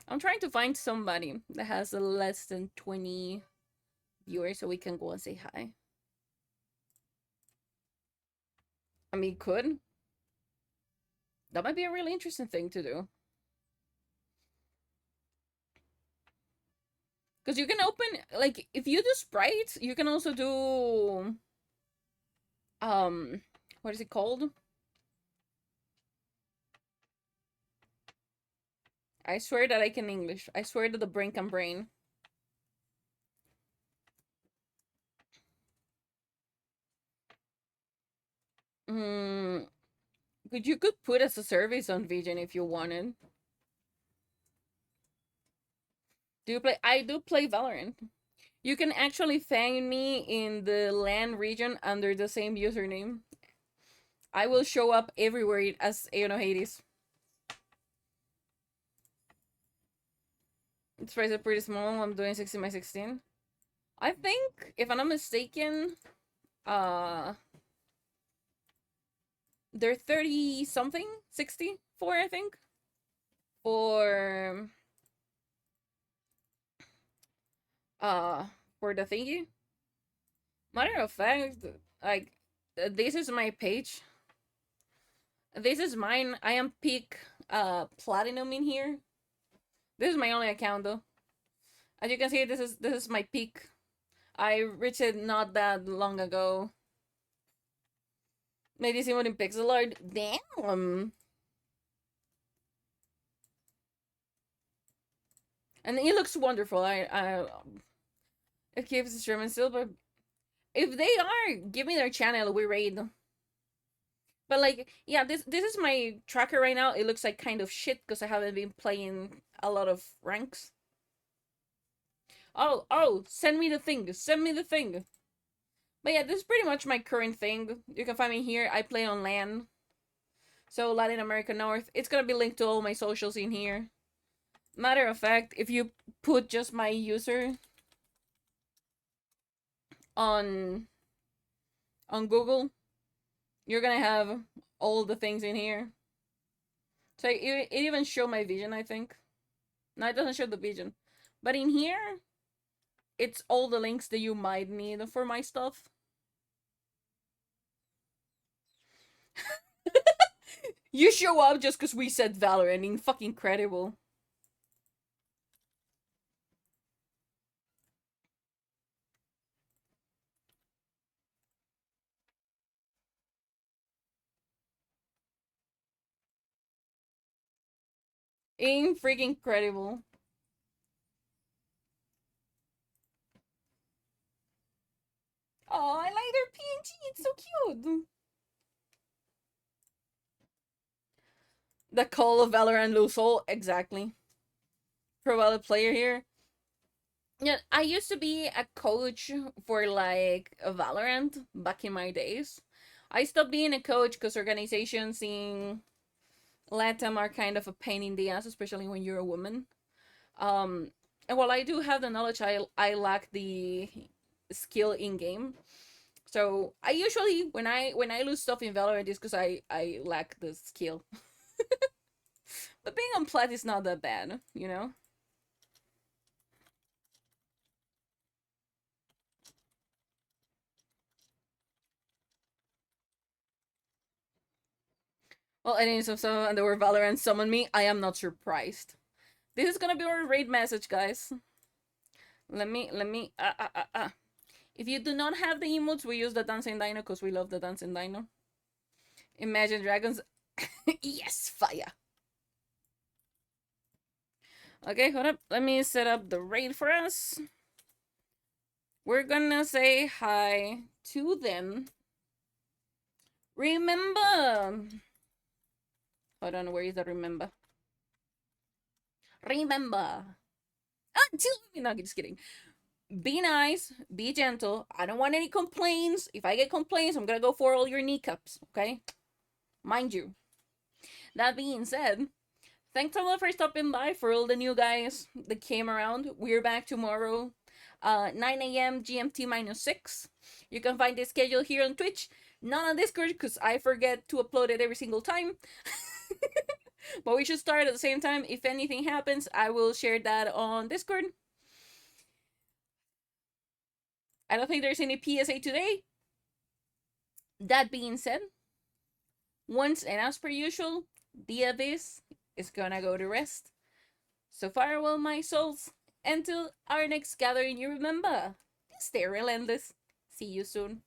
I'm trying to find somebody that has less than 20 viewers so we can go and say hi. I mean, could. That might be a really interesting thing to do. Because you can open, like, if you do sprites, you can also do, what is it called? I swear that I can English. I swear that the brain can brain. Mm, you could put as a service on VGen if you wanted. Do you play? I do play Valorant. You can actually find me in the LAN region under the same username. I will show up everywhere as Hades. Space is pretty small. I'm doing 16 by 16. I think, if I'm not mistaken, uh, they're 30 something, 64, I think, for uh for the thingy. Matter of fact, like this is my page. This is mine. I am peak platinum in here. This is my only account though. As you can see, this is my peak. I reached it not that long ago. Maybe someone in pixel art. Damn. And it looks wonderful. It keeps streaming still, but if they are, give me their channel. We raid. But like, yeah, this is my tracker right now. It looks like kind of shit because I haven't been playing a lot of ranks. Oh, send me the thing. Send me the thing. But yeah, this is pretty much my current thing. You can find me here. I play on LAN. So Latin America North. It's gonna be linked to all my socials in here. Matter of fact, if you put just my user on Google, you're gonna have all the things in here. So it even show my vision, I think. No, it doesn't show the vision. But in here, it's all the links that you might need for my stuff. You show up just because we said Valorant. Fucking incredible. Freaking incredible. Oh, I like their PNG. It's so cute. The call of Valorant Lusol. Exactly. Pro Valor player here. Yeah, I used to be a coach for like a Valorant back in my days. I stopped being a coach because organizations in Latam are kind of a pain in the ass, especially when you're a woman. Um, and while I do have the knowledge, I lack the skill in game. So I usually when I lose stuff in Valorant is because I lack the skill. But being on plat is not that bad, you know. Well, any of so and the word Valorant summoned me. I am not surprised. This is gonna be our raid message, guys. Let me. If you do not have the emotes, we use the dancing dino because we love the dancing dino. Imagine Dragons. Yes, fire. Okay, hold up. Let me set up the raid for us. We're gonna say hi to them. Remember. Hold on, where is the remember? Remember. Until no, just kidding. Be nice, be gentle. I don't want any complaints. If I get complaints, I'm gonna go for all your kneecaps, okay? Mind you. That being said, thanks a lot for stopping by. For all the new guys that came around, we're back tomorrow, 9 a.m. GMT -6. You can find the schedule here on Twitch, not on Discord because I forget to upload it every single time. But we should start at the same time. If anything happens, I will share that on Discord. I don't think there's any PSA today. That being said, once and as per usual, the abyss is gonna go to rest. So farewell, my souls. Until our next gathering, you remember, stay relentless. See you soon.